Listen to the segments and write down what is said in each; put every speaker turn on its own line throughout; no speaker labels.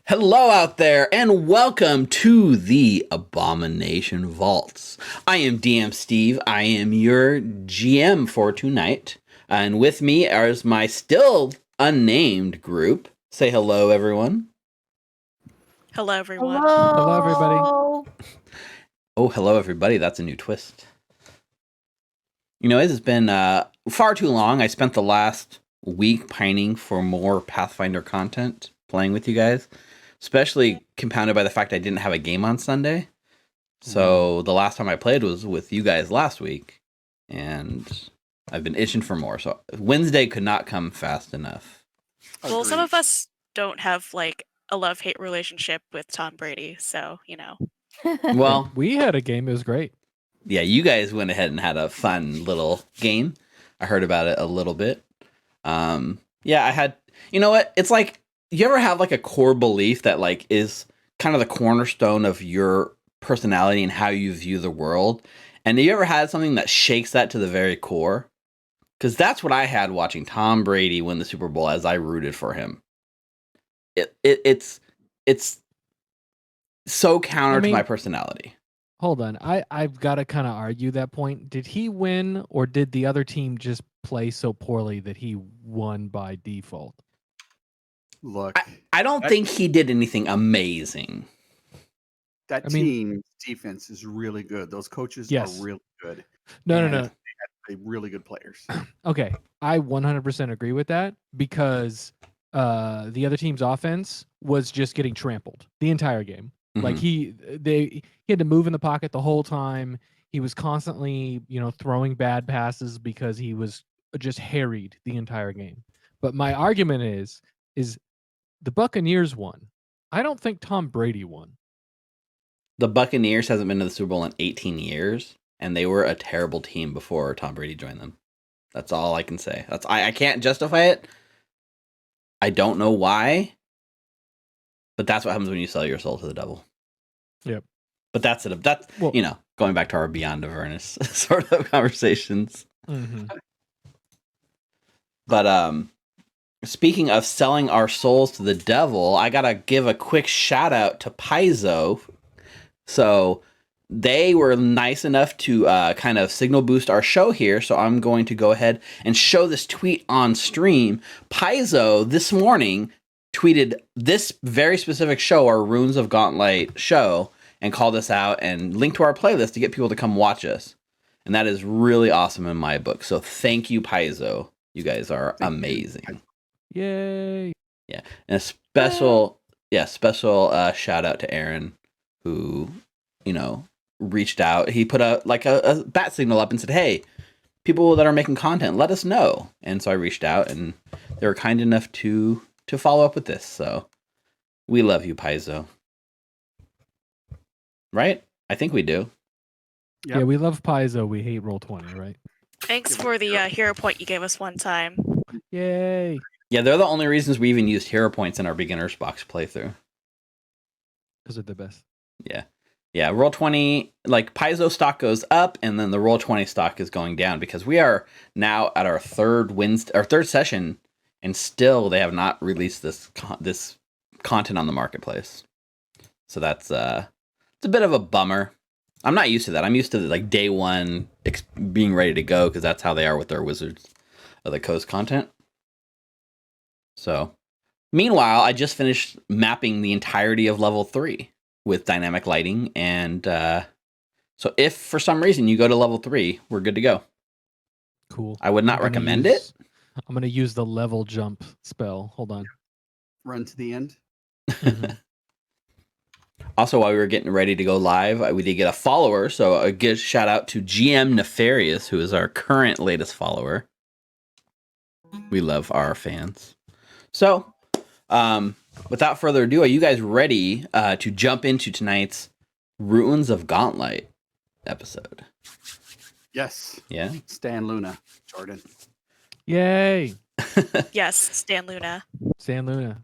Hello out there, and welcome to the Abomination Vaults. I am DM Steve. I am your GM for tonight. And with me is my still unnamed group. Say hello, everyone.
Hello, everyone.
Hello, everybody.
Oh, hello, everybody. That's a new twist. You know, it has been far too long. I spent the last week pining for more Pathfinder content, playing with you guys. Especially compounded by the fact I didn't have a game on Sunday. So the last time I played was with you guys last week. And I've been itching for more. So Wednesday could not come fast enough.
Well, some of us don't have, like, a love-hate relationship with Tom Brady, so, you know.
Well,
we had a game. It was great.
Yeah, you guys went ahead and had a fun little game. I heard about it a little bit. Yeah, I had... You know what? It's like... You ever have like a core belief that like is kind of the cornerstone of your personality and how you view the world? And have you ever had something that shakes that to the very core? Because that's what I had watching Tom Brady win the Super Bowl as I rooted for him. It's so counter to my personality.
Hold on. I've got to kind of argue that point. Did he win, or did the other team just play so poorly that he won by default?
Look,
I don't think he did anything amazing.
That team's defense is really good. Those coaches are really good.
No.
They have really good players.
Okay, I 100% agree with that because the other team's offense was just getting trampled the entire game. Mm-hmm. Like he had to move in the pocket the whole time. He was constantly, throwing bad passes because he was just harried the entire game. But my argument is the Buccaneers won. I don't think Tom Brady won.
The Buccaneers hasn't been to the Super Bowl in 18 years, and they were a terrible team before Tom Brady joined them. That's all I can say. I can't justify it. I don't know why, but that's what happens when you sell your soul to the devil.
Yep.
But that's it. That's, going back to our Beyond Avernus sort of conversations.
Mm-hmm.
But, speaking of selling our souls to the devil, I gotta give a quick shout out to Paizo. So they were nice enough to kind of signal boost our show here. So I'm going to go ahead and show this tweet on stream. Paizo this morning tweeted this very specific show, our Ruins of Gauntlight show, and called us out and linked to our playlist to get people to come watch us. And that is really awesome in my book. So thank you, Paizo. You guys are amazing.
Yay!
Yeah, and a special shout out to Aaron, who reached out. He put a bat signal up and said, "Hey, people that are making content, let us know." And so I reached out, and they were kind enough to follow up with this. So we love you, Paizo. Right? I think we do.
Yep. Yeah, we love Paizo. We hate Roll20, right?
Thanks for the hero point you gave us one time.
Yay!
Yeah, they're the only reasons we even used hero points in our beginner's box playthrough.
Because they're the best.
Yeah. Yeah, Roll20, like Paizo stock goes up, and then the Roll20 stock is going down because we are now at our third session, and still they have not released this content on the marketplace. So that's it's a bit of a bummer. I'm not used to that. I'm used to like day one being ready to go because that's how they are with their Wizards of the Coast content. So, meanwhile, I just finished mapping the entirety of level 3 with dynamic lighting, and so if for some reason you go to level 3, we're good to go.
Cool.
I would not recommend it.
I'm going to use the level jump spell. Hold on.
Run to the end.
Mm-hmm.
Also, while we were getting ready to go live, we did get a follower, so a good shout out to GM Nefarious, who is our current latest follower. We love our fans. So, without further ado, are you guys ready to jump into tonight's Ruins of Gauntlight episode?
Yes.
Yeah?
Stan Luna, Jordan.
Yay!
Yes, Stan Luna.
Stan Luna.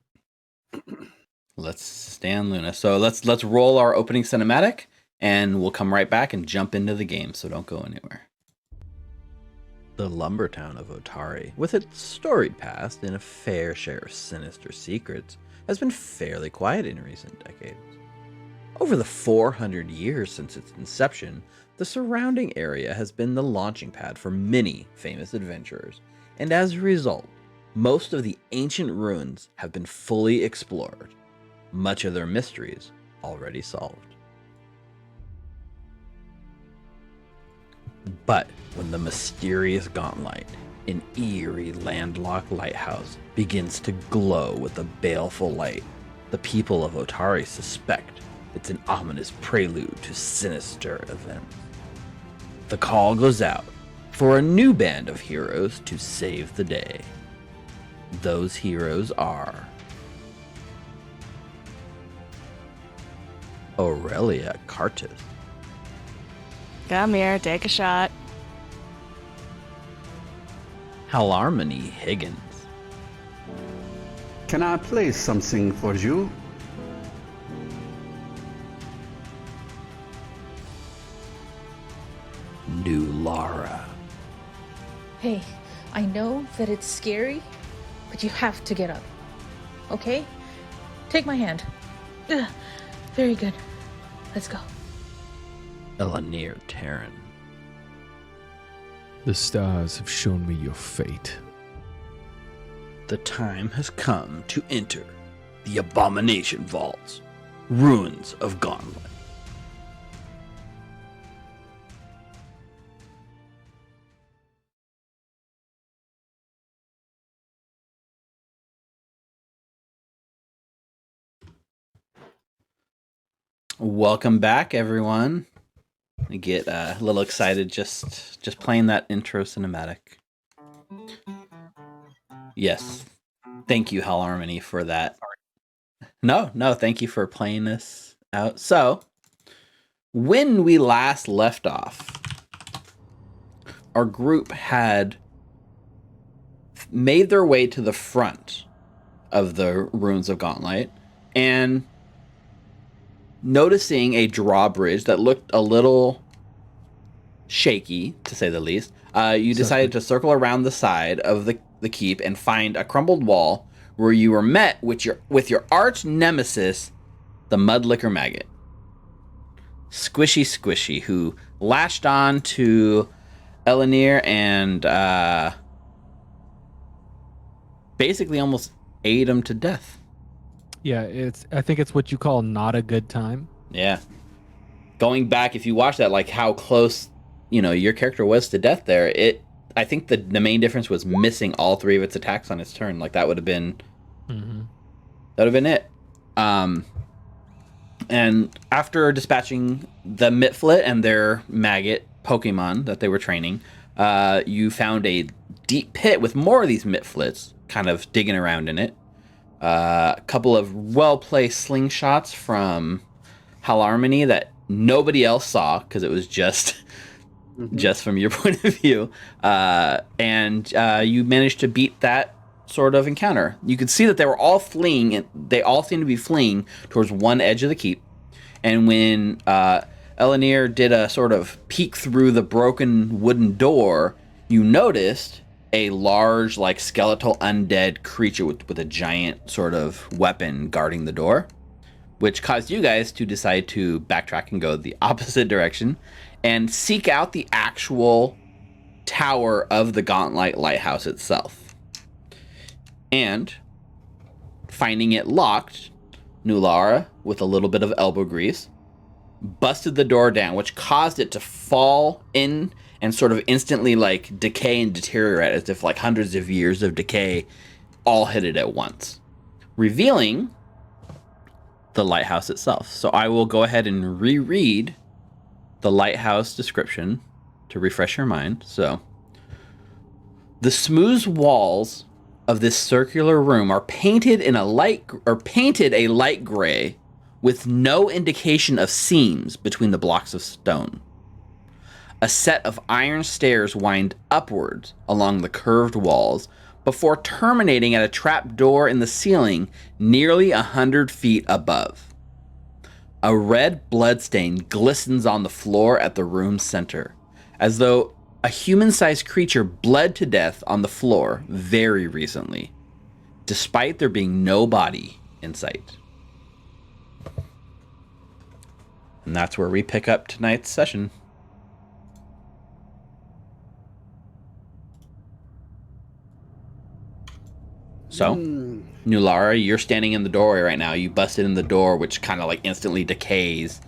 Let's Stan Luna. So let's roll our opening cinematic, and we'll come right back and jump into the game, so don't go anywhere. The lumber town of Otari, with its storied past and a fair share of sinister secrets, has been fairly quiet in recent decades. Over the 400 years since its inception, the surrounding area has been the launching pad for many famous adventurers, and as a result, most of the ancient ruins have been fully explored, much of their mysteries already solved. But when the mysterious Gauntlight, an eerie landlocked lighthouse, begins to glow with a baleful light, the people of Otari suspect it's an ominous prelude to sinister events. The call goes out for a new band of heroes to save the day. Those heroes are Aurelia Cartus,
Come here, take a shot.
Halarmony Higgins,
Can I play something for you?
New Lara,
Hey, I know that it's scary, but you have to get up. Okay? Take my hand. Ugh, very good. Let's go.
Elanir Terran,
The stars have shown me your fate.
the time has come to enter the Abomination Vaults, Ruins of Gauntlight. Welcome back, everyone. I get a little excited just playing that intro cinematic. Yes. Thank you, Halarmony, for that. No, thank you for playing this out. So, when we last left off, our group had made their way to the front of the Ruins of Gauntlight and noticing a drawbridge that looked a little shaky, to say the least, you decided to circle around the side of the keep and find a crumbled wall where you were met with your arch nemesis, the Mudlicker Maggot. Squishy, who latched on to Elanir and basically almost ate him to death.
Yeah, I think it's what you call not a good time.
Yeah. Going back, if you watch that, like how close, your character was to death there, I think the main difference was missing all three of its attacks on its turn. Like that would have been it. And after dispatching the Mitflit and their maggot Pokemon that they were training, you found a deep pit with more of these Mitflits kind of digging around in it. A couple of well-placed slingshots from Halarmony that nobody else saw because it was just from your point of view. And you managed to beat that sort of encounter. You could see that they were all fleeing, and they all seemed to be fleeing towards one edge of the keep. And when Elanir did a sort of peek through the broken wooden door, you noticed a large, like, skeletal undead creature with a giant sort of weapon guarding the door, which caused you guys to decide to backtrack and go the opposite direction and seek out the actual tower of the Gauntlight Lighthouse itself. And finding it locked, Nulara, with a little bit of elbow grease, busted the door down, which caused it to fall in and sort of instantly like decay and deteriorate as if like hundreds of years of decay all hit it at once, revealing the lighthouse itself. So I will go ahead and reread the lighthouse description to refresh your mind. So the smooth walls of this circular room are painted a light gray with no indication of seams between the blocks of stone. A set of iron stairs wind upwards along the curved walls before terminating at a trap door in the ceiling nearly 100 feet above. A red bloodstain glistens on the floor at the room's center, as though A human-sized creature bled to death on the floor very recently, despite there being no body in sight. And that's where we pick up tonight's session. So, Nulara, you're standing in the doorway right now. You busted in the door, which kind of like instantly decays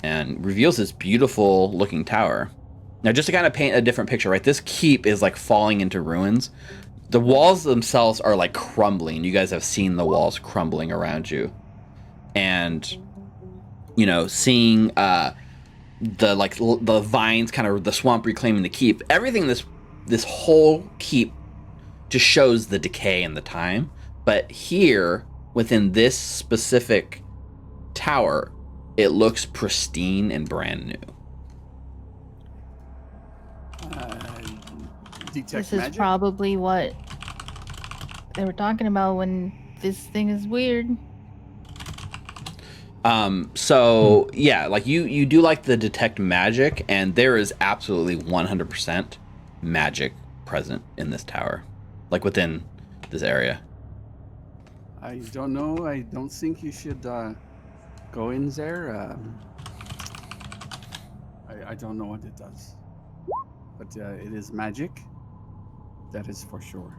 and reveals this beautiful looking tower. Now, just to kind of paint a different picture, right? This keep is like falling into ruins. The walls themselves are like crumbling. You guys have seen the walls crumbling around you. And, you know, seeing the vines, kind of the swamp reclaiming the keep. Everything this whole keep just shows the decay and the time. But here, within this specific tower, it looks pristine and brand new.
This is probably what they were talking about when this thing is weird.
So yeah, like you do like the detect magic, and there is absolutely 100% magic present in this tower, like within this area.
I don't know. I don't think you should go in there. I don't know what it does, but it is magic. That is for sure.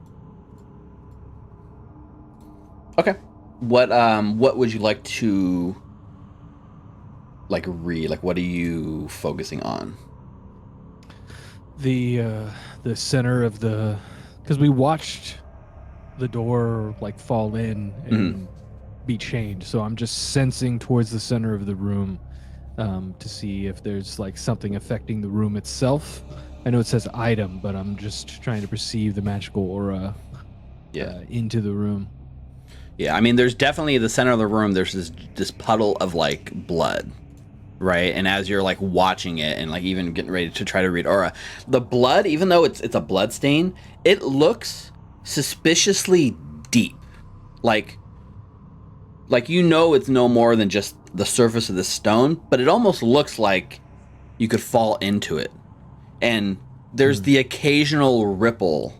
Okay. What would you like to read? Like, what are you focusing on?
The center of the, because we watched the door like fall in and be changed. So I'm just sensing towards the center of the room to see if there's like something affecting the room itself. I know it says item, but I'm just trying to perceive the magical aura into the room.
Yeah, I mean, there's definitely the center of the room. There's this puddle of like blood, right? And as you're like watching it and like even getting ready to try to read aura, the blood, even though it's a blood stain, it looks suspiciously deep. Like you know, it's no more than just the surface of the stone, but it almost looks like you could fall into it. And there's the occasional ripple,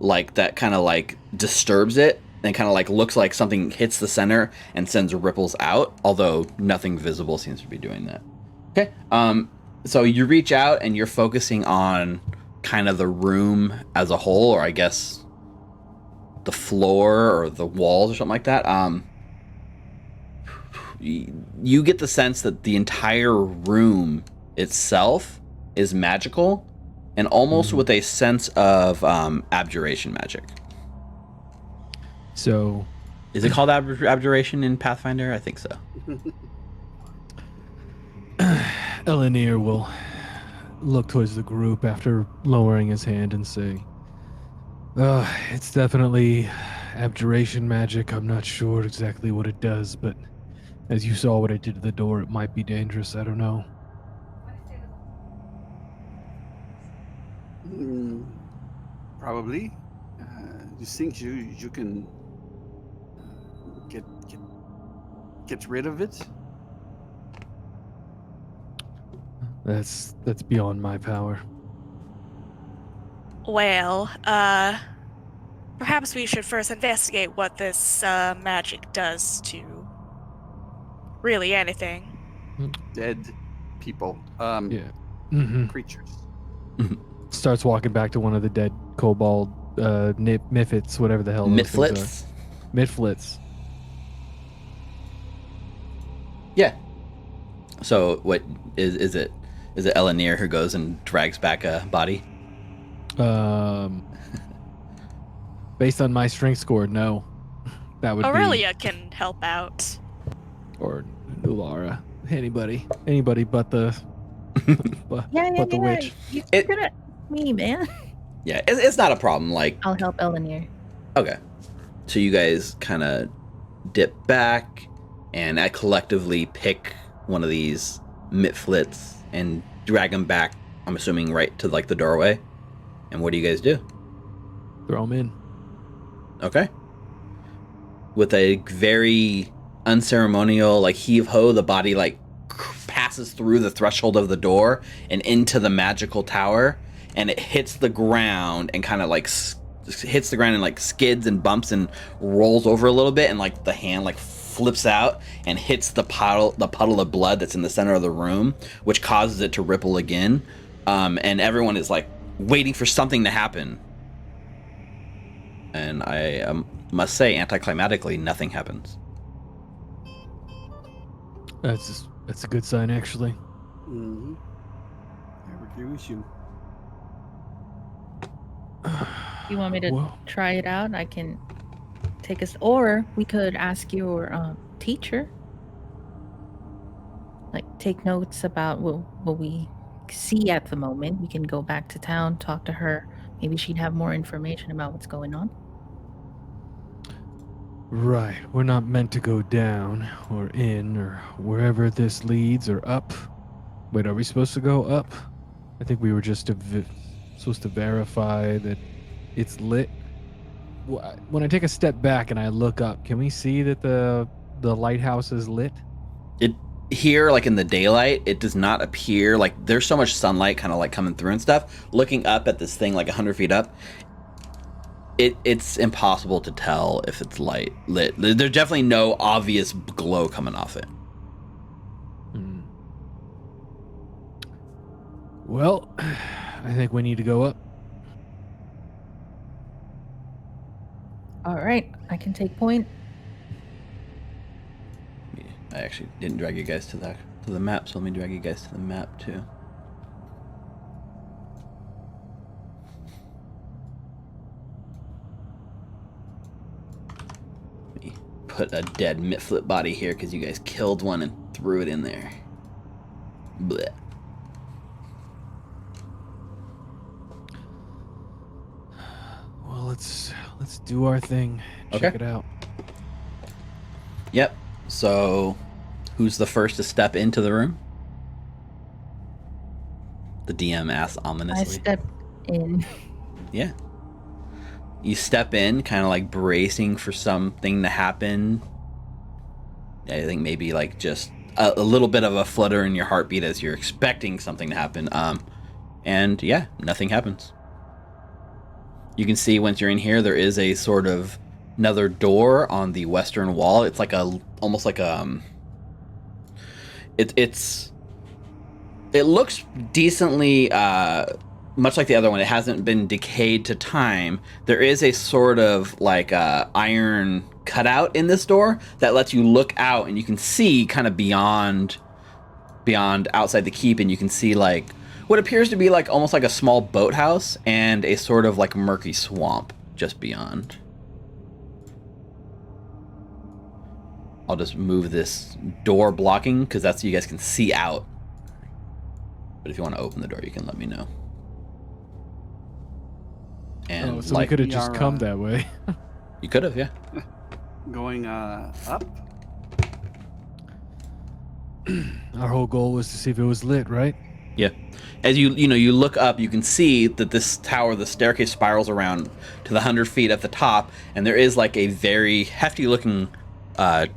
like that kind of like disturbs it and kind of like looks like something hits the center and sends ripples out, although nothing visible seems to be doing that. Okay. So you reach out and you're focusing on kind of the room as a whole, or I guess the floor or the walls or something like that. You get the sense that the entire room itself is magical, and almost with a sense of abjuration magic.
So,
is it called abjuration in Pathfinder? I think so.
Elenir will look towards the group after lowering his hand and say, it's definitely abjuration magic. I'm not sure exactly what it does, but as you saw what I did to the door, it might be dangerous. I don't know.
Probably. You think you can get rid of it?
That's beyond my power.
Well, perhaps we should first investigate what this magic does to really anything.
Dead people. Creatures.
Starts walking back to one of the dead kobold Mifits, whatever the hell those things are. Mitflits.
Yeah. So what is it? Is it Elenir who goes and drags back a body?
Based on my strength score, no. That would
Aurelia can help out.
Or Nulara. Anybody but the the witch.
You good at me, man.
Yeah, it's not a problem. Like,
I'll help Elenir.
Okay. So you guys kind of dip back, and I collectively pick one of these mitflits and drag them back, I'm assuming right to like the doorway. And what do you guys do?
Throw them in.
Okay. With a very unceremonial like heave ho, the body like passes through the threshold of the door and into the magical tower, and it hits the ground and kind of like hits the ground and like skids and bumps and rolls over a little bit, and like the hand like flips out and hits the puddle of blood that's in the center of the room, which causes it to ripple again. And everyone is like waiting for something to happen. And I must say, anticlimactically, nothing happens.
That's a good sign, actually.
Mm-hmm. I agree with you.
You want me to
Well,
try it out? I can take us, or we could ask your teacher. Like, take notes about what we see at the moment. We can go back to town, talk to her. Maybe she'd have more information about what's going on.
right. We're not meant to go down or in or wherever this leads or up. Wait, are we supposed to go up? I think we were just supposed to verify that it's lit. When I take a step back and I look up, can we see that the lighthouse is lit?
It here, like in the daylight, it does not appear like there's so much sunlight kind of like coming through and stuff. Looking up at this thing like 100 feet up, it's impossible to tell if it's lit. There's definitely no obvious glow coming off it.
Well, I think we need to go up.
All right, I can take point.
I actually didn't drag you guys to the map, so let me drag you guys to the map too. Let me put a dead Mitflip body here because you guys killed one and threw it in there. Blech.
Well, let's do our thing. Check
Okay.
it out.
Yep. So, who's the first to step into the room? The DM asks ominously.
I step in.
Yeah. You step in, kind of like bracing for something to happen. I think maybe like just a little bit of a flutter in your heartbeat as you're expecting something to happen. And yeah, nothing happens. You can see once you're in here, there is a sort of another door on the western wall. It's like almost like a it looks decently much like the other one. It hasn't been decayed to time. There is a sort of like iron cutout in this door that lets you look out, and you can see kind of beyond outside the keep, and you can see like what appears to be like almost like a small boathouse and a sort of like murky swamp just beyond. I'll just move this door blocking because that's so you guys can see out. But if you want to open the door, you can let me know. And
so we could have just come that way.
You could have, yeah.
Going up?
Our whole goal was to see if it was lit, right?
Yeah. As you look up, you can see that this tower, the staircase spirals around to the 100 feet at the top, and there is like a very hefty looking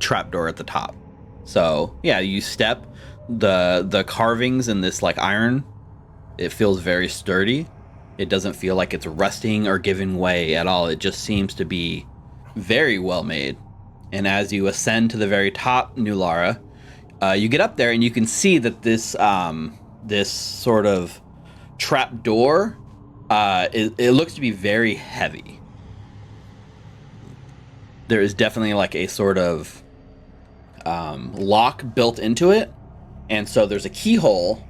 trapdoor at the top. So yeah, you step the carvings in this like iron. It feels very sturdy. It doesn't feel like it's rusting or giving way at all. It just seems to be very well made. And as you ascend to the very top, Nulara, you get up there and you can see that this sort of trap door, it looks to be very heavy. There is definitely like a sort of lock built into it, and so there's a keyhole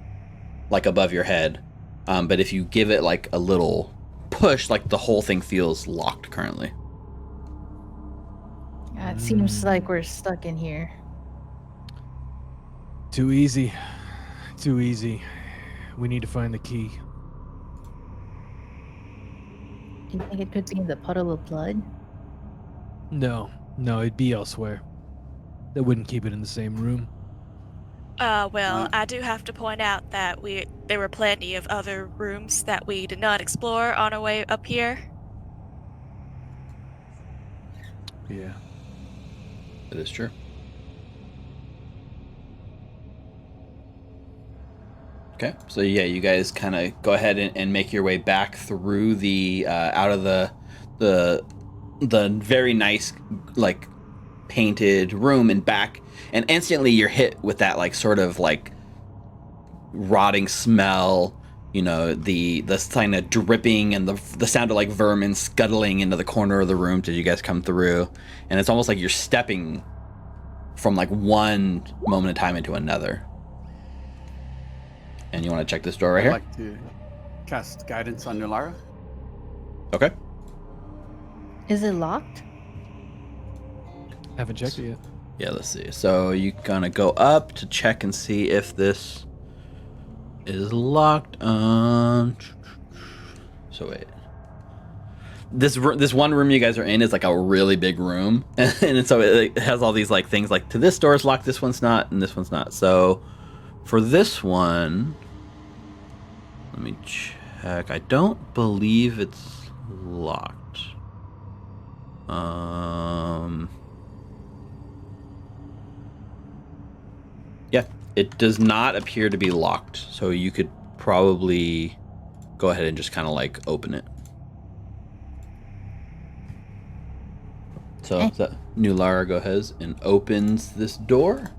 like above your head, but if you give it like a little push, like the whole thing feels locked currently.
Yeah, it seems like we're stuck in here.
Too easy. Too easy. We need to find the key.
Do you think it could be in the puddle of blood?
No, it'd be elsewhere. They wouldn't keep it in the same room.
Well, I do have to point out that there were plenty of other rooms that we did not explore on our way up here.
Yeah.
That is true. Okay, so yeah, you guys kind of go ahead and make your way back through the out of the very nice like painted room and back, and instantly you're hit with that like sort of like rotting smell. You know, the kind of dripping and the sound of like vermin scuttling into the corner of the room as you guys come through, and it's almost like you're stepping from like one moment in time into another. And you want to check this door right here?
I'd like to cast guidance on Nulara.
Okay.
Is it locked?
Haven't checked it yet.
Yeah, let's see. So you gonna go up to check and see if this is locked. So wait. This one room you guys are in is like a really big room, and so it has all these like things like to this door is locked, this one's not, and this one's not. So for this one, let me check. I don't believe it's locked. Yeah, it does not appear to be locked. So you could probably go ahead and just kind of like open it. So Nulara goes ahead and opens this door.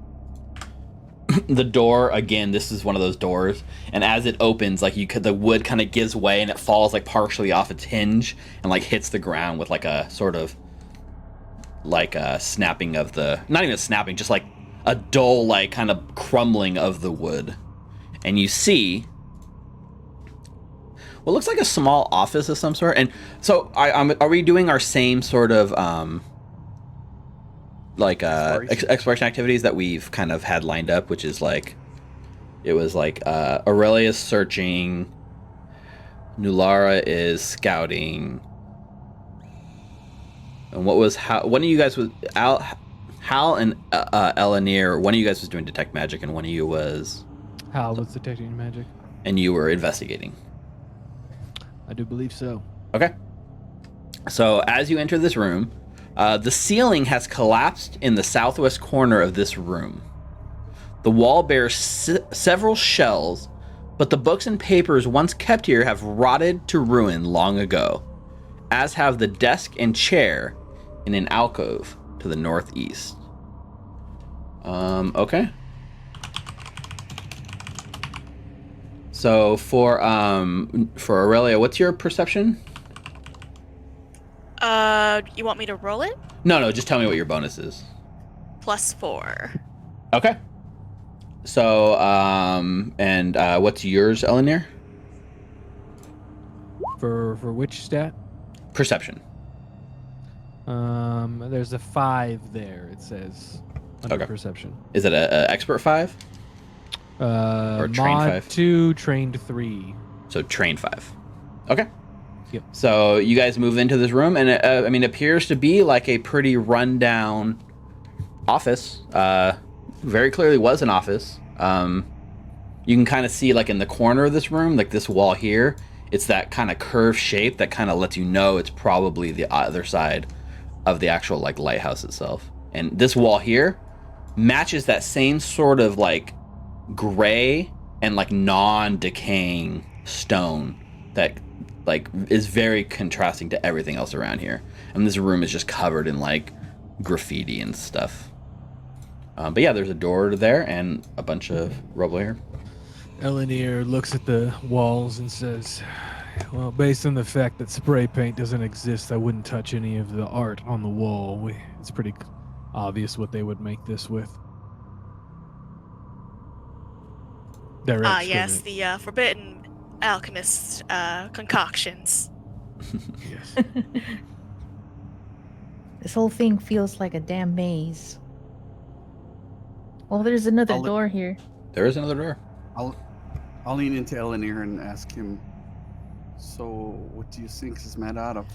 The door, again, this is one of those doors, and as it opens, like the wood kind of gives way and it falls like partially off its hinge and like hits the ground with like a sort of like a snapping of the, not even a snapping, just like a dull like kind of crumbling of the wood. And you see what looks like a small office of some sort. And so are we doing our same sort of exploration activities that we've kind of had lined up, which is like it was like Aurelia's searching, Nulara is scouting, and one of you guys was Hal and Elanir, one of you guys was doing detect magic and one of you was
Hal was detecting magic,
and you were investigating.
I do believe so.
Okay, so as you enter this room, the ceiling has collapsed in the southwest corner of this room. The wall bears several shells, but the books and papers once kept here have rotted to ruin long ago, as have the desk and chair in an alcove to the northeast. Okay. So for Aurelia, what's your perception?
You want me to roll it?
No, just tell me what your bonus is.
+4.
Okay. So, and what's yours, Elanir?
For which stat?
Perception.
There's a 5 there. It says under
Okay.
perception.
Is it a expert 5? Or trained
mod
5?
2, trained 3.
So trained 5. Okay.
Yep.
So you guys move into this room, and it appears to be like a pretty rundown office. Very clearly was an office. You can kind of see like in the corner of this room, like this wall here, it's that kind of curved shape that kind of lets you know it's probably the other side of the actual like lighthouse itself. And this wall here matches that same sort of like gray and like non-decaying stone that like is very contrasting to everything else around here. And this room is just covered in like graffiti and stuff. But yeah, there's a door there and a bunch of rubble here.
Elanir looks at the walls and says, well, based on the fact that spray paint doesn't exist, I wouldn't touch any of the art on the wall. It's pretty obvious what they would make this with.
Yes, the forbidden alchemist concoctions.
Yes.
This whole thing feels like a damn maze. Oh, there's another door here.
There is another door.
I'll lean into Elanir and ask him, so what do you think is made out of?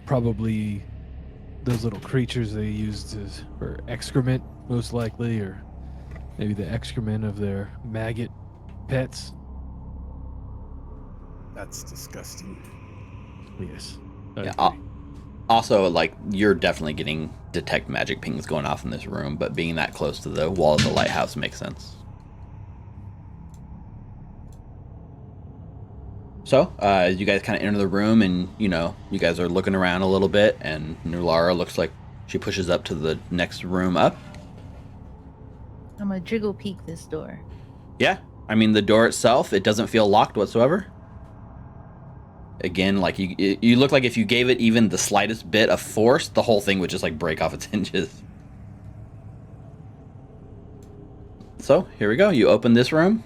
Probably those little creatures they used for excrement, most likely, or maybe the excrement of their maggot pets.
That's disgusting.
Yes.
Yeah. Also, like, you're definitely getting detect magic pings going off in this room, but being that close to the wall of the lighthouse makes sense. So, as you guys kind of enter the room and, you guys are looking around a little bit, and Nulara looks like she pushes up to the next room up.
I'm gonna jiggle peek this door.
Yeah. I mean, the door itself, it doesn't feel locked whatsoever. Again, like you look like if you gave it even the slightest bit of force, the whole thing would just like break off its hinges. So, here we go. You open this room,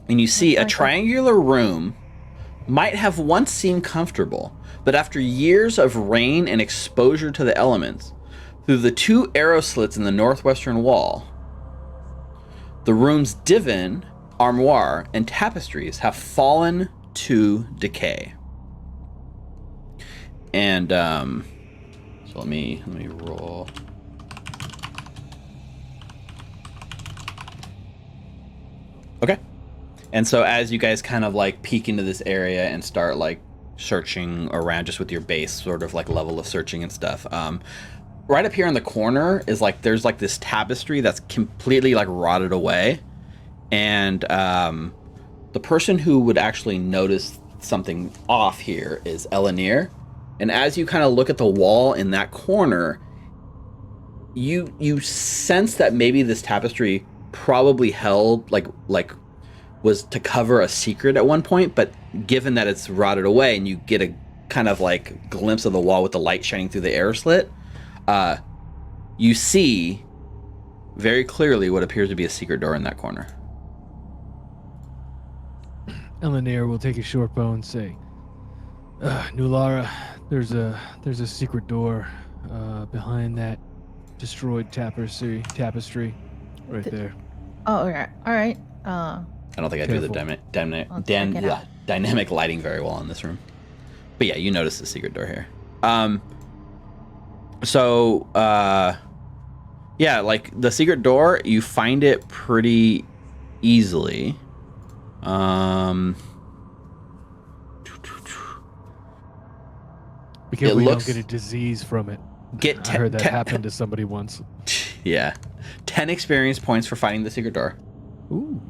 and you see a triangular room. Might have once seemed comfortable, but after years of rain and exposure to the elements, through the 2 arrow slits in the northwestern wall, the room's divan, armoire, and tapestries have fallen to decay. And so let me roll. Okay. And so as you guys kind of like peek into this area and start like searching around just with your base sort of like level of searching and stuff, right up here in the corner is like there's like this tapestry that's completely like rotted away, and the person who would actually notice something off here is Elixir. And as you kind of look at the wall in that corner, you sense that maybe this tapestry probably held like was to cover a secret at one point, but given that it's rotted away and you get a kind of like glimpse of the wall with the light shining through the air slit, you see very clearly what appears to be a secret door in that corner.
Elixir will take a short bow and say, Nulara, there's a secret door behind that destroyed tapestry right there.
Oh, all right.
I don't think I do the dynamic lighting very well in this room. But yeah, you notice the secret door here. Yeah, like the secret door, you find it pretty easily.
Because we don't get a disease from it. I heard that
10
happened to somebody once.
Yeah. 10 experience points for finding the secret door.
Ooh.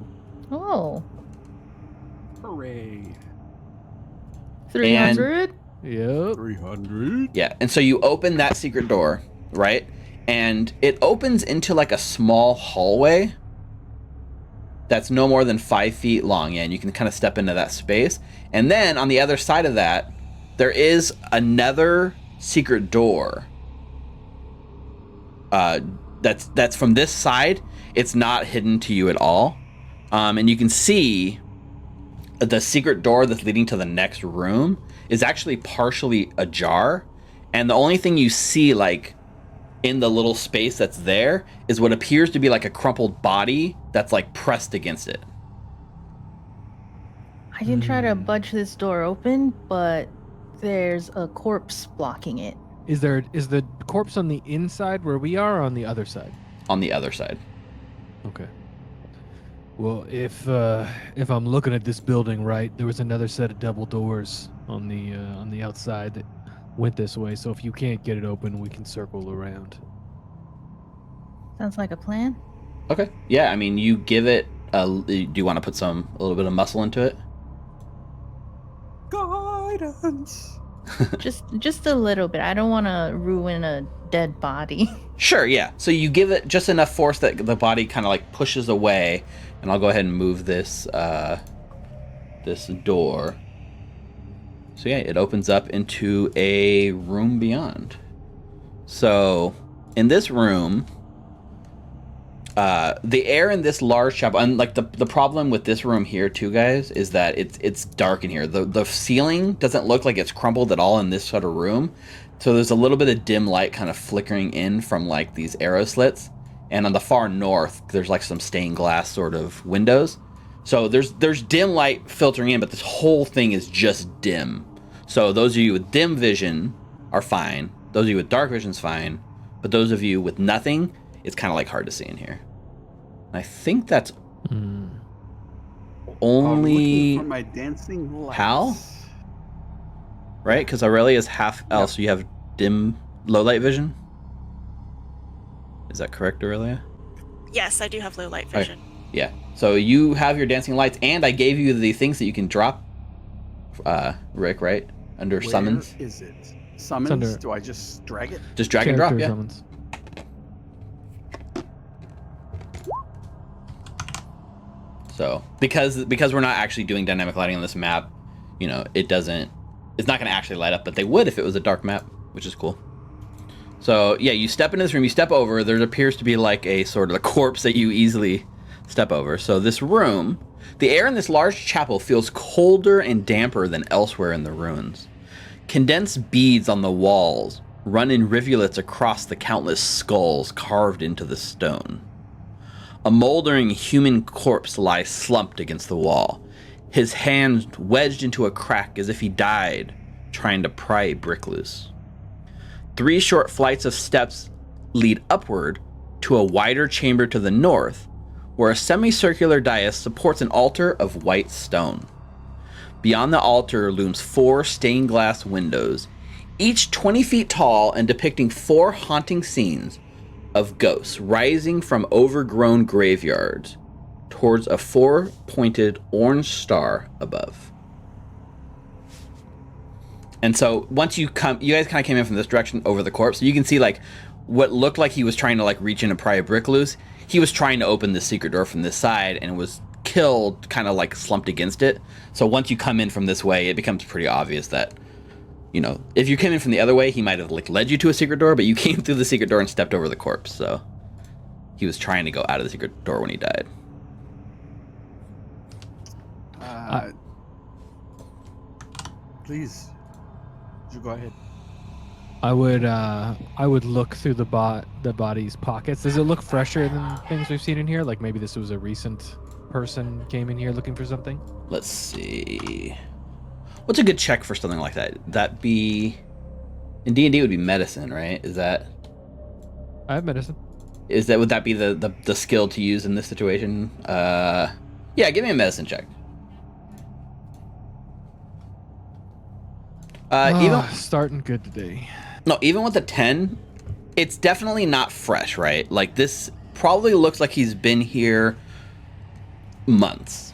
Oh.
Hooray.
300?
Yep.
300.
Yeah, and so you open that secret door, right? And it opens into like a small hallway that's no more than 5 feet long. Yeah, and you can kind of step into that space. And then on the other side of that, there is another secret door. That's from this side. It's not hidden to you at all. And you can see the secret door that's leading to the next room is actually partially ajar. And the only thing you see like in the little space that's there is what appears to be like a crumpled body that's like pressed against it.
I can try to budge this door open, but there's a corpse blocking it.
Is the corpse on the inside where we are, or on the other side?
On the other side.
Okay. Well, if I'm looking at this building right, there was another set of double doors on the outside that went this way. So if you can't get it open, we can circle around.
Sounds like a plan.
Okay. Yeah, I mean, you give it do you want to put a little bit of muscle into it?
Guidance.
just a little bit. I don't want to ruin a dead body.
Sure, yeah. So you give it just enough force that the body kind of like pushes away, and I'll go ahead and move this this door. So yeah, it opens up into a room beyond. So in this room, the air in this large chapel, and like the problem with this room here too, guys, is that it's dark in here. The ceiling doesn't look like it's crumbled at all in this sort of room. So there's a little bit of dim light kind of flickering in from like these arrow slits. And on the far north, there's like some stained glass sort of windows. So there's dim light filtering in, but this whole thing is just dim. So those of you with dim vision are fine. Those of you with dark vision is fine. But those of you with nothing, it's kind of like hard to see in here. And I think that's only
for my dancing lights.
Hal? Right? Because Aurelia is half elf, so you have dim low light vision? Is that correct, Aurelia?
Yes, I do have low light vision.
Okay. Yeah. So you have your dancing lights, and I gave you the things that you can drop Rick, right? Under summons.
Where is it? Summons? Do I just drag it?
Just drag and drop, yeah.
Summons.
So because we're not actually doing dynamic lighting on this map, you know, it's not going to actually light up, but they would if it was a dark map, which is cool. So yeah, you step into this room, you step over, there appears to be like a sort of a corpse that you easily step over. So this room, the air in this large chapel feels colder and damper than elsewhere in the ruins. Condensed beads on the walls run in rivulets across the countless skulls carved into the stone. A moldering human corpse lies slumped against the wall, his hand wedged into a crack as if he died trying to pry a brick loose. 3 short flights of steps lead upward to a wider chamber to the north, where a semicircular dais supports an altar of white stone. Beyond the altar looms 4 stained glass windows, each 20 feet tall and depicting 4 haunting scenes of ghosts rising from overgrown graveyards towards a 4-pointed orange star above. And so once you guys kind of came in from this direction over the corpse, so you can see like what looked like he was trying to like reach in and pry a brick loose. He was trying to open the secret door from this side and was killed, kind of like slumped against it. So once you come in from this way, it becomes pretty obvious that, you know, if you came in from the other way, he might have like led you to a secret door, but you came through the secret door and stepped over the corpse. So he was trying to go out of the secret door when he died.
Please, you go ahead.
I would look through the body's pockets. Does it look fresher than things we've seen in here? Like maybe this was a recent person came in here looking for something?
Let's see. What's a good check for something like that? That'd be... In D&D would be medicine, right? Is that...
I have medicine.
Would that be the skill to use in this situation? Yeah, give me a medicine check. Even
starting good today.
No, even with a 10, it's definitely not fresh, right? Like this probably looks like he's been here months.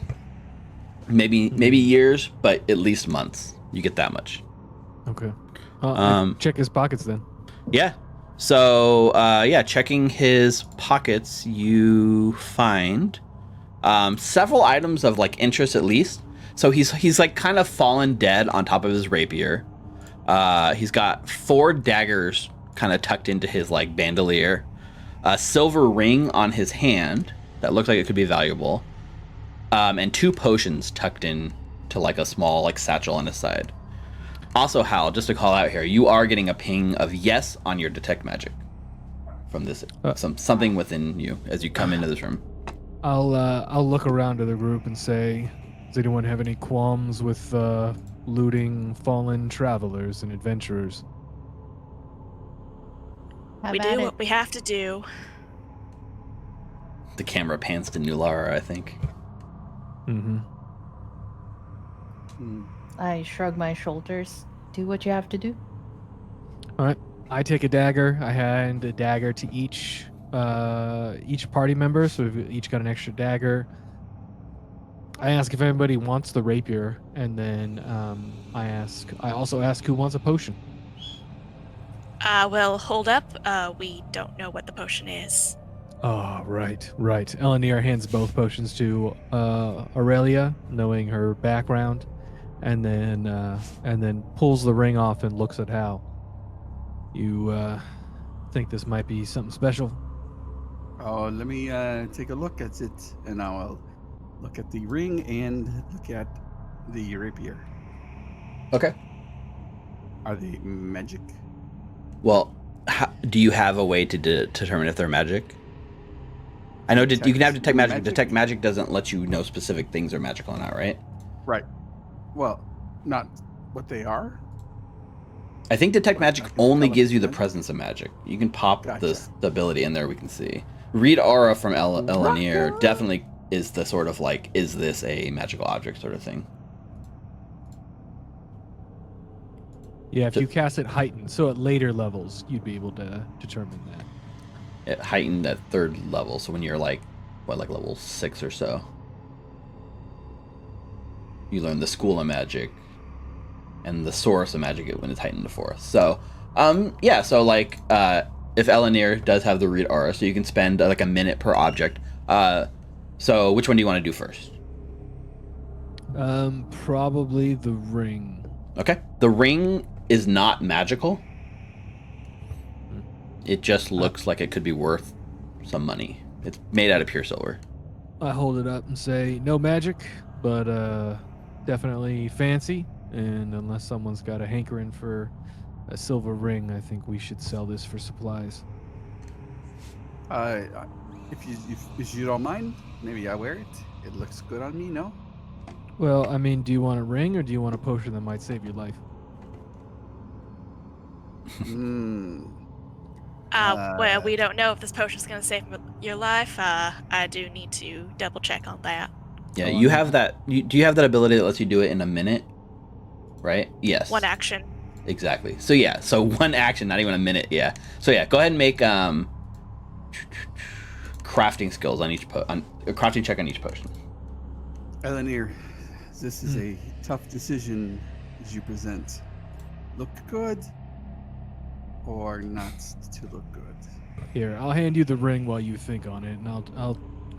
Maybe years, but at least months. You get that much.
Okay. Check his pockets then.
Yeah. So, checking his pockets, you find several items of like interest at least. So he's like kind of fallen dead on top of his rapier. He's got 4 daggers kind of tucked into his like bandolier. A silver ring on his hand that looks like it could be valuable. And 2 potions tucked in to like a small like satchel on his side. Also, Hal, just to call out here, you are getting a ping of yes on your detect magic from this something within you as you come into this room.
I'll look around to the group and say, does anyone have any qualms with looting fallen travelers and adventurers?
We do what we have to do.
The camera pans to Nulara, I think.
Mm-hmm.
I shrug my shoulders. Do what you have to do.
All right. I take a dagger. I hand a dagger to each party member, so we've each got an extra dagger. I ask if anybody wants the rapier, and then I also ask who wants a potion.
Well, hold up. We don't know what the potion is.
Oh, right. Elenir hands both potions to Aurelia, knowing her background, and then pulls the ring off and looks at Hal. You think this might be something special?
Oh, let me take a look at it, and I'll look at the ring and look at the rapier.
Okay.
Are they magic?
Well, do you have a way to determine if they're magic? I know you can have detect magic. Detect magic doesn't let you know specific things are magical or not, right?
Right. Well, not what they are.
I think detect magic only gives you the presence of magic. You can pop
Gotcha.
the ability in there. We can see. Read aura from Elenir definitely is the sort of like, is this a magical object sort of thing?
Yeah, if you cast it heightened, so at later levels, you'd be able to determine that.
It heightened at 3rd level, so when you're like, what, like level 6 or so, you learn the School of Magic. and the source of magic when it's heightened to 4. So, yeah. So like, if Elenir does have the read aura, so you can spend like a minute per object. So which one do you want to do first?
Probably the ring.
Okay. The ring is not magical. It just looks like it could be worth some money. It's made out of pure silver.
I hold it up and say, no magic, but definitely fancy. And unless someone's got a hankering for a silver ring, I think we should sell this for supplies.
If you don't mind, maybe I wear it. It looks good on me, no?
Well, I mean, do you want a ring or do you want a potion that might save your life?
Well, we don't know if this potion's going to save your life. I do need to double check on that.
Yeah, you have that. Do you have that ability that lets you do it in a minute? Right? Yes.
One action.
Exactly. So yeah, so one action, not even a minute. Yeah. So yeah, go ahead and make crafting skills on each a crafting check on each potion.
Elenir, this is a tough decision as you present. Look good or not to look good?
Here, I'll hand you the ring while you think on it, and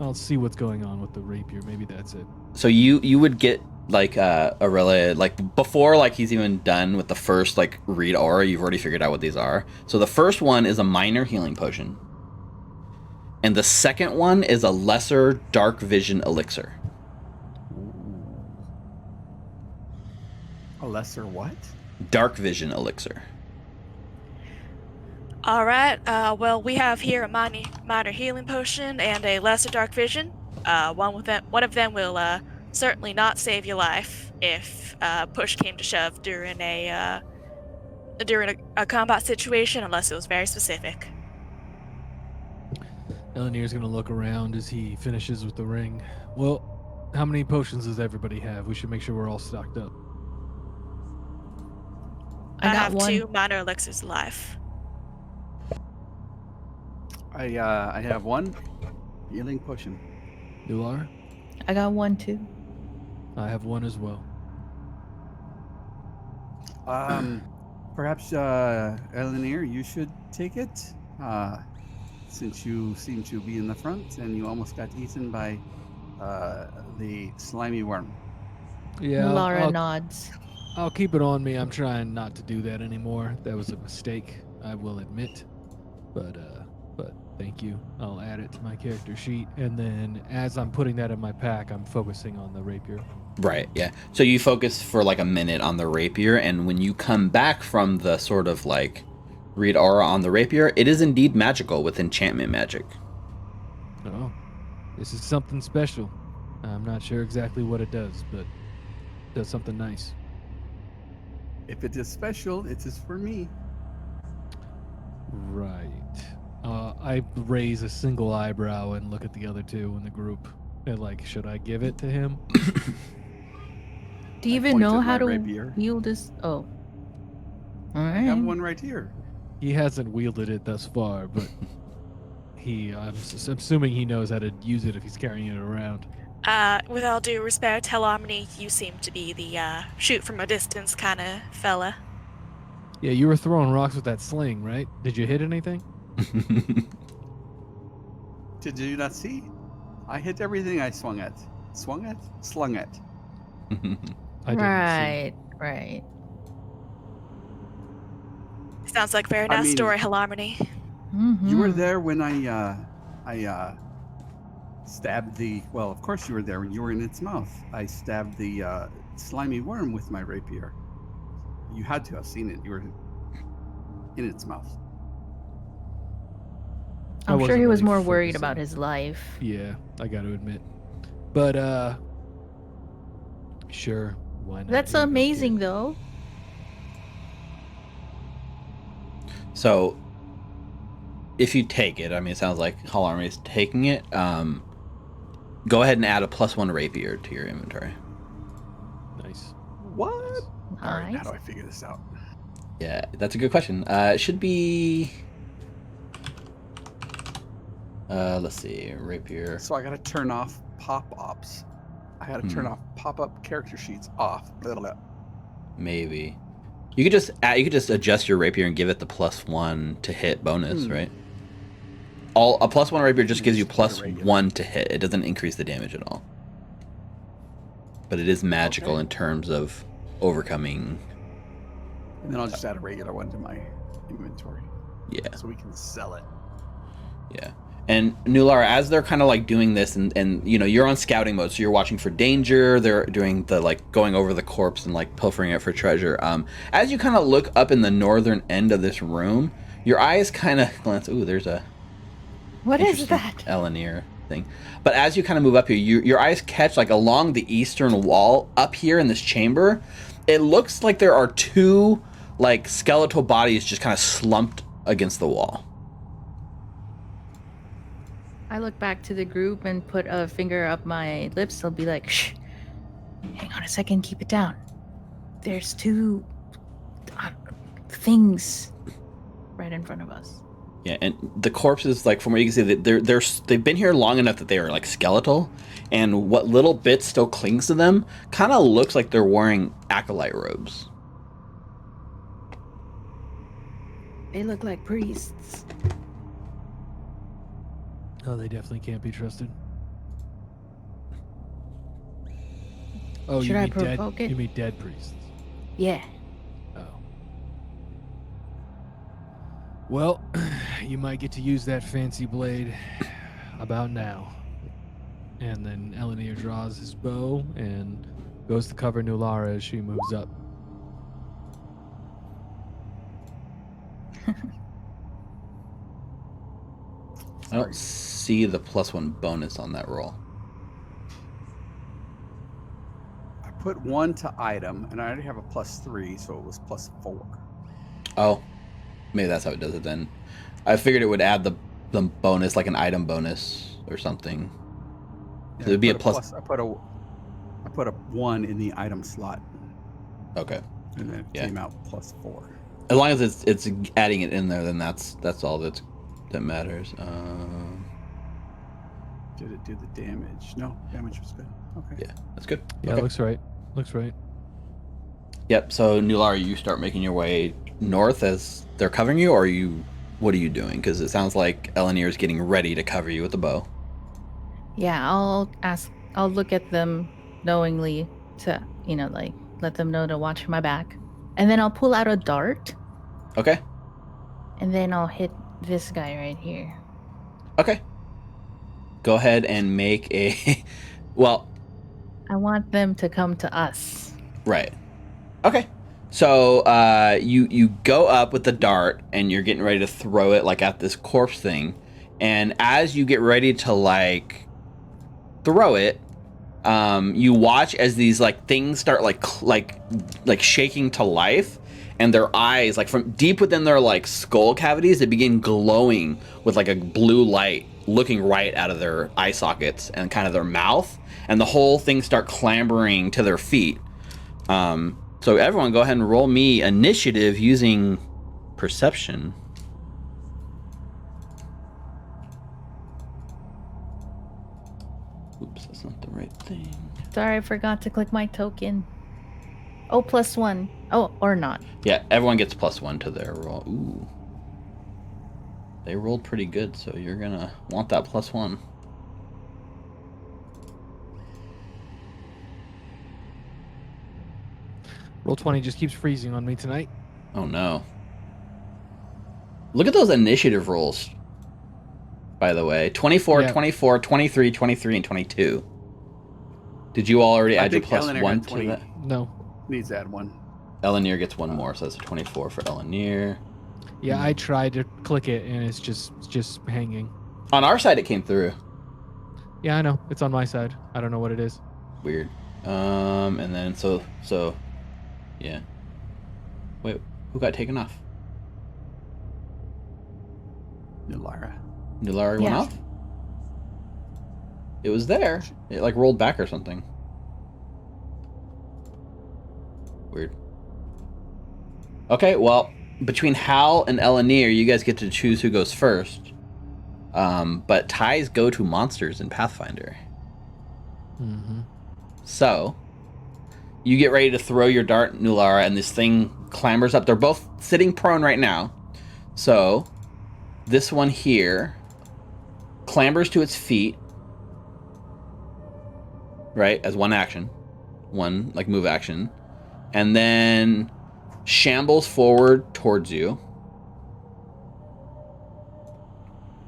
I'll see what's going on with the rapier. Maybe that's it.
So you would get like Aurelia, like before like he's even done with the first like read aura, you've already figured out what these are. So the first one is a minor healing potion. And the second one is a lesser dark vision elixir.
A lesser what?
Dark vision elixir.
All right. Well, we have here a minor healing potion and a lesser dark vision. One of them will certainly not save your life if push came to shove during a combat situation, unless it was very specific.
Elenir's gonna look around as he finishes with the ring. Well, how many potions does everybody have? We should make sure we're all stocked up.
I
got
have
one.
2 minor elixirs of life.
I have one healing potion.
You are?
I got one too.
I have one as well.
Perhaps Elenir, you should take it. Since you seem to be in the front and you almost got eaten by the slimy worm.
Yeah,
Laura nods.
I'll keep it on me. I'm trying not to do that anymore. That was a mistake, I will admit. But thank you. I'll add it to my character sheet, and then as I'm putting that in my pack, I'm focusing on the rapier.
Right, yeah. So you focus for like a minute on the rapier, and when you come back from the sort of like read aura on the rapier, it is indeed magical with enchantment magic.
Oh, this is something special. I'm not sure exactly what it does, but it does something nice.
If it is special, it is for me.
Right. I raise a single eyebrow and look at the other two in the group. And like, should I give it to him?
Do you even
point
know
at
how
my
to
rapier.
wield this? Oh. All
I
right.
have one right here.
He hasn't wielded it thus far, but I'm assuming he knows how to use it if he's carrying it around.
With all due respect, Harmony, you seem to be the shoot from a distance kind of fella.
Yeah, you were throwing rocks with that sling, right? Did you hit anything?
Did you not see? I hit everything I swung at. Swung at? Slung at.
I didn't see.
Right.
Sounds like a very nice story, Harmony.
Mm-hmm.
You were there when I stabbed the. Well, of course you were there when you were in its mouth. I stabbed the slimy worm with my rapier. You had to have seen it. You were in its mouth.
I'm sure he was
wasn't
more
really
worried
focusing.
about his life.
Yeah, I got to admit. But sure, why not?
That's
Here you go,
amazing,
kid.
though.
So, if you take it, I mean, it sounds like Halarmy is taking it. Go ahead and add a +1 rapier to your inventory.
Nice.
What? All right,
Nice.
how do I figure this out?
Yeah, that's a good question. It should be. Let's see, rapier.
So I gotta turn off pop-ups. I gotta turn off pop-up character sheets off. Blah, blah, blah.
Maybe. You could just adjust your rapier and give it the +1 to hit bonus, right? A +1 rapier just gives you +1 to hit. It doesn't increase the damage at all. But it is magical in terms of overcoming.
And then I'll just add a regular one to my inventory.
Yeah.
So we can sell it.
Yeah. And Nulara, as they're kind of like doing this, and you know, you're on scouting mode, so you're watching for danger. They're doing the like going over the corpse and like pilfering it for treasure. As you kind of look up in the northern end of this room, your eyes kind of glance. Ooh, there's a
What is that?
Elixir thing. But as you kind of move up here, your eyes catch like along the eastern wall up here in this chamber. It looks like there are two like skeletal bodies just kind of slumped against the wall.
I look back to the group and put a finger up my lips. They'll be like, shh, hang on a second, keep it down. There's two things right in front of us.
Yeah, and the corpses, like from what you can see, they've been here long enough that they are like skeletal, and what little bit still clings to them kind of looks like they're wearing acolyte robes.
They look like priests.
Oh, they definitely can't be trusted. Oh,
Should
you
I
mean dead?
provoke it?
You mean dead priests?
Yeah.
Oh. Well, you might get to use that fancy blade about now. And then Elixir draws his bow and goes to cover Nulara as she moves up.
I don't see the +1 bonus on that roll.
I put 1 to item, and I already have a +3, so it was +4.
Oh, maybe that's how it does it then. I figured it would add the bonus, like an item bonus or something.
Yeah,
So it'd be a
I
plus.
I put a 1 in the item slot,
Okay.
and then it came out +4.
As long as it's adding it in there, then that's all that matters.
Did it do the damage? No, damage was good. Okay.
Yeah, that's good.
Yeah,
Okay.
looks right. Looks right.
Yep. So Nulara, you start making your way north as they're covering you, or what are you doing? Because it sounds like Elixir is getting ready to cover you with the bow.
Yeah, I'll look at them knowingly to, like let them know to watch my back. And then I'll pull out a dart.
Okay.
And then I'll hit this guy right here.
Okay. Go ahead and make a. Well.
I want them to come to us.
Right. Okay. So you go up with the dart and you're getting ready to throw it like at this corpse thing, and as you get ready to like throw it, you watch as these like things start like shaking to life, and their eyes, like from deep within their like skull cavities, they begin glowing with like a blue light looking right out of their eye sockets and kind of their mouth, and the whole thing start clambering to their feet. So everyone go ahead and roll me initiative using perception. Oops, that's not the right thing.
Sorry, I forgot to click my token. Oh, +1. Oh, or not.
Yeah, everyone gets +1 to their roll. Ooh. They rolled pretty good, so you're gonna want that +1.
Roll20 just keeps freezing on me tonight.
Oh no. Look at those initiative rolls, by the way. 24,
Yeah.
24, 23, 23, and 22. Did you all already
I
add your
think Elixir
+1
had
to
20.
that?
No.
Needs to add 1.
Elixir gets one more, so that's a 24 for Elixir.
Yeah, I tried to click it and it's just hanging.
On our side, it came through.
Yeah, I know. It's on my side. I don't know what it is.
Weird. And then so yeah. Wait, who got taken off?
Nulara.
Nulara went
Yeah.
off? It was there. It like rolled back or something. Weird. Okay, well, between Hal and Elixir, you guys get to choose who goes first. But ties go to monsters in Pathfinder.
Mm-hmm.
So, you get ready to throw your dart, Nulara, and this thing clambers up. They're both sitting prone right now. So this one here clambers to its feet, right, as one action. One, like, move action. And then shambles forward towards you.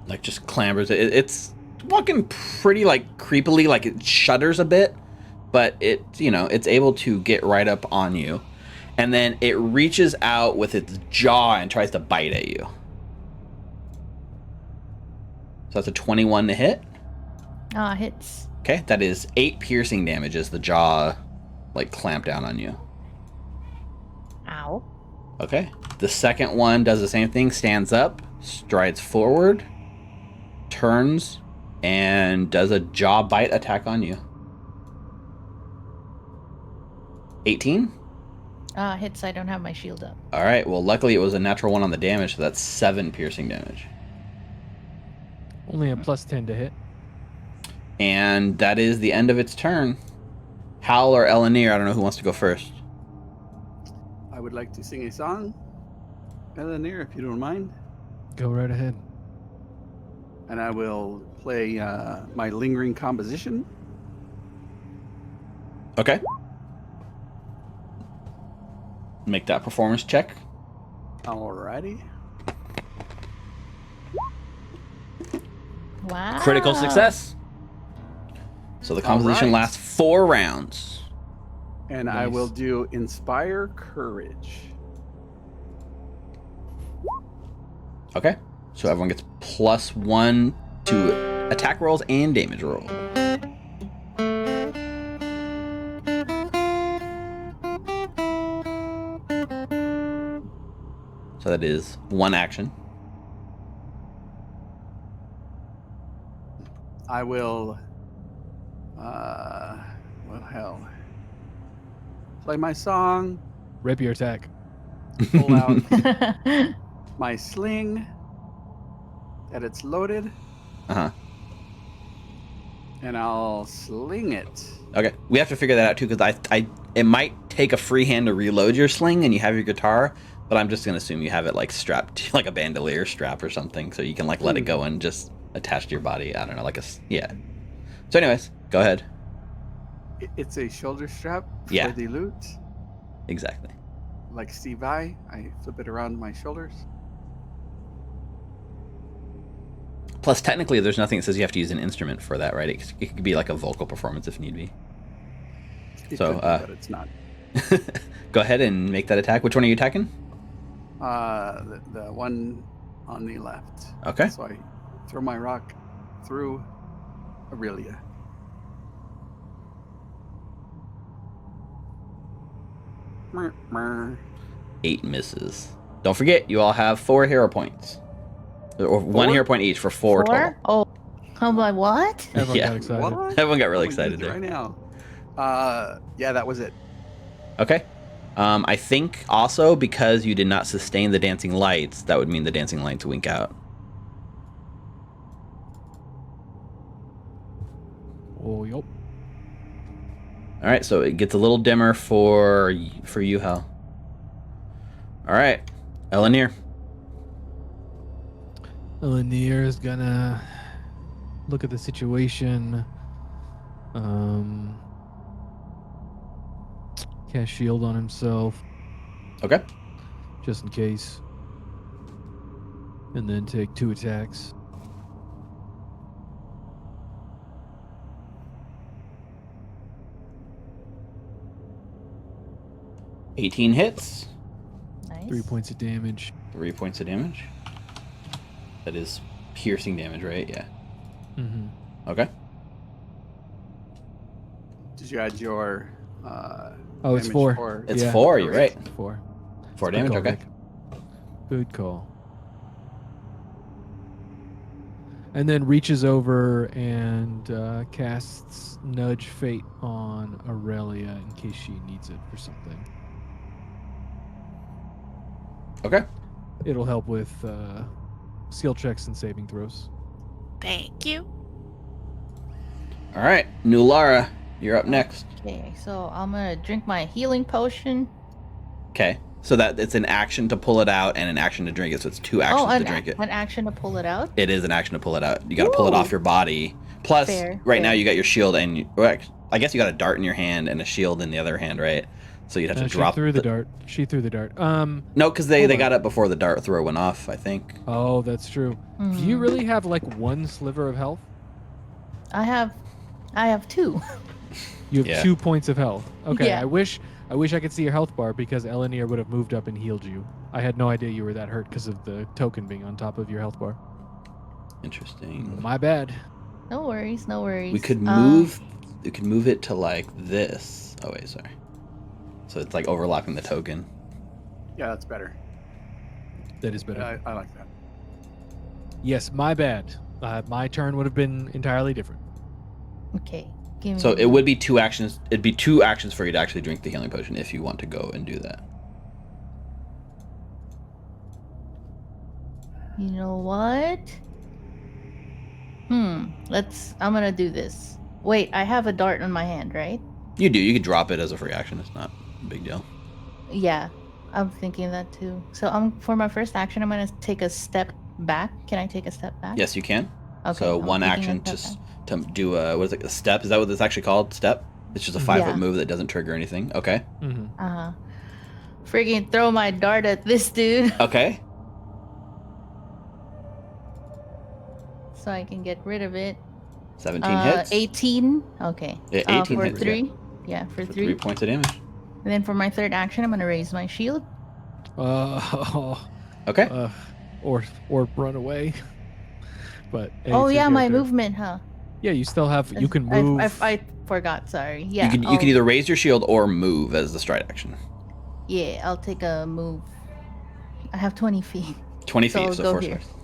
Like, just clambers. It's walking pretty, like, creepily, like it shudders a bit. But it, you know, it's able to get right up on you. And then it reaches out with its jaw and tries to bite at you. So that's a 21 to hit.
Hits.
Okay, that is 8 piercing damage as the jaw, like, clamp down on you.
Ow.
Okay. The second one does the same thing, stands up, strides forward, turns, and does a jaw bite attack on you. 18?
Hits. I don't have my shield up.
All right, well, luckily it was a natural 1 on the damage, so that's 7 piercing damage.
Only a +10 to hit.
And that is the end of its turn. Hal or Elanir, I don't know who wants to go first.
I would like to sing a song, Eleanor, if you don't mind.
Go right ahead.
And I will play my lingering composition.
Okay. Make that performance check.
Alrighty.
Wow.
Critical success. So the composition
Alright.
lasts 4 rounds.
And I
Nice.
will do Inspire Courage.
Okay. So everyone gets +1 to attack rolls and damage rolls. So that is 1 action.
I will, well, hell, play my song,
Rapier attack.
pull out my sling, that it's loaded,
Uh-huh.
and I'll sling it.
Okay. We have to figure that out too, because it might take a free hand to reload your sling and you have your guitar, but I'm just gonna assume you have it like strapped to like a bandolier strap or something, so you can like let it go and just attach to your body. I don't know, like yeah. So anyways, go ahead.
It's a shoulder strap
Yeah.
for the loot.
Exactly.
Like Steve I flip it around my shoulders.
Plus, technically, there's nothing that says you have to use an instrument for that, right? It could be like a vocal performance if need be.
It
So,
could be, but it's not.
Go ahead and make that attack. Which one are you attacking?
The one on the left.
Okay.
So I throw my rock through Aurelia. Mer, mer.
8 misses. Don't forget, you all have 4 hero points. Or 1
4?
hero point each for 4 total.
Oh, I'm like, what?
Everyone
Yeah.
got excited.
What?
Everyone got really
Oh, I'm gonna do
excited
it
there.
right now. Yeah, that was it.
Okay. I think also because you did not sustain the dancing lights, that would mean the dancing lights wink out.
Oh, yup.
All right, so it gets a little dimmer for you, Hal. All right, Elanir.
Lanier is gonna look at the situation. Cast shield on himself
Okay.
just in case, and then take 2 attacks.
$18 hits,
Nice.
3 points of damage.
3 points of damage. That is piercing damage, right? Yeah.
Mm-hmm.
Okay.
Did you add your
Oh, it's
damage
4.
for-
It's
Yeah.
4, you're right.
4.
4
Good
damage,
call,
okay.
Rick. Good call. And then reaches over and casts Nudge Fate on Aurelia in case she needs it for something.
Okay.
It'll help with skill checks and saving throws.
Thank you.
All right, Nulara, You're up next.
Okay, so I'm gonna drink my healing potion.
Okay. So that it's an action to pull it out and an action to drink it. So it's 2 actions to drink it.
An action to pull it out.
It is an action to pull it out. You got to pull it off your body. Plus, now you got your shield and I guess you got a dart in your hand and a shield in the other hand, right? So you'd have to drop.
She threw the dart. She threw the dart.
No, because they got it before the dart throw went off, I think.
Oh, that's true. Do you really have like 1 sliver of health?
I have 2.
You have 2 points of health. Okay,
Yeah.
I wish I could see your health bar because Elenir would have moved up and healed you. I had no idea you were that hurt because of the token being on top of your health bar.
Interesting.
My bad.
No worries, no worries.
We could move. We could move it to like this. Oh wait, sorry. So it's like overlapping the token.
Yeah, that's better.
That is better.
I like that.
Yes, my bad. My turn would have been entirely different.
Okay. Give me...
So it would be 2 actions. It'd be 2 actions for you to actually drink the healing potion if you want to go and do that.
You know what? I'm gonna do this. Wait, I have a dart in my hand, right?
You do. You could drop it as a free action. It's not a big deal.
Yeah, I'm thinking that too. So for my first action, I'm gonna take a step back. Can I take a step back?
Yes, you can.
Okay.
So one action to do a, what is it, a step? Is that what it's actually called? Step? It's just a 5-foot move that doesn't trigger anything. Okay.
Friggin' throw my dart at this dude.
Okay.
So I can get rid of it.
17 hits.
18. Okay.
Yeah, 18
for
hits.
3. Yeah, for 3.
3 points of damage.
And then for my third action, I'm gonna raise my shield.
Okay.
Or run away. But hey,
Oh
it's your
yeah, my
character.
movement, huh?
Yeah, you still have. You can move.
I forgot. Sorry. Yeah.
You can either raise your shield or move as the stride action.
Yeah, I'll take a move. I have 20 feet.
20
So
feet,
I'll
so
go
4
here.
squares.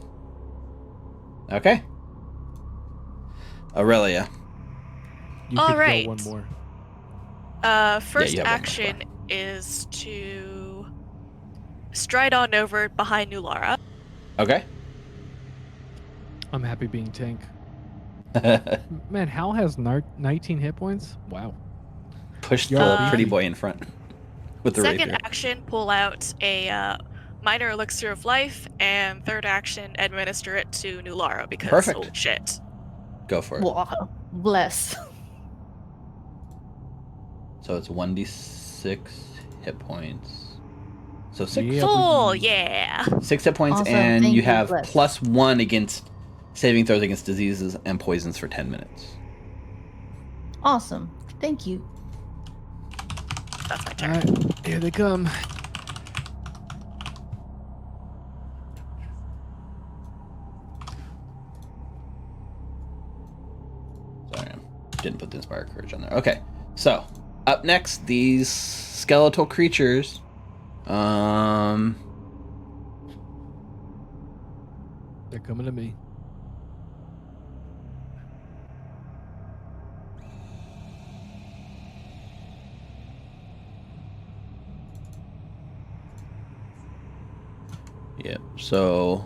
Okay. Aurelia.
You
All
could
right.
go one more.
First
you have one more
action is to stride on over behind Nulara.
Okay.
I'm happy being tank. Man, Hal has 19 hit points. Wow.
Push
You're
the
beefy.
pretty boy in front with the
Second
rapier.
action, pull out a minor elixir of life, and third action, administer it to Nulara because
Perfect.
oh shit.
Go for it.
Wow. Bless.
So it's 1d6 hit points. So 6.
Yeah.
Full, yeah.
6 hit points,
Awesome,
and
thank
you
you,
have
Bless.
+1 against saving throws against diseases and poisons for 10 minutes.
Awesome. Thank you.
That's my
All
turn.
right, here they come.
Sorry, I didn't put the Inspire Courage on there. Okay, so up next, these skeletal creatures.
They're coming to me.
Yep. So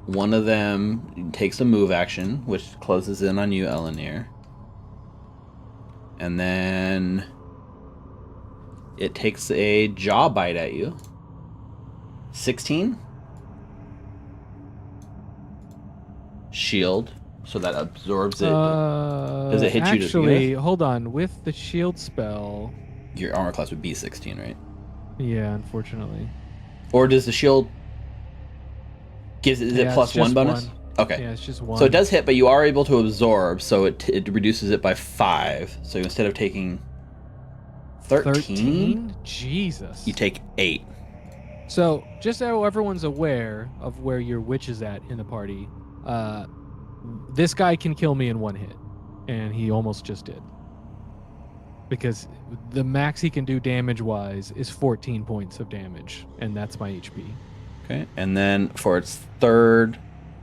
one of them takes a move action, which closes in on you, Elenir. And then it takes a jaw bite at you. 16. Shield, so that absorbs it. Does it hit you to
Actually,
begin
hold on. With the shield spell,
Your armor class would be 16, right?
yeah, unfortunately.
Or does the shield is it
Yeah,
plus
it's just
1 bonus?
one.
Okay.
Yeah, it's just one.
So it does hit, but you are able to absorb, so it reduces it by 5. So instead of taking 13,
Jesus.
you take 8.
So, just so everyone's aware of where your witch is at in the party, this guy can kill me in 1 hit, and he almost just did. Because the max he can do damage-wise is 14 points of damage, and that's my HP.
Okay. And then for its third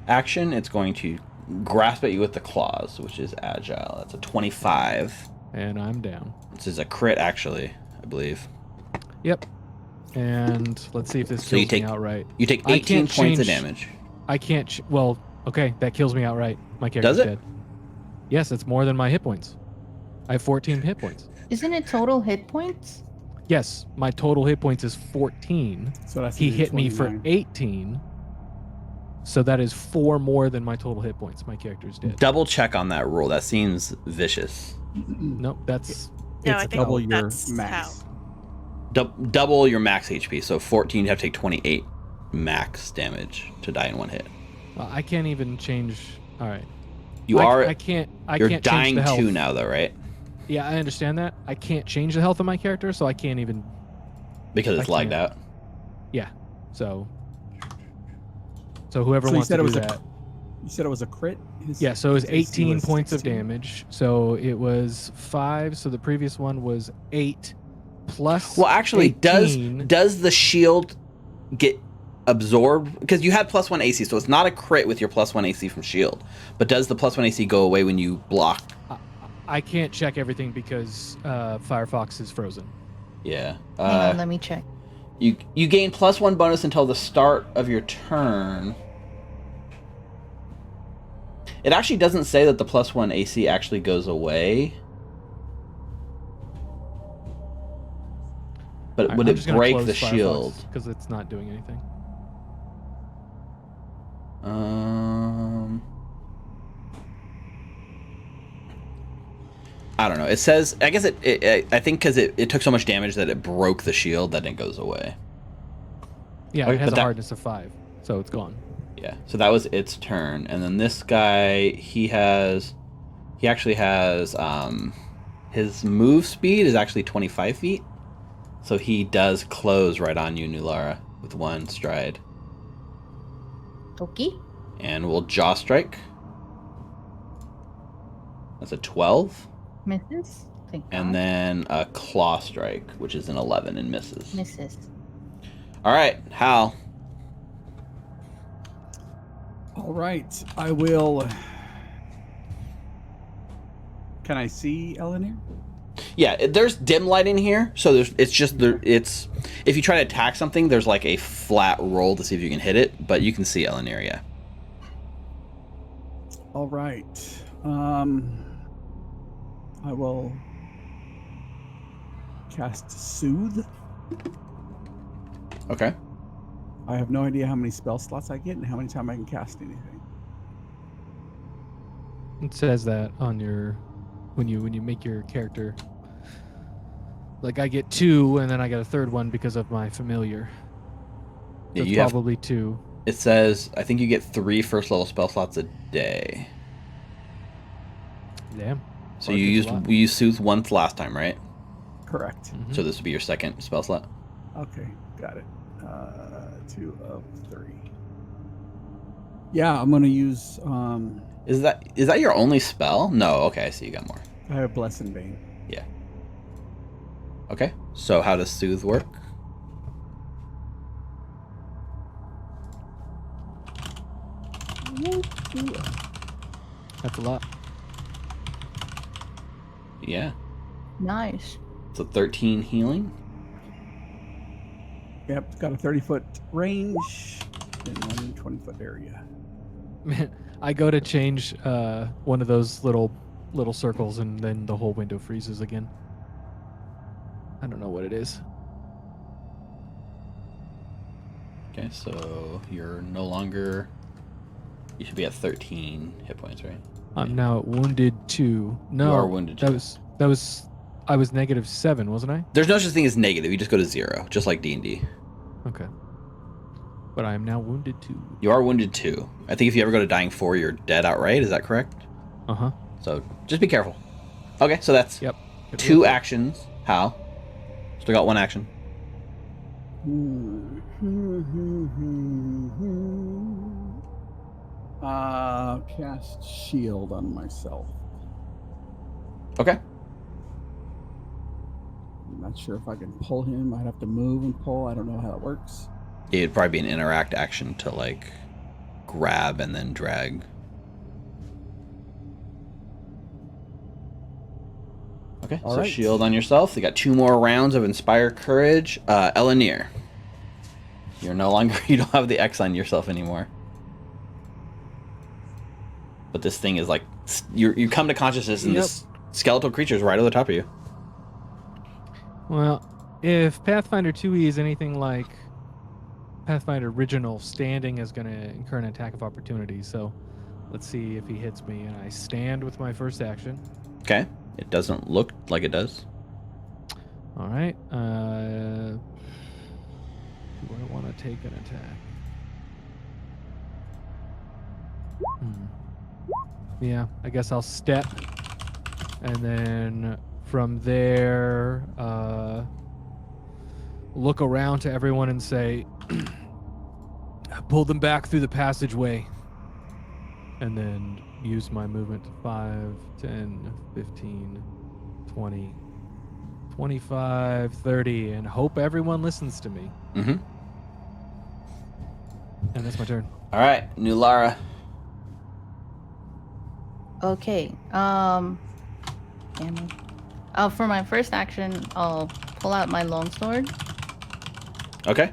action, it's going to grasp at you with the claws, which is agile. That's a 25.
And I'm down.
This is a crit, actually, I believe.
Yep. And let's see if this
So you
kills me
take-
outright.
You take
I
18
can't
points of
change-
damage.
I can't... well, okay, that kills me outright. My
Does
character's
it?
dead. Yes, it's more than my hit points. I have 14 hit points.
Isn't it total hit points?
Yes, my total hit points is 14.
So that's
He hit me for
29.
18. So that is 4 more than my total hit points my characters did.
Double check on that rule. That seems vicious.
Nope, that's
No, I
It's
think
double your
that's
max.
Double your max HP. So 14, you have to take 28 max damage to die in one hit.
I can't even change. All right.
You
I can't
you're
change
dying
the health.
2 now, though, right?
Yeah, I understand that. I can't change the health of my character, so I can't even.
Because it's
I
lagged
can't.
out.
Yeah. So whoever
So you
wants
said
to
it
do
was
that.
You said it was a crit?
Yeah, so it was
his AC
18
was
points of
16?
damage. So it was 5. So the previous one was 8 plus.
Well, actually,
18.
does the shield get absorbed? Because you had +1 AC, so it's not a crit with your +1 AC from shield. But does the +1 AC go away when you block?
I can't check everything because Firefox is frozen.
Yeah.
Hang on, let me check.
You gain +1 bonus until the start of your turn. It actually doesn't say that the +1 AC actually goes away. But would it break the shield?
Because it's not doing anything.
I don't know. It says, I guess I think because it took so much damage that it broke the shield that it goes away.
Yeah,
Okay,
it has
but
a
that-
hardness of 5, so it's gone.
Yeah. So that was its turn, and then this guy, he actually has his move speed is actually 25 feet, so he does close right on you, Nulara, with 1 stride,
Okay.
and we'll jaw strike. That's a 12.
Misses. Thank
And
God.
then a claw strike, which is an 11 and misses.
Misses.
All right, Hal.
All right. I will. Can I see Eleanor?
Yeah, there's dim light in here, so it's if you try to attack something, there's like a flat roll to see if you can hit it, but you can see Eleanor, yeah.
All right. I will cast Soothe.
Okay.
I have no idea how many spell slots I get and how many times I can cast anything.
It says that on your when you make your character. Like I get 2, and then I get a third one because of my familiar.
Yeah,
So
you have.
probably 2.
It says I think you get 3 first level spell slots a day.
Damn.
So
Well,
you
that's a lot.
used Soothe once last time, right?
Correct.
Mhm.
So this would be your second spell slot.
Okay, got it. 2 of 3. Yeah, I'm gonna use.
Is that your only spell? No. Okay, I see. You got more.
I have Bless and Bane.
Yeah. Okay. So how does Soothe work?
That's a lot.
Yeah.
Nice.
So 13 healing.
Yep, it's got a 30-foot range in 120-foot area.
Man, I go to change one of those little circles, and then the whole window freezes again. I don't know what it is.
Okay, so you're no longer. You should be at 13 hit points, right?
I'm now at wounded 2. No,
You are wounded
that
two.
was. I was -7, wasn't I?
There's no such thing as negative. You just go to 0, just like D&D.
Okay. But I am now wounded 2.
You are wounded 2. I think if you ever go to dying 4, you're dead outright. Is that correct?
Uh huh.
So just be careful. Okay, so that's
Yep.
2 actions. How? Still got 1 action.
Cast shield on myself.
Okay.
I'm not sure if I can pull him. I'd have to move and pull. I don't know how it works.
It'd probably be an interact action to like grab and then drag. Okay,
All
so
right.
shield on yourself. You got 2 more rounds of Inspire Courage. Eleanor, you're no longer, you don't have the X on yourself anymore. But this thing is like, you come to consciousness and
Yep.
this skeletal creatures right over the top of you.
Well, if Pathfinder 2e is anything like Pathfinder original, standing is going to incur an attack of opportunity. So let's see if he hits me. And I stand with my first action.
Okay. It doesn't look like it does.
All right. Do I want to take an attack? Yeah, I guess I'll step. And then from there, look around to everyone and say, pull them back through the passageway. And then use my movement to 5, 10, 15, 20, 25, 30, and hope everyone listens to me.
Mm-hmm.
And that's my turn.
All right, new Lara.
Okay. For my first action, I'll pull out my longsword.
Okay.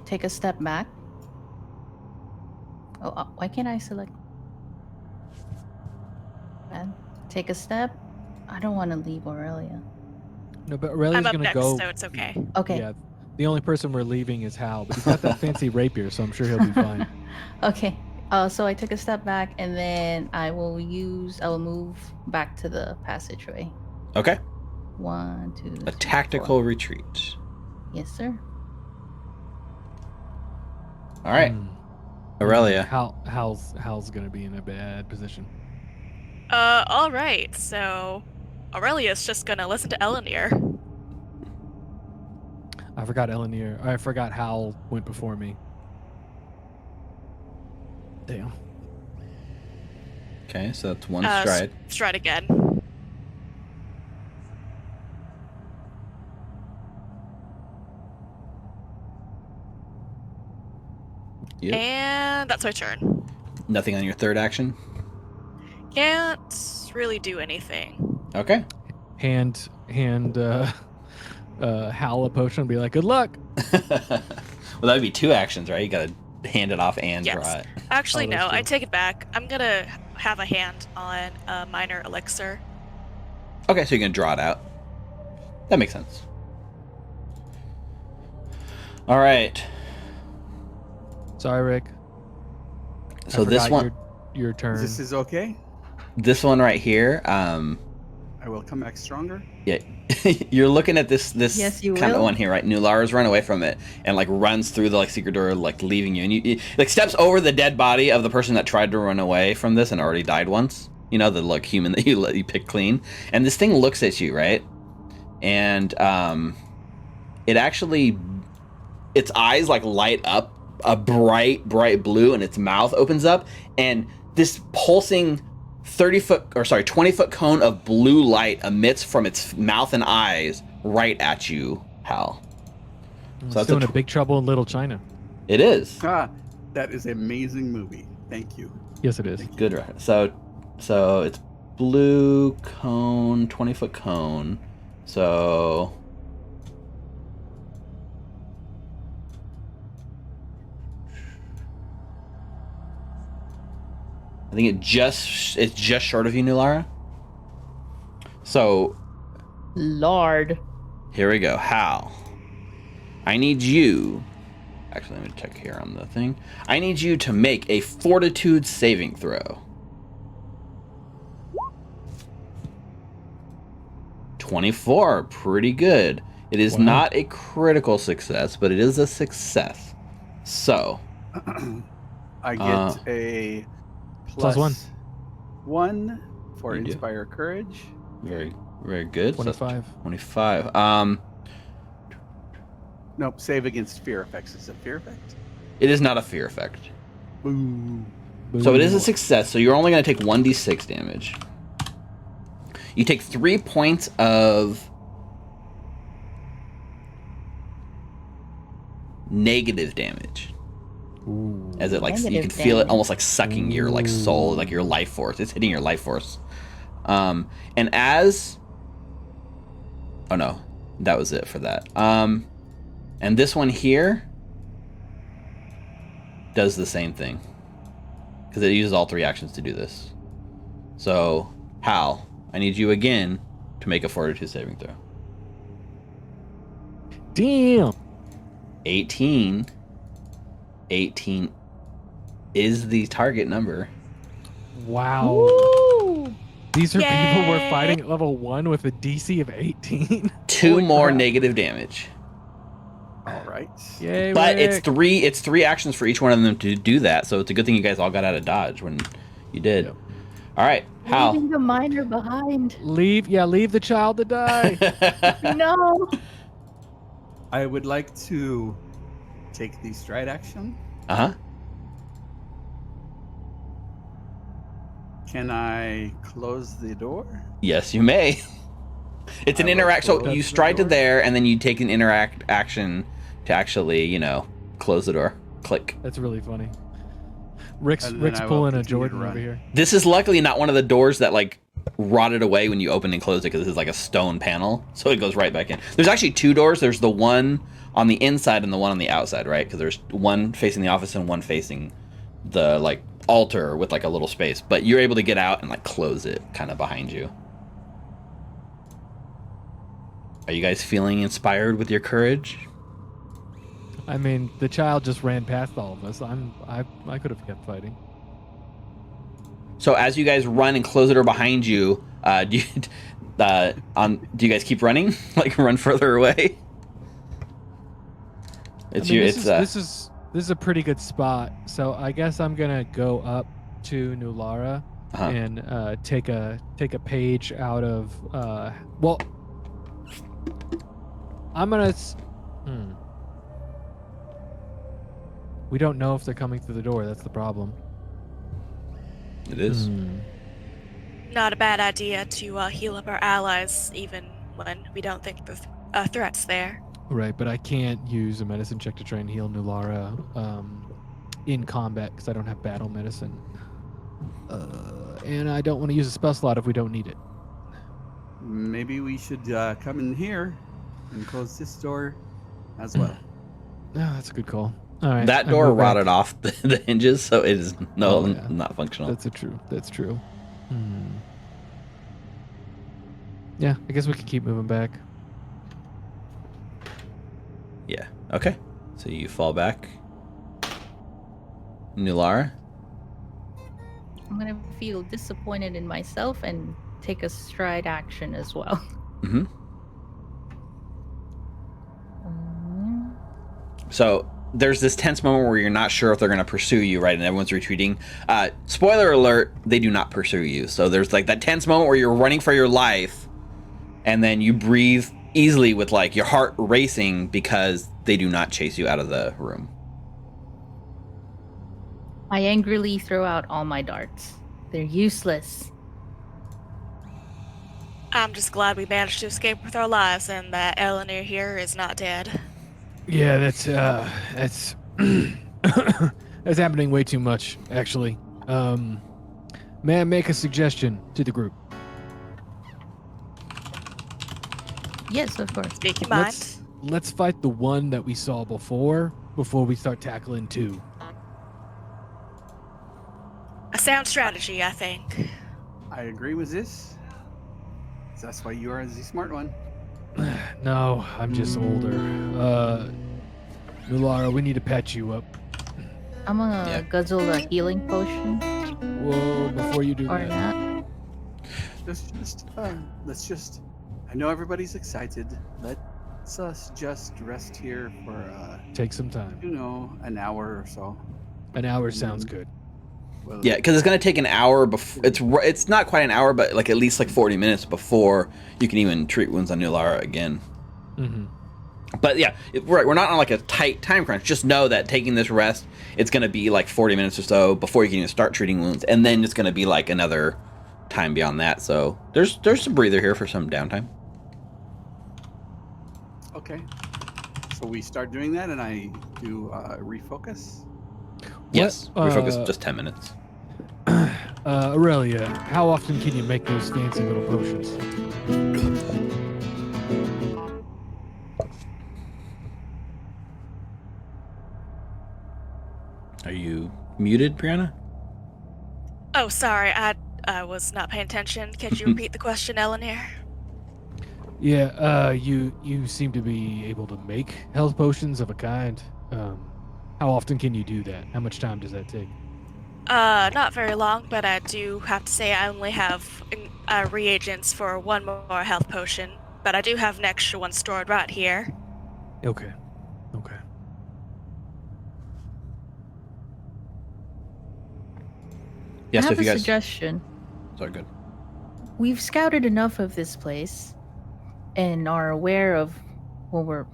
Take a step back. Oh, why can't I select? Man, take a step. I don't want to leave Aurelia.
No, but Aurelia's
I'm up
going to
next,
go.
so it's okay.
Okay.
Yeah, the only person we're leaving is Hal, but he's got that fancy rapier, so I'm sure he'll be fine.
Okay. So I took a step back, and then I will move back to the passageway.
Okay.
1, 2,
A
3,
tactical
4.
retreat.
Yes, sir.
All right. Aurelia.
Hal's going to be in a bad position.
All right. So Aurelia's just gonna listen to Elenir.
I forgot I forgot Hal went before me. Damn.
Okay, so that's one stride.
Stride again.
Yep.
And that's my turn.
Nothing on your third action?
Can't really do anything.
Okay.
Hand Hal a potion and be like, good luck.
Well, that would be 2 actions, right? You gotta hand it off and draw
Yes.
it.
Actually,
Oh, that's
no. I
true.
take it back. I'm gonna have a hand on a minor elixir.
Okay, so you're gonna draw it out. That makes sense. All right.
Sorry, Rick.
So
I
this
forgot
one,
your turn.
This is okay.
this one right here.
I will come back stronger.
Yeah, you're looking at this
Yes, you
kind of
will.
one here, right? New Lara's run away from it and like runs through the like secret door, like leaving you, and you like steps over the dead body of the person that tried to run away from this and already died once. You know, the like human that you pick clean, and this thing looks at you, right? And it actually, its eyes like light up a bright blue, and its mouth opens up, and this pulsing 20-foot cone of blue light emits from its mouth and eyes right at you, Hal.
It's
So that's
doing a Big Trouble in Little China.
It is
That is an amazing movie. Thank you.
Yes, it is.
good. So it's blue cone, 20-foot cone. So I think it's just short of you, Nulara. So
Lord.
here we go. Hal, I need you. Actually, let me check here on the thing. I need you to make a fortitude saving throw. 24, pretty good. It is
Wow.
not a critical success, but it is a success. So,
I get a
Plus one.
1 for
You do.
Inspire Courage.
very, very good. So that's
25.
25.
Nope, save against fear effects. Is it fear effect?
It is not a fear effect.
Boo.
So it is a success. So you're only going to take 1d6 damage. You take 3 points of negative damage.
Ooh.
As it like you
Negative
can feel it
damage.
almost like sucking your like soul, like your life force. It's hitting your life force. And as oh no, that was it for that. And this one here does the same thing because it uses all 3 actions to do this. So Hal, I need you again to make a fortitude saving throw.
Damn.
18. 18 is the target number.
Wow.
Ooh.
These are people we're
Yay.
fighting at level 1 with a DC of 18.
2
Holy
more
crap.
negative damage.
All right.
Yay,
But
Rick.
it's three actions for each one of them to do that. So it's a good thing you guys all got out of dodge when you did.
Yep.
All right, Hal.
Leaving the miner behind.
Leave the child to die.
No.
I would like to take the stride action.
Uh-huh.
Can I close the door?
Yes, you may. It's an
I will
interact. So
close
you
the
stride to
door.
there, and then you take an interact action to actually, close the door. Click.
That's really funny. Rick's
And then I will
pulling a
continue to
Jordan
run.
over here.
This is luckily not one of the doors that like rotted away when you open and close it, because this is like a stone panel, so it goes right back in. There's actually 2 doors. There's the one on the inside and the one on the outside, right? Because there's one facing the office and one facing the like altar with like a little space. But you're able to get out and like close it kind of behind you. Are you guys feeling inspired with your courage?
I mean, the child just ran past all of us. I could have kept fighting.
So as you guys run and close the door behind you, do you guys keep running? Like run further away?
This is a pretty good spot. So I guess I'm gonna go up to Nulara
Uh-huh.
and take a page out of well, I'm gonna. We don't know if they're coming through the door. That's the problem.
It is.
Not a bad idea to heal up our allies, even when we don't think the threat's there.
Right, but I can't use a medicine check to try and heal Nulara in combat because I don't have battle medicine. And I don't want to use a spell slot if we don't need it.
Maybe we should come in here and close this door as well.
Oh, that's a good call. All right.
That
I
door
move back.
rotted off the hinges, so it is not functional.
That's true. Yeah, I guess we can keep moving back.
Yeah. Okay. So you fall back. Nulara?
I'm gonna feel disappointed in myself and take a stride action as well.
Mm-hmm.
Um,
So there's this tense moment where you're not sure if they're going to pursue you, right? And everyone's retreating. Spoiler alert, they do not pursue you. So there's like that tense moment where you're running for your life, and then you breathe easily with like your heart racing because they do not chase you out of the room.
I angrily throw out all my darts. They're useless.
I'm just glad we managed to escape with our lives and that Eleanor here is not dead.
Yeah, that's that's happening way too much, actually. May I make a suggestion to the group?
Yes, of course.
Speak your mind.
Let's fight the one that we saw before we start tackling 2.
A sound strategy, I think.
I agree with this. That's why you are the smart one.
No, I'm just older. Nulara, we need to patch you up.
I'm gonna
Yeah.
guzzle a healing potion
Whoa, before you do
or
that.
not.
Let's just. I know everybody's excited. Let's us just rest here for
Take some time.
an hour or so.
An hour sounds good.
Well,
Yeah, because it's going to take an hour before. It's not quite an hour, but like at least like 40 minutes before you can even treat wounds on Nulara again.
Mm-hmm.
But yeah, we're not on like a tight time crunch. Just know that taking this rest, it's going to be like 40 minutes or so before you can even start treating wounds, and then it's going to be like another time beyond that. So there's some breather here for some downtime.
Okay. So we start doing that, and I do refocus.
Yes, refocus just 10 minutes.
Aurelia, how often can you make those fancy little potions?
Are you muted, Brianna?
Oh, sorry. I was not paying attention. Could you repeat the question, Eleanor?
Yeah, you seem to be able to make health potions of a kind. How often can you do that? How much time does that take?
Not very long, but I do have to say I only have reagents for one more health potion, but I do have an extra one stored right here.
Okay.
Yeah,
I
so
have
if you
a
guys,
suggestion.
sorry, good.
We've scouted enough of this place and are aware of what we're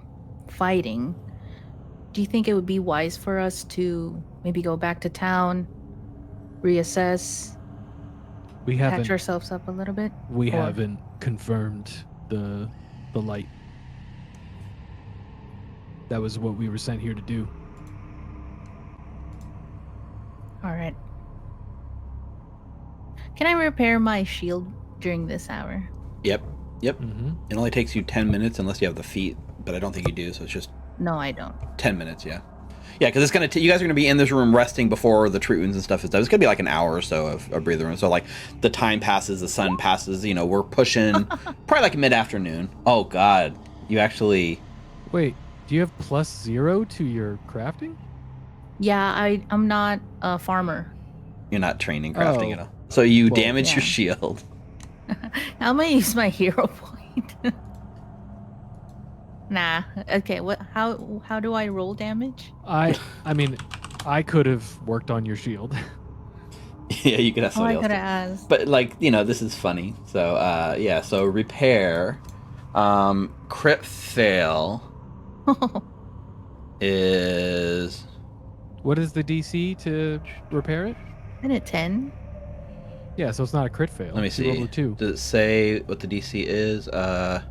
fighting. Do you think it would be wise for us to maybe go back to town, reassess,
We
patch
haven't
ourselves up a little bit?
we
Or-
haven't confirmed the light. That was what we were sent here to do.
All right. Can I repair my shield during this hour?
Yep.
Mm-hmm.
It only takes you 10 minutes unless you have the feat, but I don't think you do, so it's just
No, I don't.
10 minutes, yeah. Yeah, because it's going to you guys are going to be in this room resting before the treat wounds and stuff is done. It's going to be like an hour or so of a breather room. So, like, the time passes, the sun passes, we're pushing probably like mid-afternoon. Oh, God. You actually...
Wait, do you have +0 to your crafting?
Yeah, I'm not a farmer.
You're not training crafting
Oh.
at all. So you
Well,
damage
yeah.
your shield.
I'm gonna use my hero point. Nah. Okay. What? How do I roll damage?
I mean, I could have worked on your shield.
Yeah, you could have
Oh,
somebody
I
else.
could have asked.
But, like, this is funny. So, yeah, so repair. Crit fail is...
What is the DC to repair it?
And a 10.
Yeah, so it's not a crit fail.
Let me
You rolled
see.
a 2.
Does it say what the DC is? The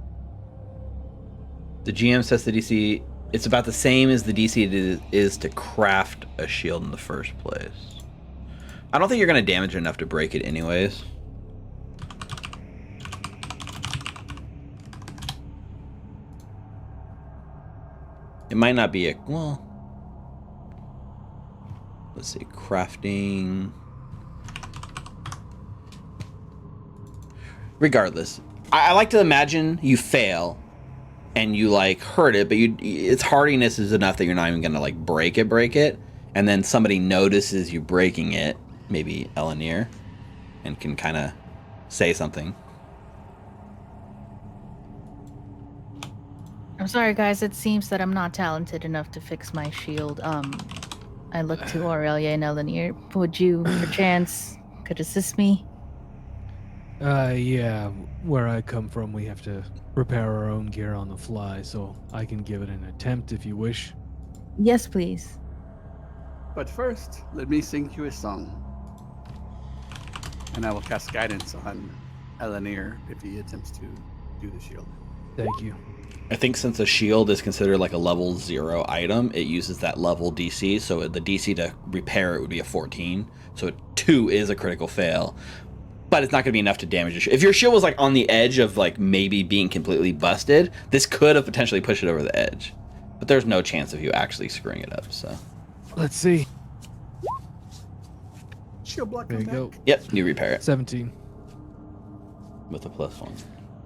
GM says the DC... It's about the same as the DC is to craft a shield in the first place. I don't think you're going to damage it enough to break it anyways. It might not be a... Well... Let's see. Crafting... Regardless, I like to imagine you fail and you like hurt it, but its hardiness is enough that you're not even gonna like break it, and then somebody notices you breaking it, maybe Eleanor, and can kind of say something.
I'm sorry, guys. It seems that I'm not talented enough to fix my shield. I look to Aurelia and Eleanor. Would you, perchance, could assist me?
Yeah, where I come from, we have to repair our own gear on the fly, so I can give it an attempt if you wish.
Yes, please.
But first, let me sing you a song. And I will cast guidance on Eleanor if he attempts to do the shield.
Thank you.
I think since a shield is considered like a level 0 item, it uses that level DC, so the DC to repair it would be a 14, so a 2 is a critical fail. But it's not going to be enough to damage your shield. If your shield was like on the edge of like maybe being completely busted, this could have potentially pushed it over the edge. But there's no chance of you actually screwing it up, so.
Let's see.
Shield block.
There you
come
go.
back.
Yep, you repair it
17.
with a +1.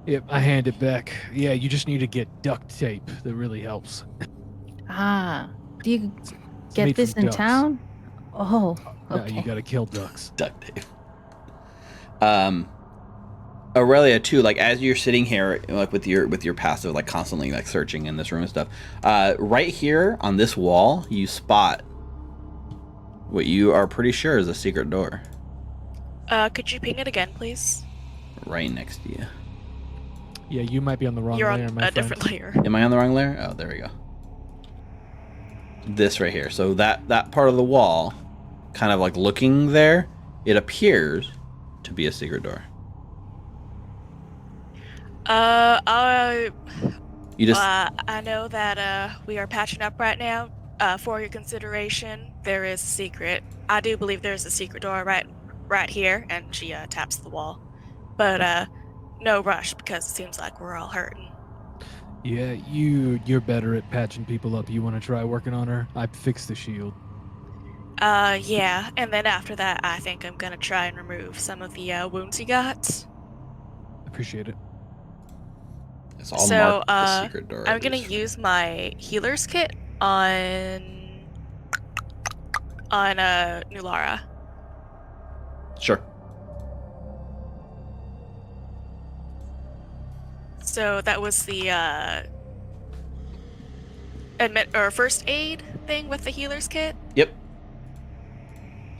Yep, I hand it back. Yeah, you just need to get duct tape. That really helps.
Ah, do you
It's
get
made
this
from
in
ducks.
town? Oh,
Yeah,
okay.
you gotta kill ducks.
Duct tape. Aurelia too, like as you're sitting here like with your passive like constantly like searching in this room and stuff, right here on this wall you spot what you are pretty sure is a secret door
Could you ping it again, please?
right next to you.
Yeah, you might be on the wrong
You're
layer,
on
my
a
friend.
different layer.
Am I on the wrong layer? Oh, there we go. This right here. So that part of the wall, kind of like looking there, it appears to be a secret door. You just
I know that we are patching up right now. For your consideration, there is a secret. I do believe there's a secret door right here, and she taps the wall. But no rush because it seems like we're all hurting.
Yeah, you're better at patching people up. You want to try working on her? I fixed the shield.
Yeah, and then after that, I think I'm gonna try and remove some of the wounds you got.
Appreciate it.
It's all
So,
marked the secret door.
I'm
at
gonna
least.
use my healer's kit on Nulara.
Sure.
So that was the admit or first aid thing with the healer's kit.
Yep.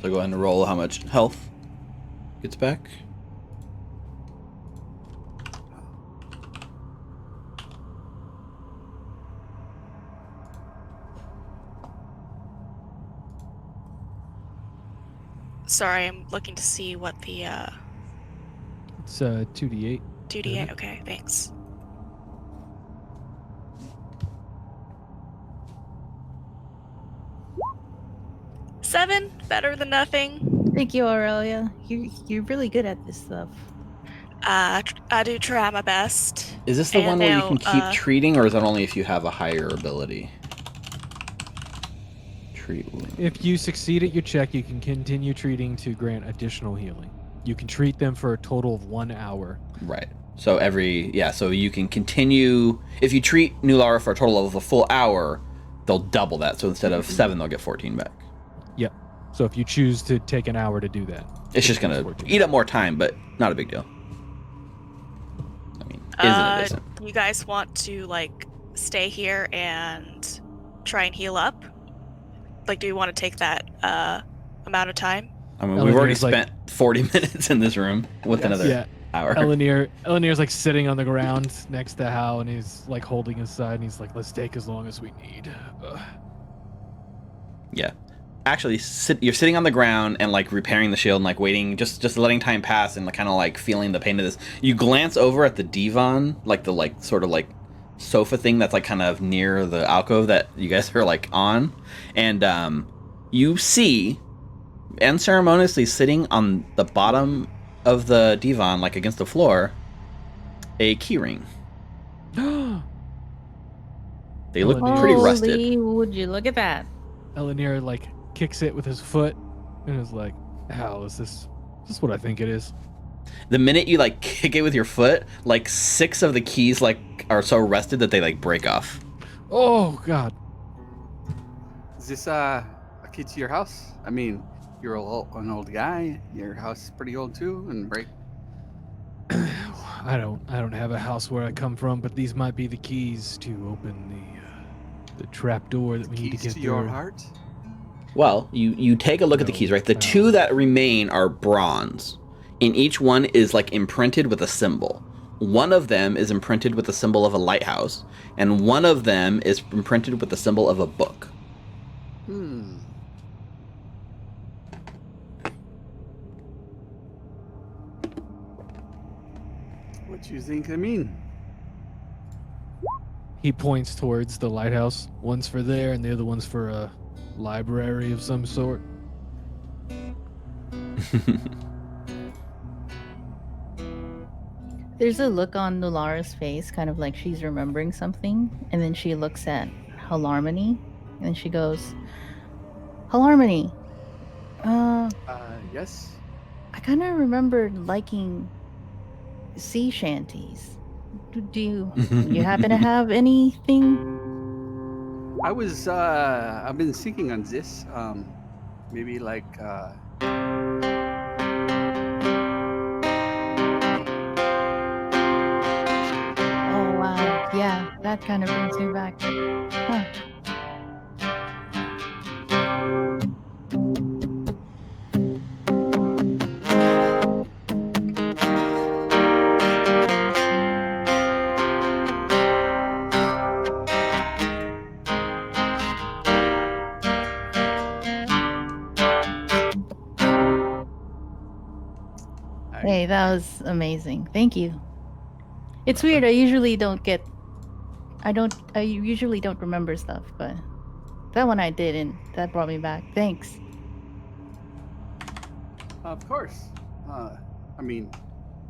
So go ahead and roll how much health gets back.
Sorry, I'm looking to see what the
It's 2d8.
2d8. Okay, thanks. Seven, better than nothing.
Thank you, Aurelia. You're really good at this stuff.
I do try my best.
Is this the
And
one where you
now,
can keep treating, or is that only if you have a higher ability? Treat wound.
If you succeed at your check, you can continue treating to grant additional healing. You can treat them for a total of 1 hour.
Right. So so you can continue. If you treat Nulara for a total of a full hour, they'll double that. So instead of 7, they'll get 14 back.
Yep. So if you choose to take an hour to do that,
It's just gonna
14.
eat up more time, but not a big deal. I mean, isn't?
you guys want to like stay here and try and heal up? Like, do you want to take that amount of time?
I mean, we've already
Eleanor's like-
spent 40 minutes in this room with another
Yeah.
hour.
Eleanor's like sitting on the ground next to Hal, and he's like holding his side, and he's like, "Let's take as long as we need."
Yeah. Actually, you're sitting on the ground and like repairing the shield and like waiting, just letting time pass and kind of like feeling the pain of this. You glance over at the divan, like the like sort of like sofa thing that's like kind of near the alcove that you guys are like on, and you see unceremoniously sitting on the bottom of the divan, like against the floor, a keyring. They look
Holy
pretty rusted.
Holy, would you look at that?
Eleanor like kicks it with his foot and is like, "Hal, is this what I think it is?"
The minute you like kick it with your foot, like 6 of the keys like are so rusted that they like break off.
Oh God!
Is this a key to your house? I mean, you're an old guy. Your house is pretty old too, and right.
I don't have a house where I come from, but these might be the keys to open the trap door that we need to
Keys
get
to
through.
your heart.
Well, you take a look at the keys, right? The 2 that remain are bronze. And each one is like imprinted with a symbol. One of them is imprinted with the symbol of a lighthouse, and one of them is imprinted with the symbol of a book.
What you think I mean?
He points towards the lighthouse. One's for there, and the other one's for a library of some sort.
There's a look on Nulara's face, kind of like she's remembering something, and then she looks at Halarmony, and she goes, "Halarmony,
Yes.
I kind of remember liking sea shanties. Do you happen to have anything?"
I've been thinking on this. Maybe like.
Oh wow, yeah, that kind of brings me back. Huh. Hey, that was amazing. Thank you. It's weird. I usually don't remember stuff, but that one I did, and that brought me back. Thanks.
Of course. I mean,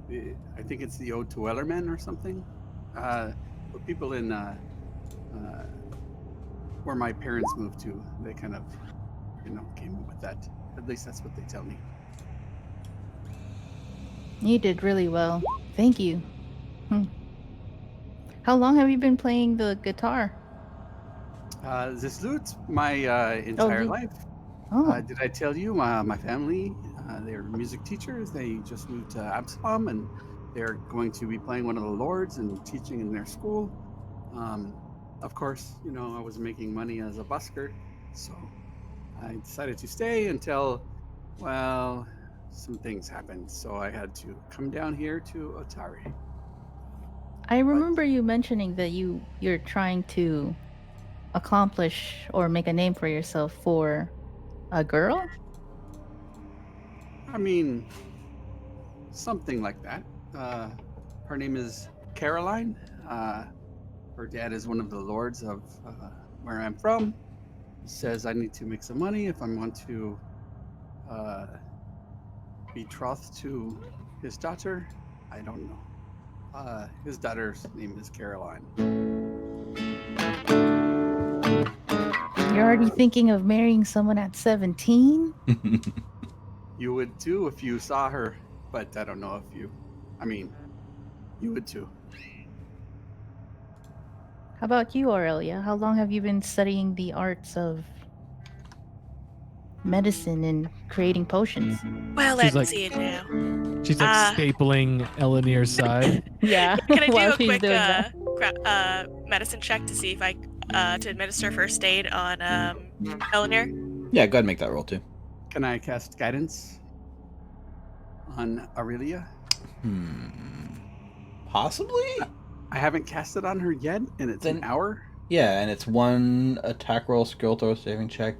I think it's the Ode to Wellerman or something. But people in where my parents moved to, they kind of came with that. At least that's what they tell me.
You did really well. Thank you. How long have you been playing the guitar?
This lute's my entire
lute.
life.
Oh,
Did I tell you my family? They're music teachers. They just moved to Absalom, and they're going to be playing one of the lords and teaching in their school. Of course, I was making money as a busker, so I decided to stay until, well, some things happened. So I had to come down here to Otari.
I remember you mentioning that you're trying to accomplish or make a name for yourself for a girl?
I mean, something like that. Her name is Caroline. Her dad is one of the lords of where I'm from. He says I need to make some money if I want to betrothed to his daughter. I don't know. His daughter's name is Caroline.
You're already thinking of marrying someone at 17?
You would too if you saw her, but I don't know if you. I mean, you would too.
How about you, Aurelia? How long have you been studying the arts of medicine and creating potions?
Well,
She's
let's
like-
see now.
She's like stapling Eleanor's side.
Yeah.
Can I do
while
a
she's
quick
doing that.
medicine check to see if I to administer first aid on Eleanor?
Yeah, go ahead and make that roll too.
Can I cast guidance on Aurelia?
Possibly?
I haven't cast it on her yet, and it's an
Then-
hour.
Yeah, and it's one attack roll, skill throw, saving check.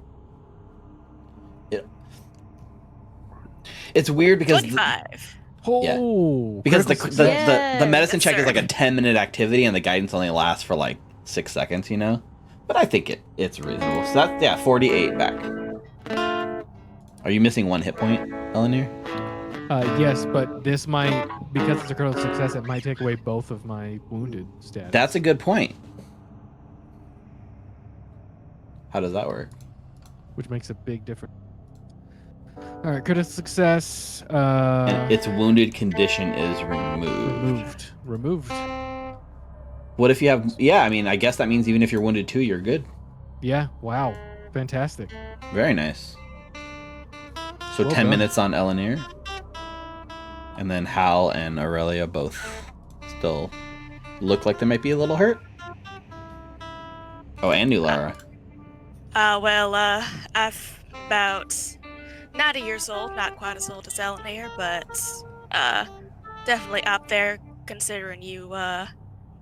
It's weird because
25.
Oh,
because
critical
the
success.
medicine
Yes,
check is
sir.
like a 10-minute activity, and the guidance only lasts for like 6 seconds. But I think it's reasonable. So that's 48 back. Are you missing 1 hit point, Eleanor?
Yes, but this might, because it's a critical success, it might take away both of my wounded stats.
That's a good point. How does that work?
which makes a big difference. All right, critical success.
And its wounded condition is removed.
Removed.
What if you have? Yeah, I mean, I guess that means even if you're wounded 2, you're good.
Yeah. Wow. Fantastic.
Very nice. So
Well
10
done.
minutes on Eleanor. And then Hal and Aurelia both still look like they might be a little hurt. Oh, and New Lara.
I've about 90 years old, not quite as old as Eleanor, but definitely up there considering you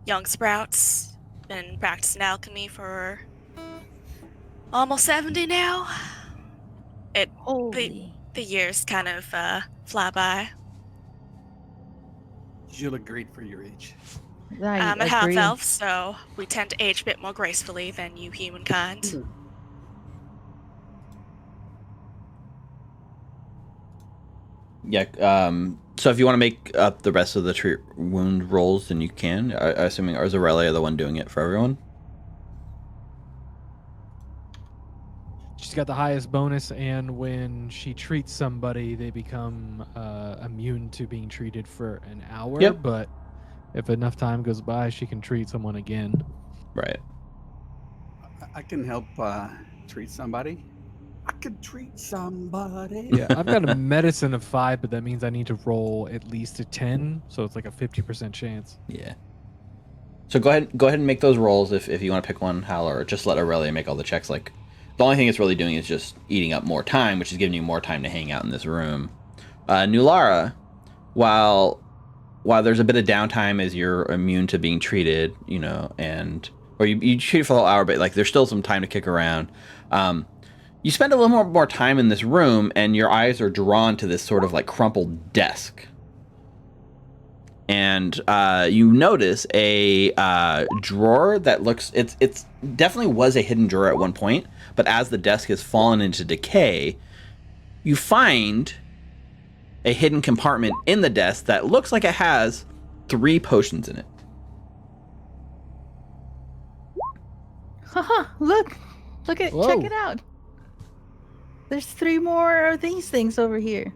young sprouts. Been practicing alchemy for almost 70 now.
Holy.
The years kind of fly by.
You look great for your age.
I'm a half
agree.
elf, so we tend to age a bit more gracefully than you humankind.
Yeah, so if you want to make up the rest of the treat wound rolls, then you can. Assuming, or is Aurelia the one doing it for everyone?
She's got the highest bonus, and when she treats somebody, they become immune to being treated for an hour.
Yep.
But if enough time goes by, she can treat someone again.
Right.
I can help treat somebody. I could treat somebody.
Yeah, I've got a medicine of 5, but that means I need to roll at least a 10, so it's like a 50% chance.
Yeah. So go ahead and make those rolls if you want to pick one, Hal, or just let Aurelia make all the checks. Like, the only thing it's really doing is just eating up more time, which is giving you more time to hang out in this room. New Lara, while there's a bit of downtime as you're immune to being treated, or you treat it for a whole hour, but like there's still some time to kick around. You spend a little more time in this room, and your eyes are drawn to this sort of like crumpled desk. And you notice a drawer that looks, it's definitely was a hidden drawer at one point, but as the desk has fallen into decay, you find a hidden compartment in the desk that looks like it has 3 potions in it.
Haha, look. Check
Whoa.
it out. There's 3 more of these things over here.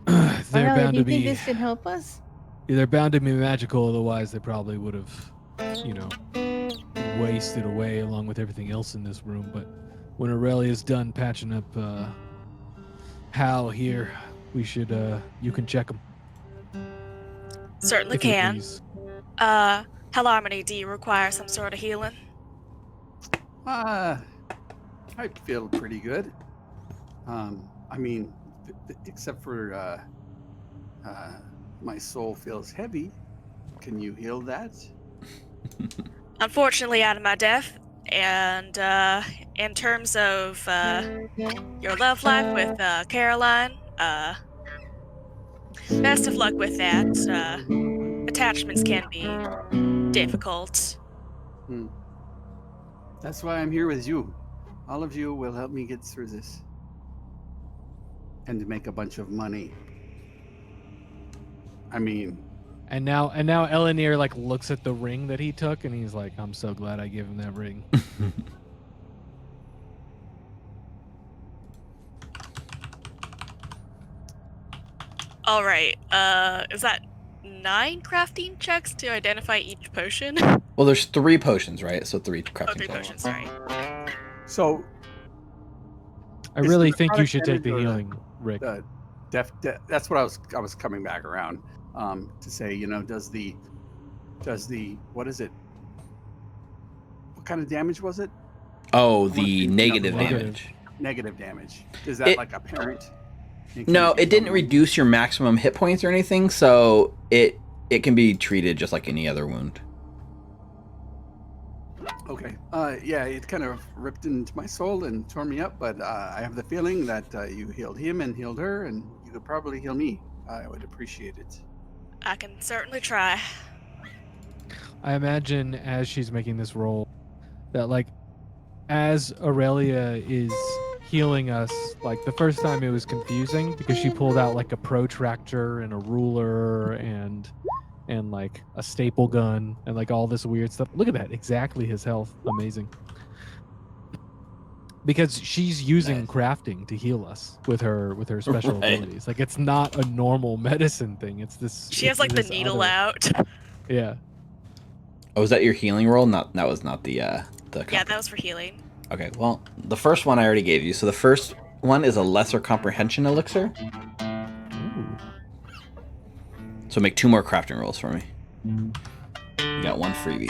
They're
Aurelia,
bound
do you
to
think
be.
this can help us?
They're bound to be magical, otherwise they probably would have, wasted away along with everything else in this room. But when Aurelia's done patching up Hal here, we should. You can check him.
Certainly
If you
can.
please.
Harmony, do you require some sort of healing?
I feel pretty good. I mean, except for my soul feels heavy. Can you heal that?
Unfortunately, out of my depth. And in terms of your love life with Caroline, best of luck with that. Attachments can be difficult.
That's why I'm here with you. All of you will help me get through this. And to make a bunch of money. I mean...
And now Elenir like looks at the ring that he took and he's like, I'm so glad I gave him that ring.
All right. Is that 9 crafting checks to identify each potion?
Well, there's 3 potions, right? So 3 crafting.
Oh, 3 potions. Sorry.
So...
I really
the
think you
product
should take the
damage or
healing, Rick.
That's what I was coming back around to say. Does the what is it? What kind of damage was it?
Oh,
I wanna
the
think
negative
another
damage.
Negative damage. Is that like apparent?
No, it didn't reduce your maximum hit points or anything, so it can be treated just like any other wound.
Okay. Yeah, it kind of ripped into my soul and tore me up, but I have the feeling that you healed him and healed her, and you could probably heal me. I would appreciate it.
I can certainly try.
I imagine as she's making this roll that like as Aurelia is healing us, like the first time it was confusing because she pulled out like a protractor and a ruler and like a staple gun and like all this weird stuff. Look at that, exactly his health. Amazing. Because she's using crafting to heal us with her special abilities. Like it's not a normal medicine thing. It's this.
She has like the needle out.
Yeah.
Oh, was that your healing roll? That was not the
Yeah, that was for healing.
Okay, well, the first one I already gave you. So the first one is a lesser comprehension elixir.
Ooh.
So make 2 more crafting rolls for me. You got 1 freebie.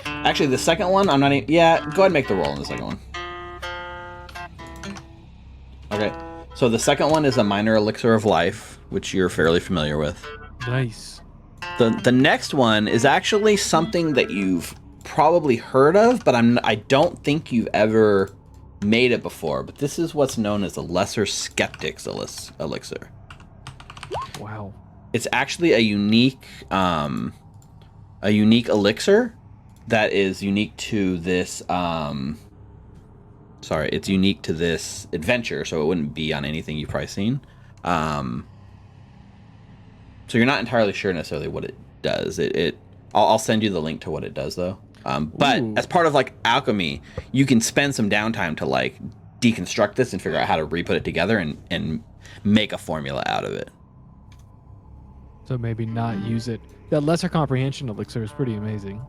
Actually, the second one, I'm not even... Yeah, go ahead and make the roll on the second one. Okay, so the second one is a minor elixir of life, which you're fairly familiar with.
Nice.
The next one is actually something that you've probably heard of, but I don't think you've ever made it before. But this is what's known as a lesser Skeptics elixir.
Wow.
It's actually a unique elixir that is unique to this. It's unique to this adventure, so it wouldn't be on anything you've probably seen. So you're not entirely sure necessarily what it does. I'll send you the link to what it does though. But
Ooh.
as part of like alchemy, you can spend some downtime to like deconstruct this and figure out how to re-put it together and make a formula out of it.
So maybe not use it. That lesser comprehension elixir is pretty amazing.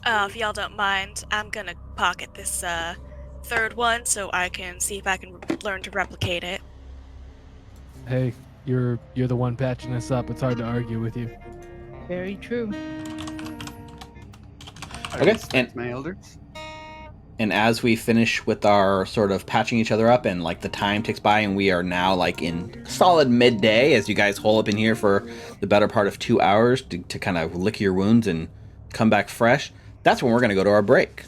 If y'all don't mind, I'm gonna pocket this third one so I can see if I can learn to replicate it.
Hey, you're the one patching us up. It's hard to argue with you.
Very true.
Okay, and
my elders.
And as we finish with our sort of patching each other up and like the time ticks by and we are now like in solid midday as you guys hole up in here for the better part of 2 hours to kind of lick your wounds and come back fresh, that's when we're going to go to our break.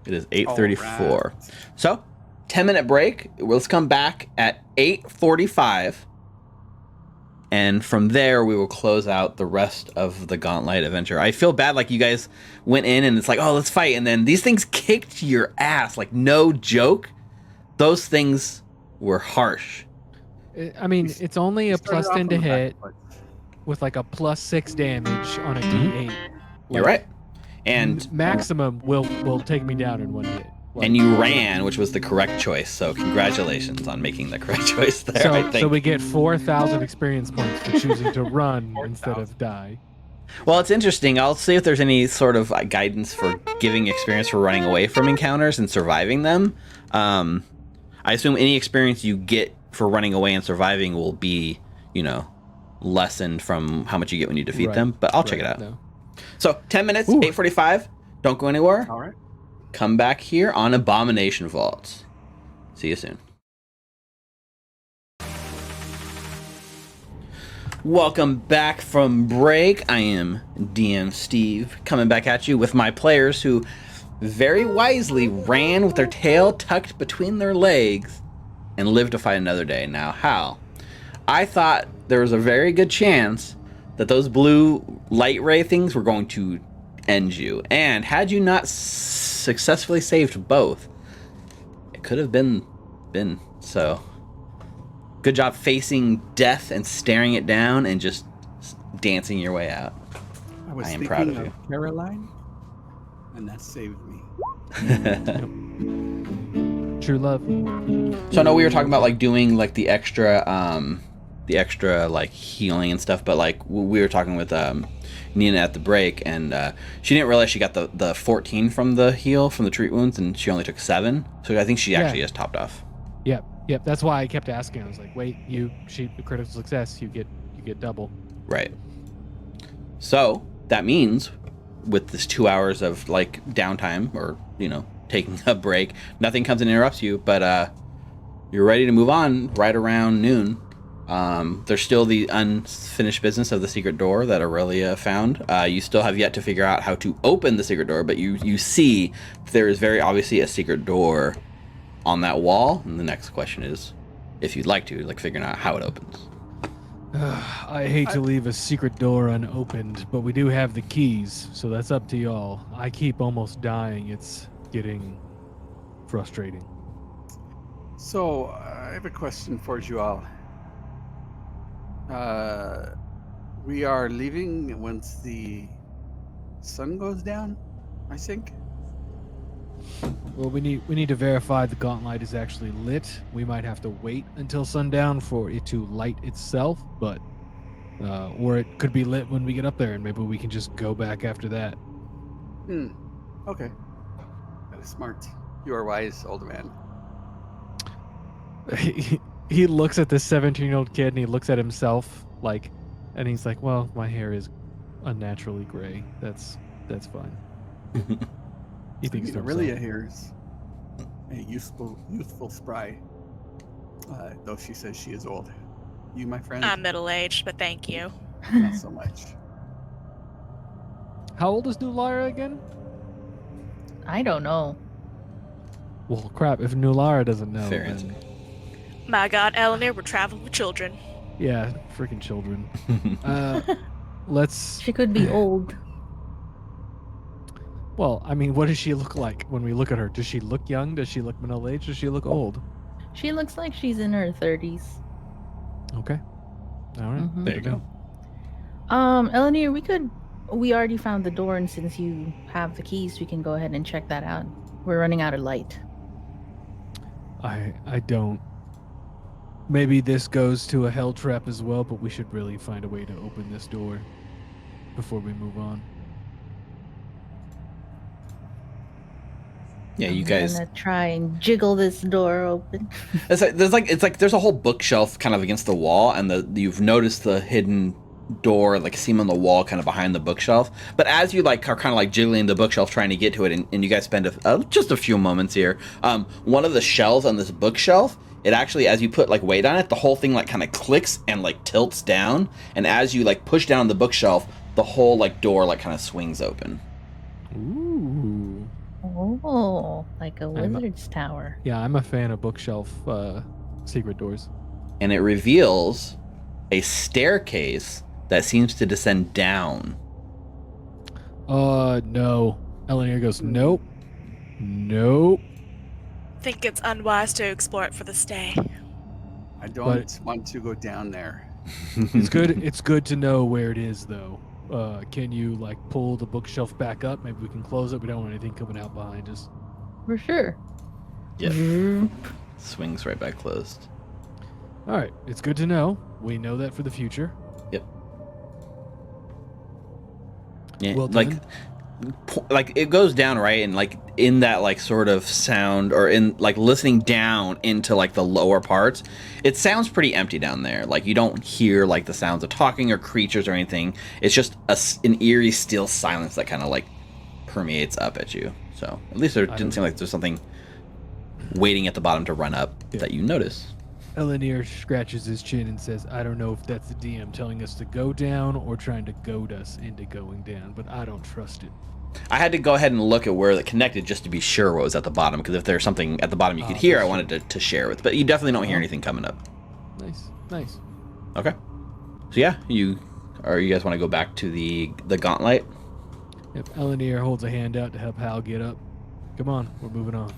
It is 8:34.
Right.
So 10-minute break. Let's come back at 8:45. And from there, we will close out the rest of the Gauntlet adventure. I feel bad, like you guys went in and it's like, oh, let's fight. And then these things kicked your ass. Like, no joke. Those things were harsh.
I mean, it's only a plus 10 to hit with like a plus 6 damage on a D8.
You're right. And
maximum will take me down in one hit. Like,
and you ran, which was the correct choice. So congratulations on making the correct choice there. I think.
So we get 4,000 experience points for choosing to run instead of die.
Well, it's interesting. I'll see if there's any sort of guidance for giving experience for running away from encounters and surviving them. I assume any experience you get for running away and surviving will be, lessened from how much you get when you defeat them. But I'll check it out. No. So 10 minutes, 8:45. Don't go anywhere.
All right.
Come back here on Abomination Vaults. See you soon. Welcome back from break. I am DM Steve, coming back at you with my players who very wisely ran with their tail tucked between their legs and lived to fight another day. Now, how? I thought there was a very good chance that those blue light ray things were going to end you. And had you not successfully saved both, it could have been. So, good job facing death and staring it down and just dancing your way out. I am proud of you.
Caroline, and that saved me.
True love.
So I know we were talking about doing the extra healing and stuff, but we were talking with Nina at the break, and she didn't realize she got the 14 from the heal from the treat wounds, and she only took 7. So I think she actually is topped off.
Yep. That's why I kept asking. I was like, wait, critical success, you get double.
Right. So that means with this 2 hours of downtime or taking a break, nothing comes and interrupts you, but you're ready to move on right around noon. There's still the unfinished business of the secret door that Aurelia found. You still have yet to figure out how to open the secret door, but you see there is very obviously a secret door on that wall. And the next question is, if you'd like to, figuring out how it opens.
I hate to leave a secret door unopened, but we do have the keys, so that's up to y'all. I keep almost dying. It's getting frustrating.
So, I have a question for you all. We are leaving once the sun goes down, I think.
Well, we need to verify the gauntlet is actually lit. We might have to wait until sundown for it to light itself, but or it could be lit when we get up there, and maybe we can just go back after that.
Okay. That is smart. You are wise, old man.
He looks at this 17-year-old kid, and he looks at himself and he's like, "Well, my hair is unnaturally gray. That's fine." He thinks to
Aurelia
himself.
here is a youthful spry, though she says she is old. You, my friend?
I'm middle-aged, but thank you.
Not so much.
How old is New Lara again?
I don't know.
Well, crap. If New Lara doesn't know,
Fair
then...
answer.
My God, Eleanor, we're traveling with children.
Yeah, freaking children. Let's...
She could be old.
Well, I mean, what does she look like when we look at her? Does she look young? Does she look middle-aged? Does she look old?
She looks like she's in her 30s.
Okay. All right.
Mhm.
There you go.
Eleanor, we already found the door, and since you have the keys, we can go ahead and check that out. We're running out of light.
I don't. Maybe this goes to a hell trap as well, but we should really find a way to open this door before we move on.
Yeah, you guys.
I'm gonna try and jiggle this door open.
There's a whole bookshelf kind of against the wall, and you've noticed the hidden door seam on the wall kind of behind the bookshelf. But as you are kind of jiggling the bookshelf trying to get to it, and you guys spend just a few moments here, one of the shelves on this bookshelf, it actually, as you put weight on it, the whole thing kind of clicks and tilts down, and as you push down the bookshelf, the whole door kind of swings open.
Ooh.
Oh, like a wizard's tower.
Yeah, I'm a fan of bookshelf secret doors.
And it reveals a staircase that seems to descend down.
No. Eleanor goes, nope. Nope.
Think it's unwise to explore it for this day.
I don't want to go down there.
It's good to know where it is, though. Can you like pull the bookshelf back up? Maybe we can close it. We don't want anything coming out behind us.
For sure.
Yep. Swings right back closed.
All right, it's good to know. We know that for the future.
Yep. Yeah,
Well
like
done.
like it goes down, right? And like in that like sort of sound, or in like listening down into like the lower parts, it sounds pretty empty down there. Like you don't hear like the sounds of talking or creatures or anything. It's just an eerie still silence that kind of like permeates up at you. So at least there didn't seem like there's something waiting at the bottom to run up that you notice.
Elenir scratches his chin and says, I don't know if that's the DM telling us to go down or trying to goad us into going down, but I don't trust it.
I had to go ahead and look at where it connected just to be sure what was at the bottom, because if there's something at the bottom you could hear, I wanted to share with. But you definitely don't hear anything coming up.
Nice.
Okay. So yeah, you guys want to go back to the gauntlet?
Yep, Elenir holds a hand out to help Hal get up. Come on, we're moving on.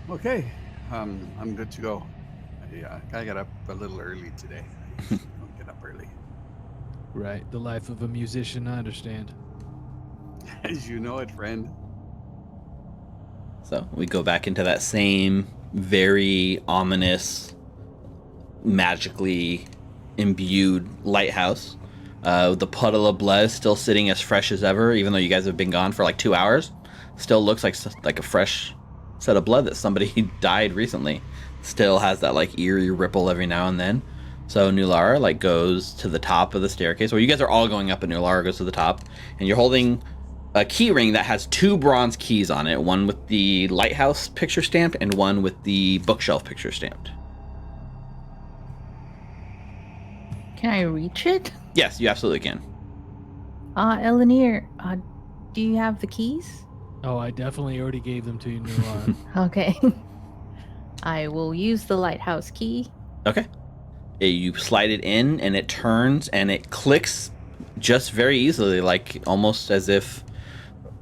Okay, I'm good to go. I got up a little early today. I usually don't get up early.
Right, the life of a musician, I understand.
As you know it, friend.
So we go back into that same very ominous, magically imbued lighthouse. The puddle of blood is still sitting as fresh as ever, even though you guys have been gone for like 2 hours. Still looks like a fresh set of blood that somebody died recently. Still has that like eerie ripple every now and then. So Nulara like goes to the top of the staircase. Well, you guys are all going up, and Nulara goes to the top, and you're holding a key ring that has 2 bronze keys on it, one with the lighthouse picture stamped and one with the bookshelf picture stamped.
Can I reach it?
Yes, you absolutely can.
Elenir, do you have the keys?
Oh, I definitely already gave them to you, Nular.
Okay. I will use the lighthouse key.
Okay. You slide it in, and it turns, and it clicks just very easily, like almost as if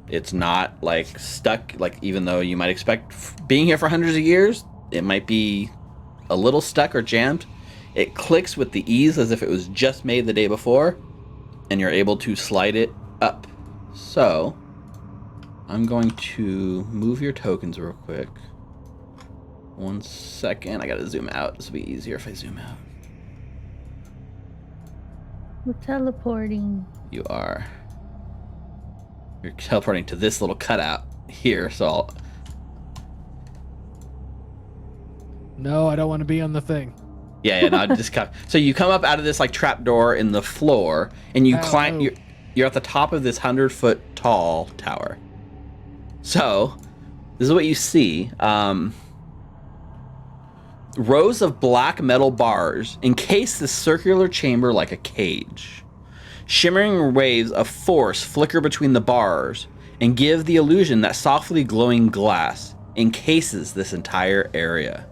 it's not like stuck. Like even though you might expect being here for hundreds of years, it might be a little stuck or jammed. It clicks with the ease as if it was just made the day before, and you're able to slide it up. So I'm going to move your tokens real quick. 1 second. I gotta zoom out. This will be easier if I zoom out.
We're teleporting.
You're teleporting to this little cutout here, so
No, I don't want to be on the thing.
no, just so you come up out of this like trap door in the floor, and you climb. You're at the top of this 100-foot tall tower. So this is what you see. Rows of black metal bars encase the circular chamber like a cage. Shimmering waves of force flicker between the bars and give the illusion that softly glowing glass encases this entire area.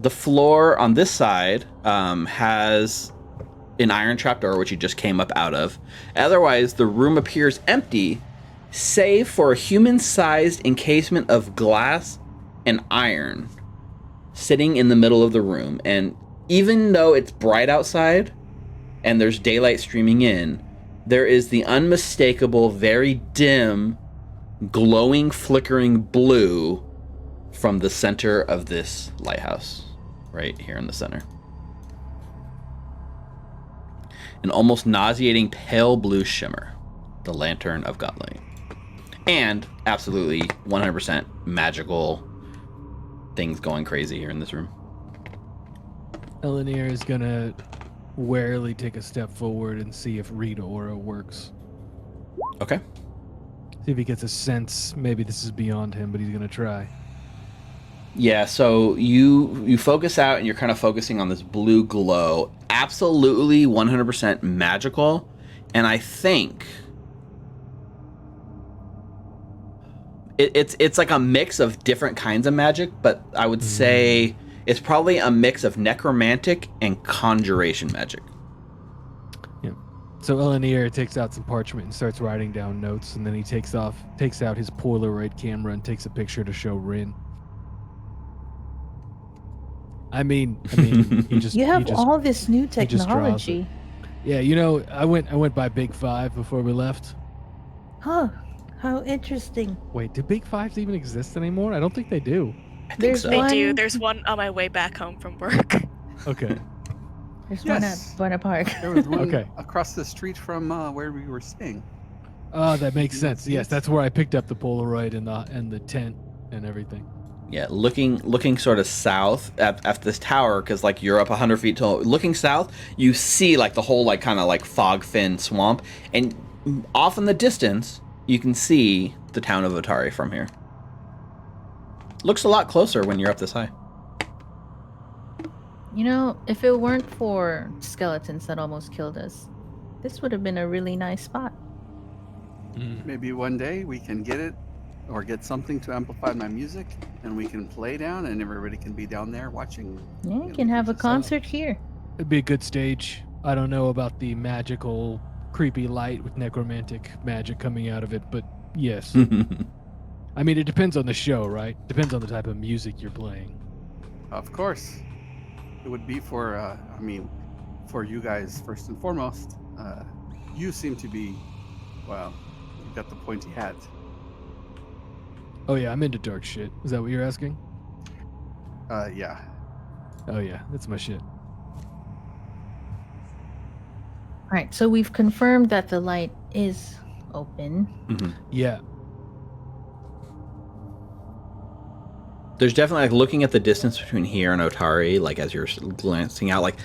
The floor on this side has an iron trapdoor, which you just came up out of. Otherwise, the room appears empty, save for a human-sized encasement of glass and iron sitting in the middle of the room. And even though it's bright outside and there's daylight streaming in, there is the unmistakable, very dim, glowing, flickering blue from the center of this lighthouse, right here in the center. An almost nauseating pale blue shimmer, the Lantern of Gauntlight. And absolutely 100% magical things going crazy here in this room.
Elenir is gonna warily take a step forward and see if Read Aura works.
Okay.
See if he gets a sense. Maybe this is beyond him, but he's gonna try.
Yeah, so you focus out, and you're kind of focusing on this blue glow. Absolutely 100% magical. And I think it's like a mix of different kinds of magic, but I would say it's probably a mix of necromantic and conjuration magic.
Yeah. So Elenir takes out some parchment and starts writing down notes, and then he takes out his Polaroid camera and takes a picture to show Rin. I mean, he just
You have
he just,
all this new
just draws it.
technology.
Yeah, I went by Big Five before we left.
Huh. How interesting.
Wait, do Big Fives even exist anymore? I don't think they do.
I think
There's
so.
They do.
One-
There's one on my way back home from work.
Okay.
There's one at
Yes.
Buena Park.
There was one
Okay.
across the street from where we were staying.
Oh, that makes
Did you not
sense.
see
Yes,
it?
that's where I picked up the Polaroid and the tent and everything.
Yeah, looking sort of south at this tower, because like you're up 100 feet tall. Looking south, you see like the whole like kind of like fog fin swamp, and off in the distance you can see the town of Otari from here. Looks a lot closer when you're up this high.
If it weren't for skeletons that almost killed us, this would have been a really nice spot.
Maybe one day we can get it or get something to amplify my music and we can play down and everybody can be down there watching.
Yeah, you can have a concert here.
It'd be a good stage. I don't know about the magical, creepy light with necromantic magic coming out of it, but yes. I mean, it depends on the show, right? Depends on the type of music you're playing.
Of course. It would be for, for you guys first and foremost. You seem to be, well, you've got the pointy hat.
Oh yeah, I'm into dark shit. Is that what you're asking?
Yeah.
Oh yeah, that's my shit.
All right, so we've confirmed that the light is open.
Yeah.
There's definitely like looking at the distance between here and Otari, like as you're glancing out, like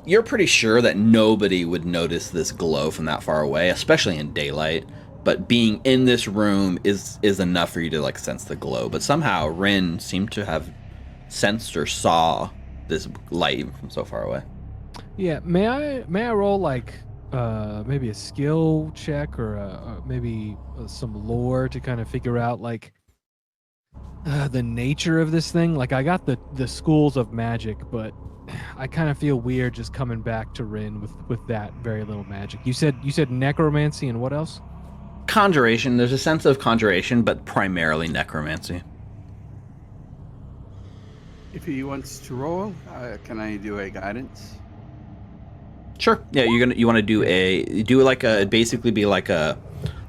you're pretty sure that nobody would notice this glow from that far away, especially in daylight. But being in this room is enough for you to like sense the glow. But somehow Rin seemed to have sensed or saw this light from so far away.
Yeah. May I roll like maybe a skill check or maybe some lore to kind of figure out like the nature of this thing? Like I got the schools of magic, but I kind of feel weird just coming back to Rin with that very little magic. You said necromancy and what else?
Conjuration. There's a sense of conjuration, but primarily necromancy.
If he wants to roll, can I do a guidance?
Sure. Yeah, you want to do basically be like a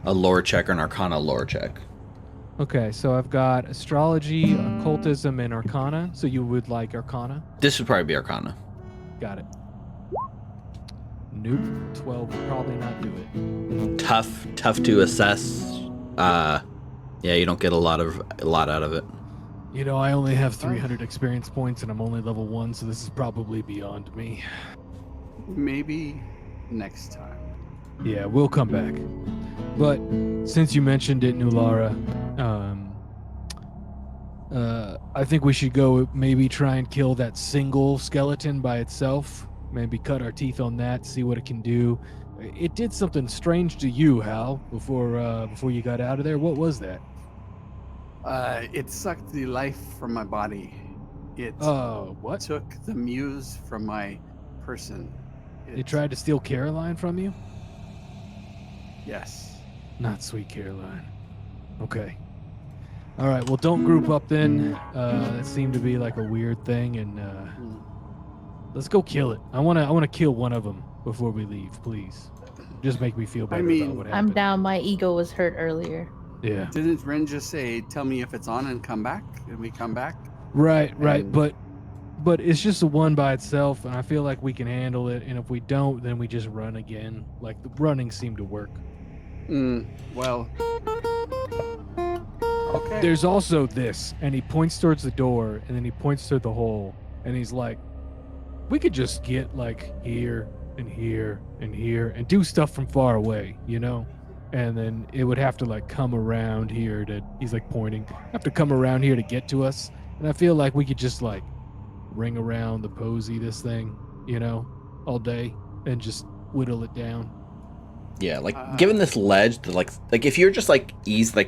lore check or an arcana lore check.
Okay, so I've got astrology, occultism, and arcana. So you would like arcana?
This would probably be arcana.
Got it. Nope. 12 would probably not do it.
Tough to assess. Yeah, you don't get a lot out of it.
I only have 300 experience points and I'm only level 1, so this is probably beyond me.
Maybe next time.
Yeah, we'll come back. But since you mentioned it, Nulara, I think we should go maybe try and kill that single skeleton by itself. Maybe cut our teeth on that, see what it can do. It did something strange to you, Hal, before you got out of there. What was that?
It sucked the life from my body. It
What?
took the muse from my person.
It tried to steal Caroline from you?
Yes.
Not sweet Caroline. Okay. All right, well, don't group up then. That seemed to be like a weird thing, and let's go kill it. I want to kill one of them before we leave, please. Just make me feel better about what happened.
I'm down. My ego was hurt earlier.
Yeah.
Didn't Ren just say, tell me if it's on and come back? And we come back?
Right.
And-
But it's just a one by itself, and I feel like we can handle it. And if we don't, then we just run again. Like the running seemed to work.
Well. Okay.
There's also this, and he points towards the door, and then he points to the hole, and he's like, we could just get like here and here and here and do stuff from far away, and then it would have to like come around here he's like pointing, have to come around here to get to us. And I feel like we could just like ring around the posy this thing, all day and just whittle it down.
Yeah, like given this ledge, like if you're just like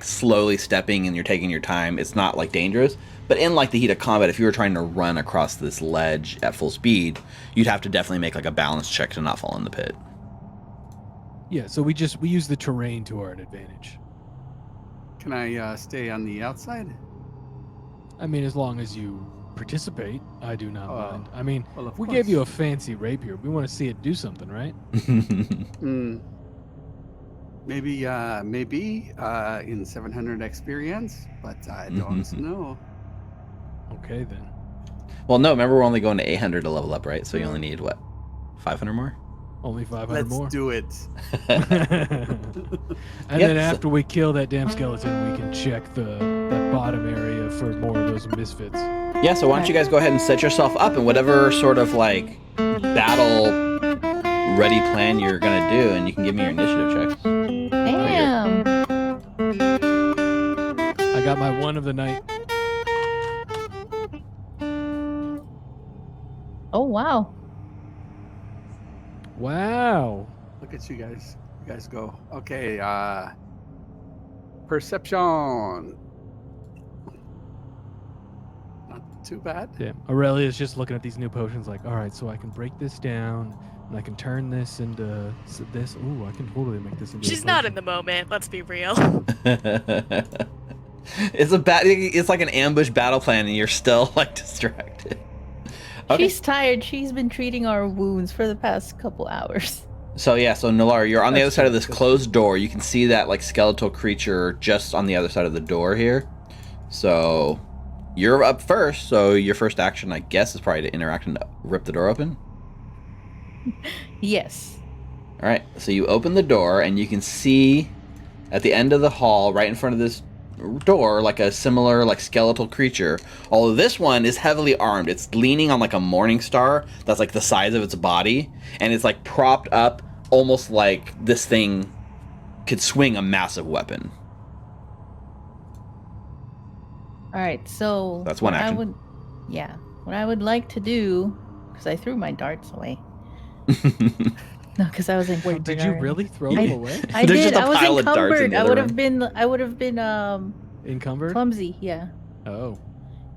slowly stepping and you're taking your time, it's not like dangerous. But in like the heat of combat, if you were trying to run across this ledge at full speed, you'd have to definitely make like a balance check to not fall in the pit.
Yeah, so we use the terrain to our advantage.
Can I stay on the outside?
I mean, as long as you participate, I do not
Oh,
mind. I mean,
well, of
we gave you a
course.
fancy rapier. We want to see it do something, right?
Maybe in 700 experience, but I don't know.
Okay, then.
Well, no, remember we're only going to 800 to level up, right? So you only need, what, 500 more?
Only 500
Let's
more.
do it.
And
Yep,
then
so-
after we kill that damn skeleton, we can check that bottom area for more of those misfits.
Yeah, so why don't you guys go ahead and set yourself up in whatever sort of like battle ready plan you're gonna do, and you can give me your initiative checks.
Damn.
I got my one of the night.
Oh wow.
Wow.
Look at you guys. You guys go. Okay, perception. Not too bad.
Damn. Aurelia's just looking at these new potions like, all right, so I can break this down and I can turn this into this. Ooh, I can totally make this into
She's not in the moment, let's be real.
It's like an ambush battle plan, and you're still like distracted. Okay.
She's tired. She's been treating our wounds for the past couple hours.
So Nalar, you're on the other
That's
side of
true,
this
that's
closed door. You can see that like skeletal creature just on the other side of the door here. So you're up first. So your first action, I guess, is probably to interact and rip the door open.
Yes.
All right. So you open the door, and you can see at the end of the hall, right in front of this door, like a similar like skeletal creature. Although this one is heavily armed. It's leaning on like a morning star that's like the size of its body, and it's like propped up almost like this thing could swing a massive weapon.
All right. So
That's one
what
action.
What I would like to do, because I threw my darts away. No, because I was encumbered.
Wait, did you
already.
really throw them away?
I
There's
did.
just a
I was
pile of darts in
encumbered.
the
I
other
would
room.
have been
Encumbered?
clumsy. Yeah.
Oh.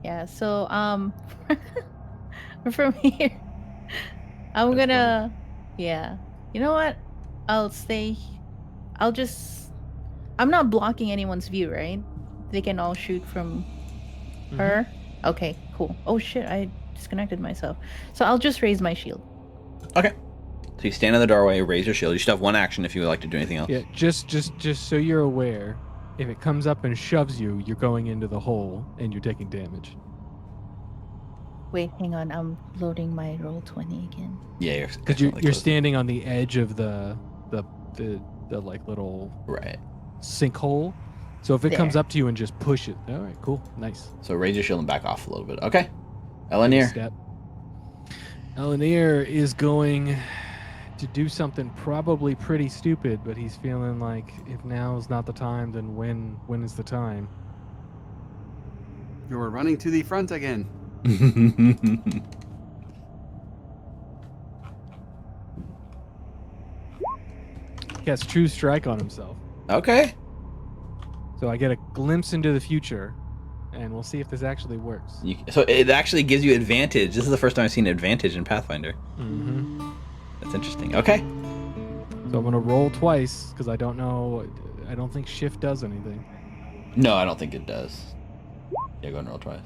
Yeah. So from here, I'm
That's
gonna. Yeah. You know what? I'll stay. I'm not blocking anyone's view, right? They can all shoot from
Mhm.
her. Okay. Cool. Oh shit! I disconnected myself. So I'll just raise my shield.
Okay. So you stand in the doorway, raise your shield. You should have one action if you would like to do anything else.
Yeah, just so you're aware, if it comes up and shoves you, you're going into the hole and you're taking damage.
Wait, hang on. I'm loading my roll 20 again.
Yeah,
Because you're standing on the edge of the like little
right.
sinkhole. So if it comes
There.
up to you and just push it, all right, cool, nice.
So raise your shield and back off a little bit. Okay.
Take a
Elenir.
step. Elenir is going to do something probably pretty stupid, but he's feeling like if now's not the time, then when is the time?
You were running to the front again.
He has true strike on himself.
Okay.
So I get a glimpse into the future, and we'll see if this actually works.
So it actually gives you advantage. This is the first time I've seen advantage in Pathfinder.
Mm-hmm.
That's interesting. Okay.
So I'm gonna roll twice because I don't know. I don't think shift does anything.
No, I don't think it does. Yeah, go and roll twice.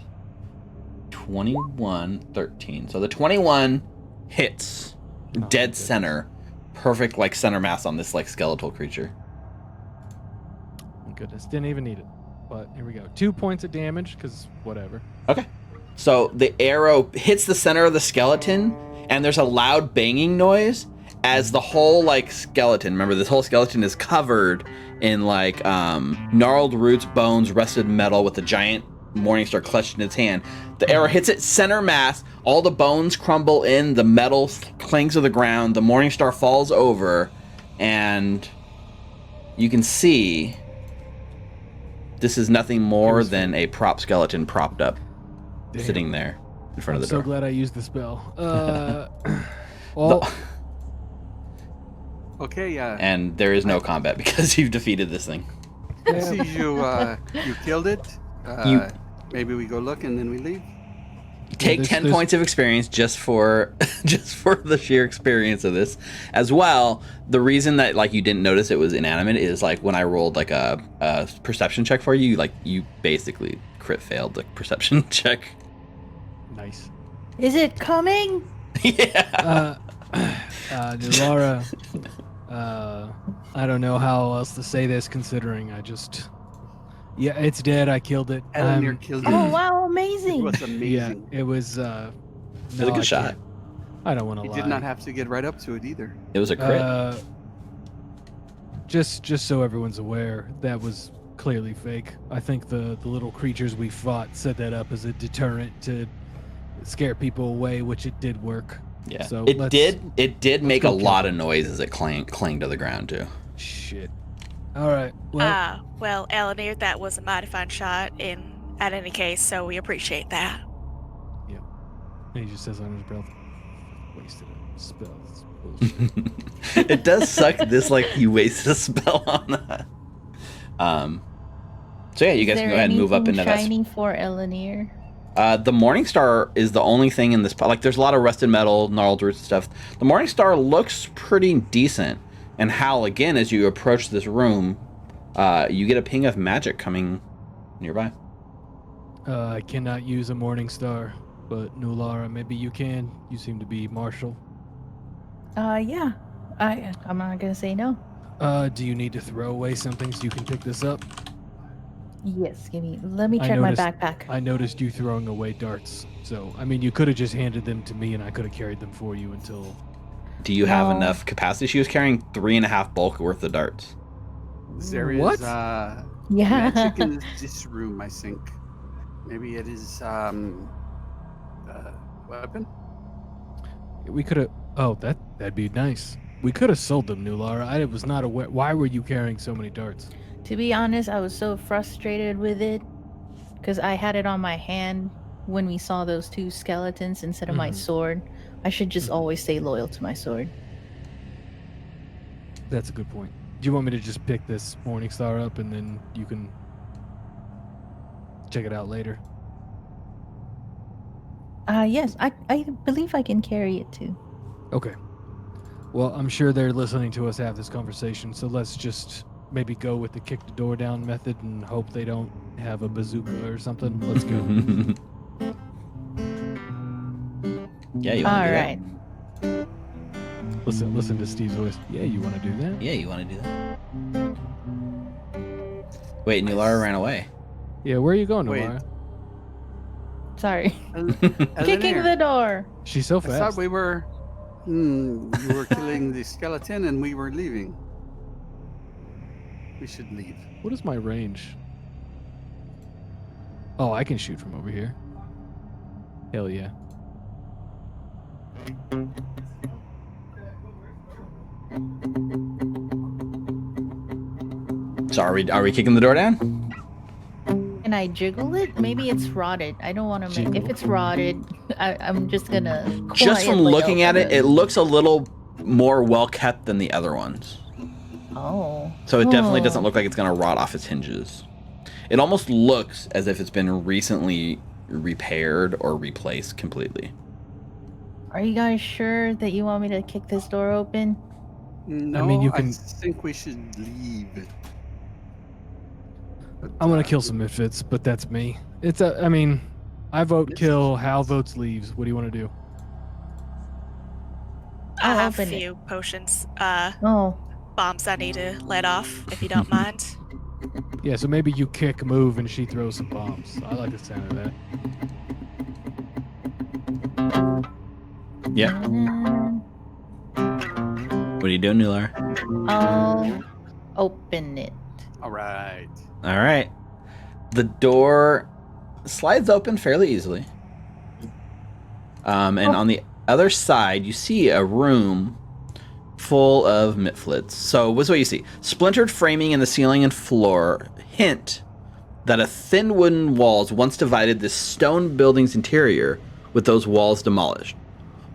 21, 13. So the 21 hits.
Oh,
Dead
goodness.
center. Perfect like center mass on this like skeletal creature.
Oh, goodness, didn't even need it. But here we go. 2 points of damage because whatever.
Okay. So the arrow hits the center of the skeleton, and there's a loud banging noise as the whole like skeleton. Remember, this whole skeleton is covered in like gnarled roots, bones, rusted metal, with a giant morningstar clutched in its hand. The arrow hits its center mass. All the bones crumble in. The metal clings to the ground. The morningstar falls over, and you can see this is nothing more than a prop skeleton propped up,
Damn.
sitting there in front
I'm
of the
so
door.
glad I used the spell. Well,
Okay,
And there is no combat because you've defeated this thing.
I see you you killed it.
You-
Maybe we go look and then we leave.
Take
there's-
10
there's-
points of experience just for the sheer experience of this. As well, the reason that like you didn't notice it was inanimate is like when I rolled like a perception check for you, like you basically crit failed the perception check.
Nice.
Is it coming?
Yeah.
Laura, I don't know how else to say this considering yeah, it's dead. I killed it.
Eleanor killed it.
Oh wow,
It
amazing!
was
Yeah,
amazing.
it was.
It was a good shot.
I don't want to
You
lie.
did not have to get right up to it either.
It was a crit.
Just so everyone's aware, that was clearly fake. I think the little creatures we fought set that up as a deterrent to scare people away, which it did work.
Yeah.
So
It did make a
go kill
lot
it.
of noise as it clanged to the ground too.
Shit. All right. Well,
Well, Eleanor, that was a mighty fine shot at any case, so we appreciate that.
and he just says under his breath, "Wasted a spell." It's bullshit.
It does suck this like you wasted a spell on that. So yeah, you guys can go ahead and move up into that.
Shiny for Eleanor.
The Morning Star is the only thing in this. Like, there's a lot of rusted metal, gnarled roots and stuff. The Morning Star looks pretty decent. And Hal, again, as you approach this room, you get a ping of magic coming nearby.
I cannot use a morning star, but Nulara, maybe you can. You seem to be martial.
Yeah. I'm not gonna say no.
Do you need to throw away something so you can pick this up?
Yes, let me
I
check my
noticed-
backpack.
I noticed you throwing away darts. So, I mean, you could have just handed them to me and I could have carried them for you until...
Do you have
No.
enough capacity? She was carrying 3.5 bulk worth of darts.
There is
What?
Yeah.
magic in this room, I think. Maybe it is weapon?
We could have... Oh, that'd be nice. We could have sold them, Nulara. I was not aware... Why were you carrying so many darts?
To be honest, I was so frustrated with it because I had it on my hand when we saw those two skeletons instead of my
Mhm.
sword. I should just
Mhm.
always stay loyal to my sword.
That's a good point. Do you want me to just pick this morning star up and then you can check it out later?
Yes, I believe I can carry it too.
Okay. Well, I'm sure they're listening to us have this conversation, so let's just maybe go with the kick the door down method and hope they don't have a bazooka or something. Let's go.
Yeah, you want to
All
do
right.
that?
Listen to Steve's voice. Yeah, you want to do that?
Yeah, you want to do that? Wait, Nulara ran away.
Yeah, where are you going,
Wait.
Nulara?
Sorry.
Eleanor,
Kicking the door.
She's so
I thought
fast.
we were. You were killing the skeleton and we were leaving. We should leave.
What is my range? Oh, I can shoot from over here. Hell yeah.
So are we kicking the door down?
Can I jiggle it? Maybe it's rotted. I don't want to make. If
Jiggle.
it's rotted, I'm just gonna.
Just from
quietly
looking at
open
it, it looks a little more well kept than the other ones.
Oh.
So it definitely
Oh.
doesn't look like it's gonna rot off its hinges. It almost looks as if it's been recently repaired or replaced completely.
Are you guys sure that you want me to kick this door open?
No,
mean, you
I
can-
think we should leave. But,
I'm gonna kill some misfits, but that's me. It's a. I mean, I vote
Misfits.
kill. Hal votes leaves. What do you want to do?
I
I'll
have a
open it.
few potions,
Oh.
bombs I need to let off, if you don't mind.
Yeah, so maybe you kick, move, and she throws some bombs. I like the sound of that.
Yeah.
And
What are you doing, Nular?
I'll open it.
All right.
All right. The door slides open fairly easily. And on the other side, you see a room full of mitflits. So what's what you see? Splintered framing in the ceiling and floor hint that a thin wooden walls once divided this stone building's interior, with those walls demolished.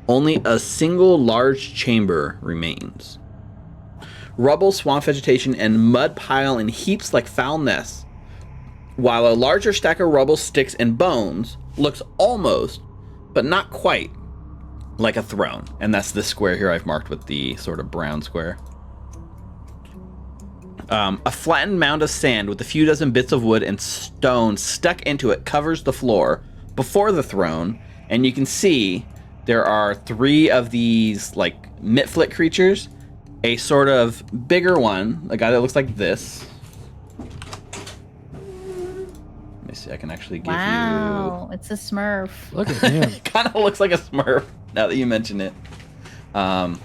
Only a single large chamber remains. Rubble, swamp vegetation, and mud pile in heaps like foul nests, while a larger stack of rubble, sticks, and bones looks almost, but not quite, like a throne. And that's this square here I've marked with the sort of brown square. A flattened mound of sand with a few dozen bits of wood and stone stuck into it covers the floor before the throne, and you can see there are 3 of these like mitflit creatures, a sort of bigger one, a guy that looks like this. Let me see, I can actually give
Wow, it's a Smurf.
Look at him.
you. Kind of looks like a Smurf now that you mention it. Hang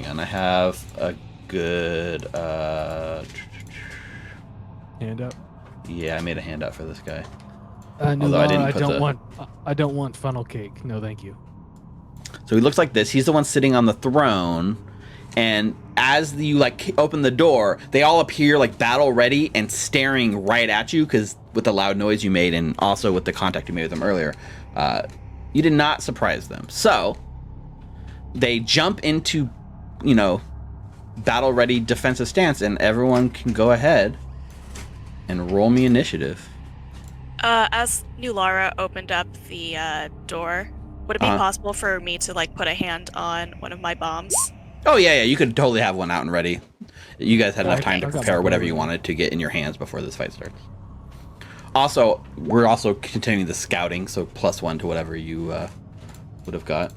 on, I have a good.
Hand up.
Yeah, I made a handout for this guy.
Although
I didn't put
I don't want funnel cake. No, thank you.
So he looks like this. He's the one sitting on the throne, and as you like open the door, they all appear like battle ready and staring right at you because with the loud noise you made and also with the contact you made with them earlier, you did not surprise them. So they jump into, battle ready defensive stance, and everyone can go ahead and roll me initiative.
As New Lara opened up the door, would it be possible for me to like put a hand on one of my bombs?
Oh yeah, you could totally have one out and ready. You guys had enough time to
I got
prepare
my
whatever
bomb.
you wanted to get in your hands before this fight starts. Also, we're also continuing the scouting, so +1 to whatever you would have got.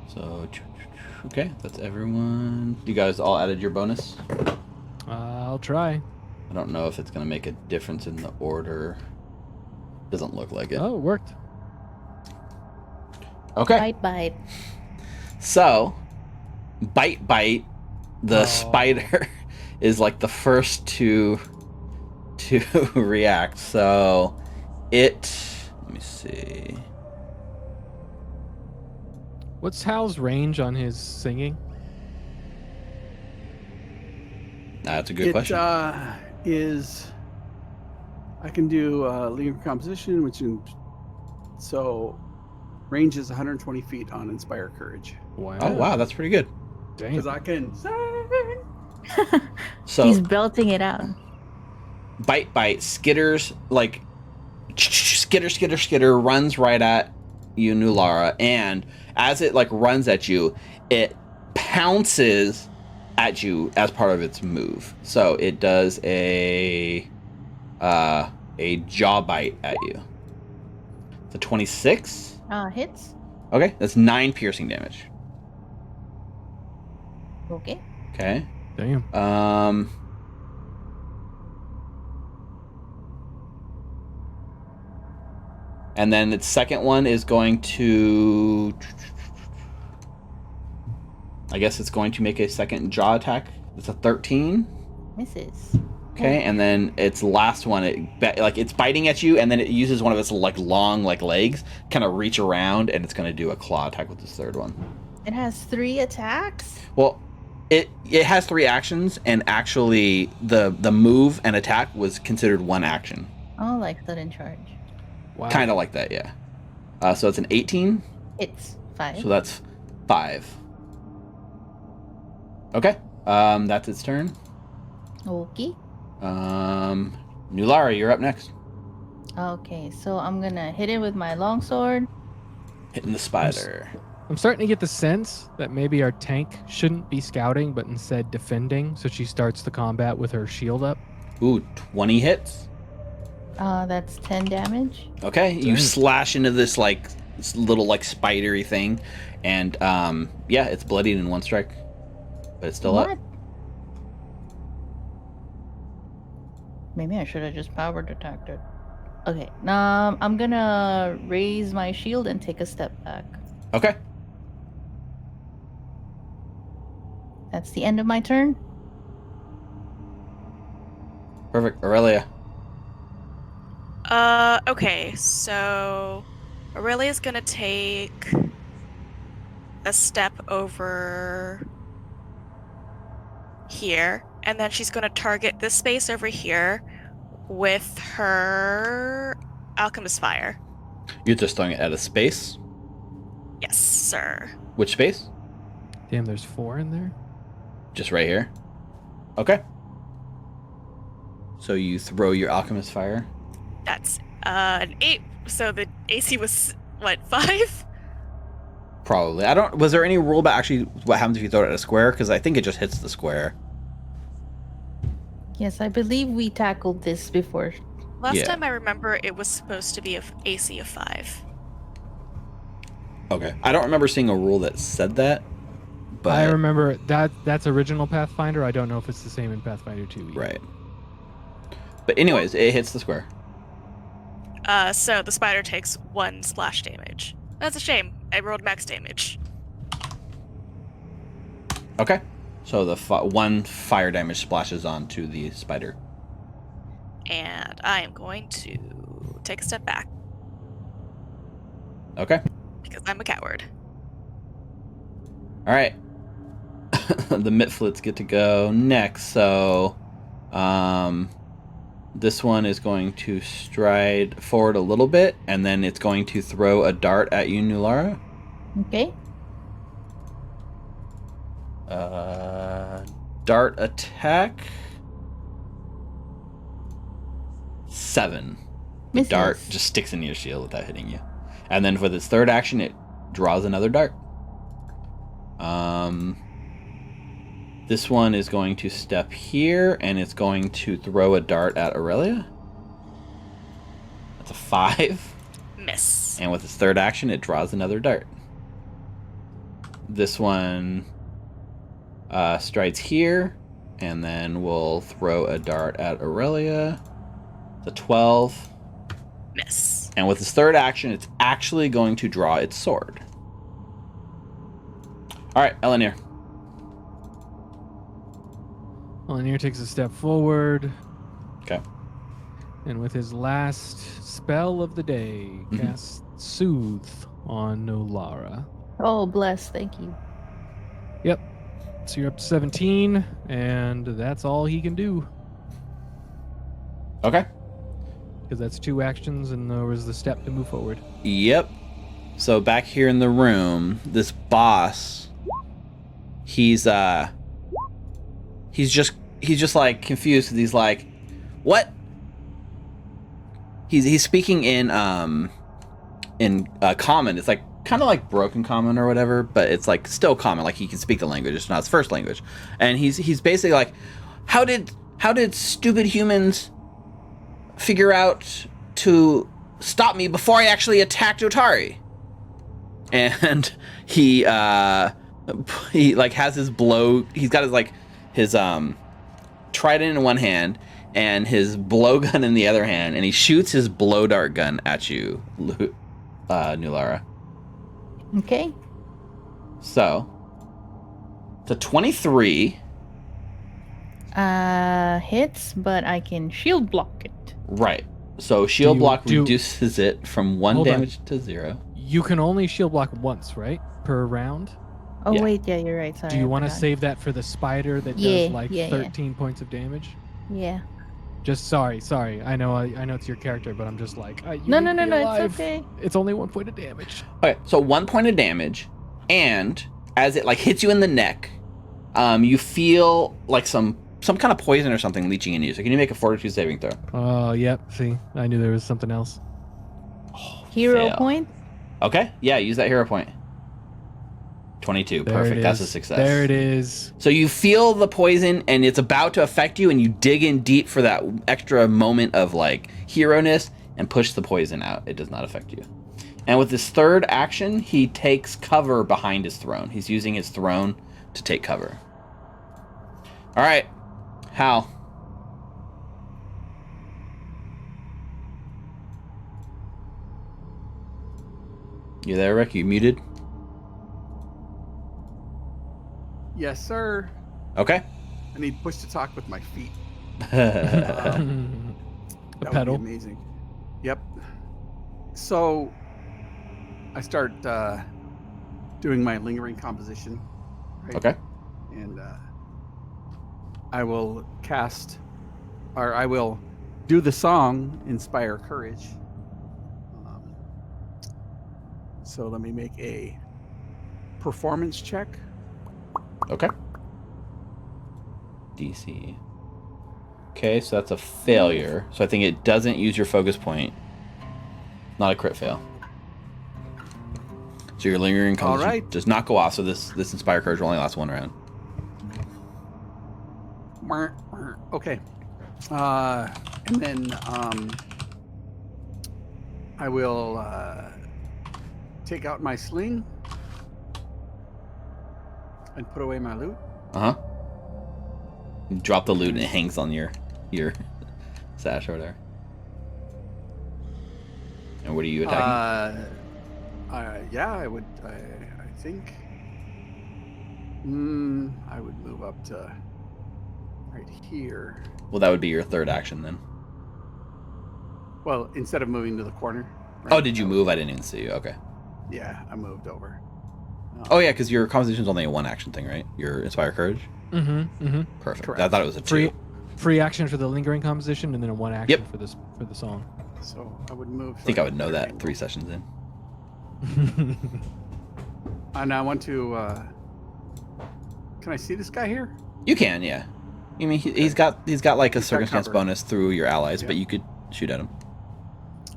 So, okay, that's everyone. You guys all added your bonus?
I'll try.
I don't know if it's going to make a difference in the order. Doesn't look like it.
Oh, it worked.
Okay.
Bite.
So, Bite, the spider, is like the first to react. So, let me see.
What's Hal's range on his singing?
That's a good question.
I can do legal composition, so range is 120 feet on Inspire Courage.
Wow.
Oh wow, that's pretty good.
Damn.
Because I can sing.
So
He's belting it out.
Bite skitters like skitter runs right at you, Nulara, and as it like runs at you, it pounces at you as part of its move. So it does a jaw bite at you. It's a 26.
Hits.
Okay, that's 9 piercing damage.
Okay.
Okay.
Damn.
And then its second one is going to, I guess it's going to make a second jaw attack. It's a 13.
Misses.
Okay, and then its last one, it's biting at you, and then it uses one of its like long like legs, kind of reach around, and it's going to do a claw attack with this third one.
It has 3 attacks.
Well, it has 3 actions, and actually the move and attack was considered one action.
Oh, like sudden charge.
Wow.
Kind of like that, yeah. So it's an 18.
It's 5.
So that's 5. Okay, that's its turn.
Okay.
Nulara, you're up next.
Okay, so I'm gonna hit it with my longsword.
Hitting the spider.
I'm starting to get the sense that maybe our tank shouldn't be scouting, but instead defending. So she starts the combat with her shield up.
Ooh, 20 hits.
That's 10 damage.
Okay, you
Dang.
slash into this like this little like spidery thing, and yeah, it's bloodied in 1 strike, but it's still
What?
up.
Maybe I should have just powered attacked it. Okay, I'm gonna raise my shield and take a step back.
Okay.
That's the end of my turn.
Perfect. Aurelia.
Okay, so Aurelia's gonna take a step over here, and then she's gonna target this space over here with her Alchemist Fire.
You're just throwing it at a space?
Yes, sir.
Which space?
Damn, there's 4 in there.
Just right here? Okay. So you throw your Alchemist Fire.
That's an 8. So the AC was what, 5?
Probably. I don't. Was there any rule about actually what happens if you throw it at a square? Because I think it just hits the square.
Yes, I believe we tackled this before.
Last
Yeah.
time I remember, it was supposed to be a AC of 5.
Okay. I don't remember seeing a rule that said that. But
I remember that's original Pathfinder. I don't know if it's the same in Pathfinder 2. Either.
Right. But anyways, it hits the square.
So the spider takes 1 splash damage. That's a shame. I rolled max damage.
Okay. So the 1 fire damage splashes onto the spider.
And I am going to take a step back
Okay.
because I'm a coward.
All right. The Mitflits get to go next. So, this one is going to stride forward a little bit, and then it's going to throw a dart at you, Nulara.
Okay.
Dart attack. 7. The
Misses.
dart just sticks in your shield without hitting you. And then for this third action, it draws another dart. This one is going to step here, and it's going to throw a dart at Aurelia. That's a 5.
Miss.
And with its third action, it draws another dart. This one strides here, and then we'll throw a dart at Aurelia. It's a 12.
Miss.
And with its third action, it's actually going to draw its sword. All right, Elenir.
Lanier takes a step forward.
Okay.
And with his last spell of the day, casts Soothe on Nolara.
Oh, bless. Thank you.
Yep. So you're up to 17, and that's all he can do.
Okay.
Because that's 2 actions, and there was the step to move forward.
Yep. So back here in the room, this boss, he's just like confused. He's like, what? He's speaking in common. It's like kind of like broken common or whatever, but it's like still common. Like he can speak the language. It's not his first language. And he's basically like, how did stupid humans figure out to stop me before I actually attacked Otari? And he like has his blow. He's got his trident in one hand and his blowgun in the other hand, and he shoots his blow dart gun at you, Nulara.
Okay.
So, it's a 23.
Hits, but I can shield block it.
Right. So shield block
do-
reduces it from 1
Hold on.
damage to 0.
You can only shield block once, right? Per round?
Oh,
Yeah.
wait. Yeah, you're right. Sorry.
Do you
I
want to
forgot.
save that for the spider that
Yeah,
does like
yeah.
13 points of damage?
Yeah.
Just sorry. I know it's your character, but I'm just like, you
No,
need
no,
to
no,
be
no.
alive.
It's okay.
It's only 1 point of damage.
Okay, so 1 point of damage, and as it like hits you in the neck, you feel like some kind of poison or something leeching in you. So can you make a fortitude saving throw?
Oh, yep. See, I knew there was something else.
Hero
Fail.
point.
Okay, yeah, use that hero point. 22,
There
perfect.
it
That's a
is.
success.
There it is.
So you feel the poison, and it's about to affect you, and you dig in deep for that extra moment of like hero-ness and push the poison out. It does not affect you. And with his third action, he takes cover behind his throne. He's using his throne to take cover. All right, Hal. You there, Rick? You muted?
Yes, sir.
Okay.
I need push to talk with my feet.
A
That
pedal.
would be amazing. Yep. So I start doing my lingering composition. Right?
Okay.
And I will cast, or I will do the song Inspire Courage. So let me make a performance check.
Okay. DC. Okay, so that's a failure. So I think it doesn't use your focus point. Not a crit fail. So your lingering
All
constitution
right.
does not go off. So this Inspire Courage will only last 1 round.
Okay. And then I will take out my sling and put away my loot.
You drop the loot and it hangs on your sash or whatever. And what are you attacking?
Yeah, I would. I think. I would move up to right here.
Well, that would be your third action then.
Well, instead of moving to the corner.
Oh, did you move? I didn't even see you. Okay.
Yeah, I moved over.
Oh yeah, because your constitution is only a 1 action thing, right? Your Inspire Courage. Perfect.
Correct.
I thought it was a 2.
Free action for the lingering composition, and then a 1 action
Yep.
for the song.
So I would move.
I think I would know that 3 sessions in.
And I want to. Can I see this guy here?
You can, yeah. I mean, he's got like a
got
circumstance
cover.
bonus through your allies,
Yeah.
but you could shoot at him.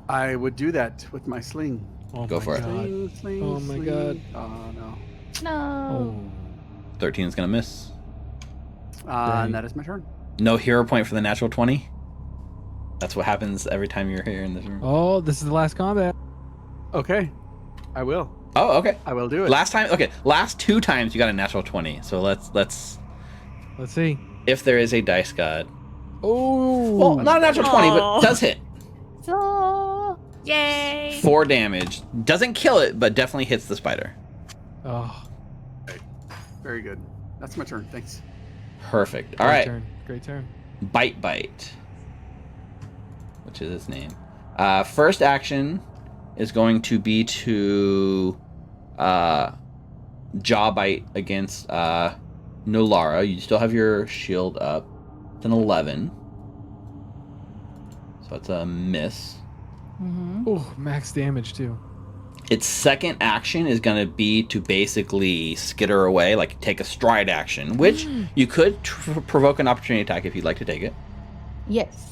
I would do that with my sling.
Oh
Go
my
for it.
God.
Sling,
Oh my
sling.
God.
Oh no.
No.
Oh.
13 is gonna miss.
And that is my turn.
No hero point for the natural 20. That's what happens every time you're here in this room.
Oh, this is the last combat.
Okay, I will.
Oh, okay.
I will do it.
Last 2 times you got a natural 20. So let's
Let's see.
if there is a dice god.
Oh.
Well, not a natural 20, but
Aw.
does hit.
So
Yay!
4 damage. Doesn't kill it, but definitely hits the spider.
Oh.
Very good. That's my turn. Thanks.
Perfect. All
Great
right.
turn. Great turn.
Bite, which is its name. First action is going to be to jaw bite against Nolara. You still have your shield up. It's an 11. So it's a miss.
Oh, max damage too.
Its second action is going to be to basically skitter away, like take a stride action, which you could provoke an opportunity attack if you'd like to take it.
yes.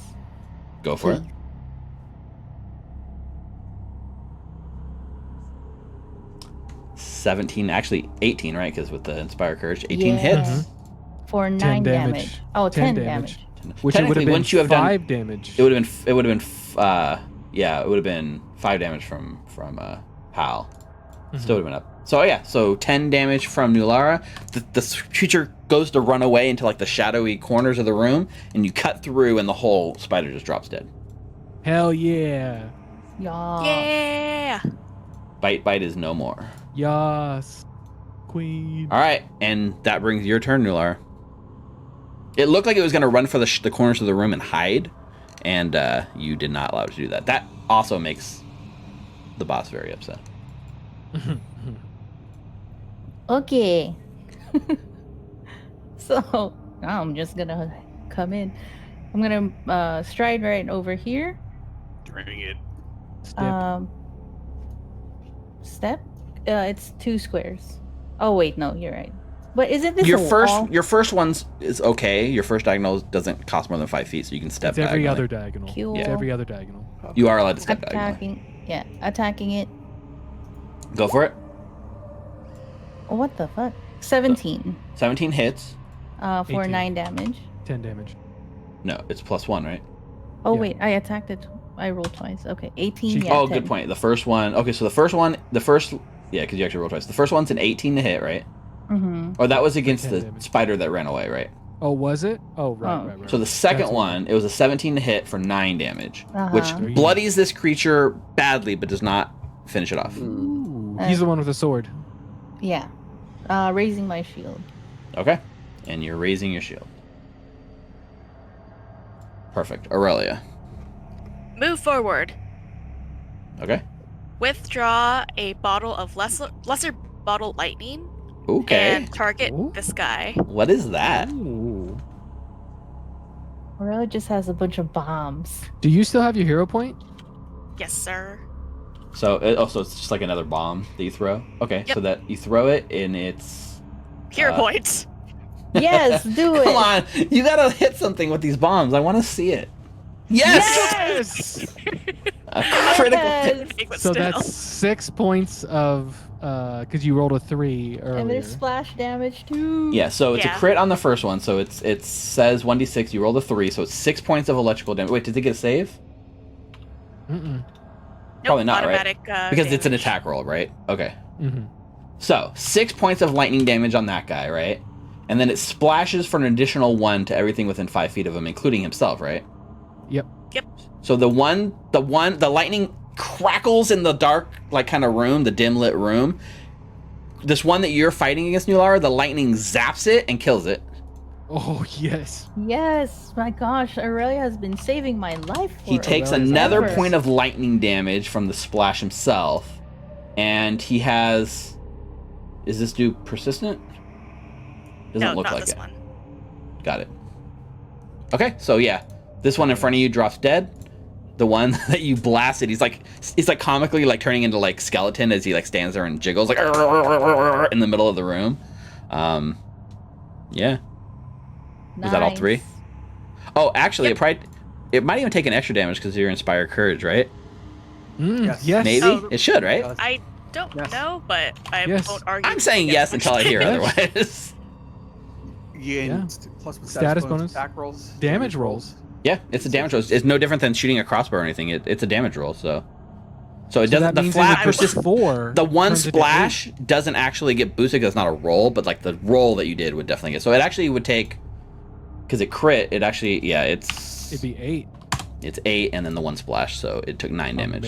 Go for it. 17, actually 18, right? Because with the Inspire Courage, 18 hits.
Yes. For 9
10
damage.
damage.
Oh, 10
10
damage.
Which it would
Technically,
have been
once you have done,
5 damage.
it would have been 5 damage from Hal. Still would have been up. So yeah, so 10 damage from Nulara. The creature goes to run away into like the shadowy corners of the room, and you cut through, and the whole spider just drops dead.
Hell yeah.
Yeah.
Yeah!
Bite is no more.
Yes. Queen.
All right, and that brings your turn, Nulara. It looked like it was going to run for the corners of the room and hide, and you did not allow it to do that. That also makes the boss very upset.
Okay. So now I'm just gonna come in. I'm gonna stride right over here.
Bring it.
Step.
Step. It's 2 squares. Oh wait, no, you're right. But isn't this
Your
a
first
wall?
your first one's is okay. Your first diagonal doesn't cost more than 5 feet, so you can step
It's every
diagonally.
other diagonal.
Cool.
It's every other diagonal.
You are allowed to step diagonally.
Attacking. Yeah, attacking it.
Go for it.
Oh, what the fuck? 17.
17 hits.
For
18.
9 damage.
10 damage.
No, it's +1, right?
Oh
Yeah.
wait, I attacked it. I rolled twice. Okay, 18.
She-
Yeah,
Oh,
10.
good point. The first one. Okay, so yeah, because you actually rolled twice. The first one's an 18 to hit, right?
Mm-hmm.
Or that was against
10
the
damage.
spider that ran away, right?
Oh, was it? Oh, right,
Oh.
right.
So the second
That's
one, it was a 17 to hit for 9 damage, which
Uh-huh.
bloodies this creature badly, but does not finish it off.
Ooh, he's the one with the sword.
Yeah. Raising my shield.
Okay, and you're raising your shield. Perfect. Aurelia.
Move forward.
Okay.
Withdraw a bottle of lesser bottle lightning
Okay.
and target
Ooh.
this guy.
What is that?
Ooh.
Aurora just has a bunch of bombs.
Do you still have your hero point?
Yes, sir.
So it's just like another bomb that you throw. Okay, so
Yep.
that you throw it and it's
Hero point.
Yes, do it.
Come on, you gotta hit something with these bombs. I want to see it. Yes.
Yes!
A critical hit.
Big, but
So
still.
that's 6 points of because you rolled a 3 earlier.
And there's splash damage too.
Yeah, so it's a
Yeah.
crit on the first one. So it says 1d6. You rolled a 3, so it's 6 points of electrical damage. Wait, did it get a save?
Mm-mm.
Nope,
Probably not, right?
automatic,
Because it's an
damage.
attack roll, right? Okay.
Mm-hmm.
So 6 points of lightning damage on that guy, right? And then it splashes for an additional 1 to everything within 5 feet of him, including himself, right?
Yep.
So the lightning crackles in the dark, like kind of room, the dim lit room. This one that you're fighting against, Nulara, the lightning zaps it and kills it.
Oh yes.
Yes, my gosh, Aurelia has been saving my life. For
He takes
Aurelia's
another
forever.
point of lightning damage from the splash himself, and he has. Is this dude persistent? Doesn't
No,
look
not
like
this
it.
one.
Got it. Okay, so yeah, this one in front of you drops dead. The one that you blasted, he's like comically like turning into like skeleton as he like stands there and jiggles like in the middle of the room. Yeah. Was that all 3?
Nice.
Oh, actually,
Yep.
it might even take an extra damage because you're inspired courage, right?
Yes.
Yes.
Maybe
Oh.
it should, right?
I don't
Yes.
know, but I
Yes.
won't argue.
I'm saying yes until I hear
Yes.
otherwise.
Yeah.
Yeah.
Plus with
Status bonus,
attack rolls,
damage rolls.
Yeah, it's a damage roll. It's no different than shooting a crossbow or anything. It's a damage roll, so it
So
doesn't.
that
The
means
flat
if it's
persist.
4.
The one
turns into
splash doesn't actually get boosted because it's not a roll, but like the roll that you did would definitely get. So it actually would take, because it crit. It actually, yeah,
8. It'd be 8.
it's 8 and then the one splash, so it took 9 damage.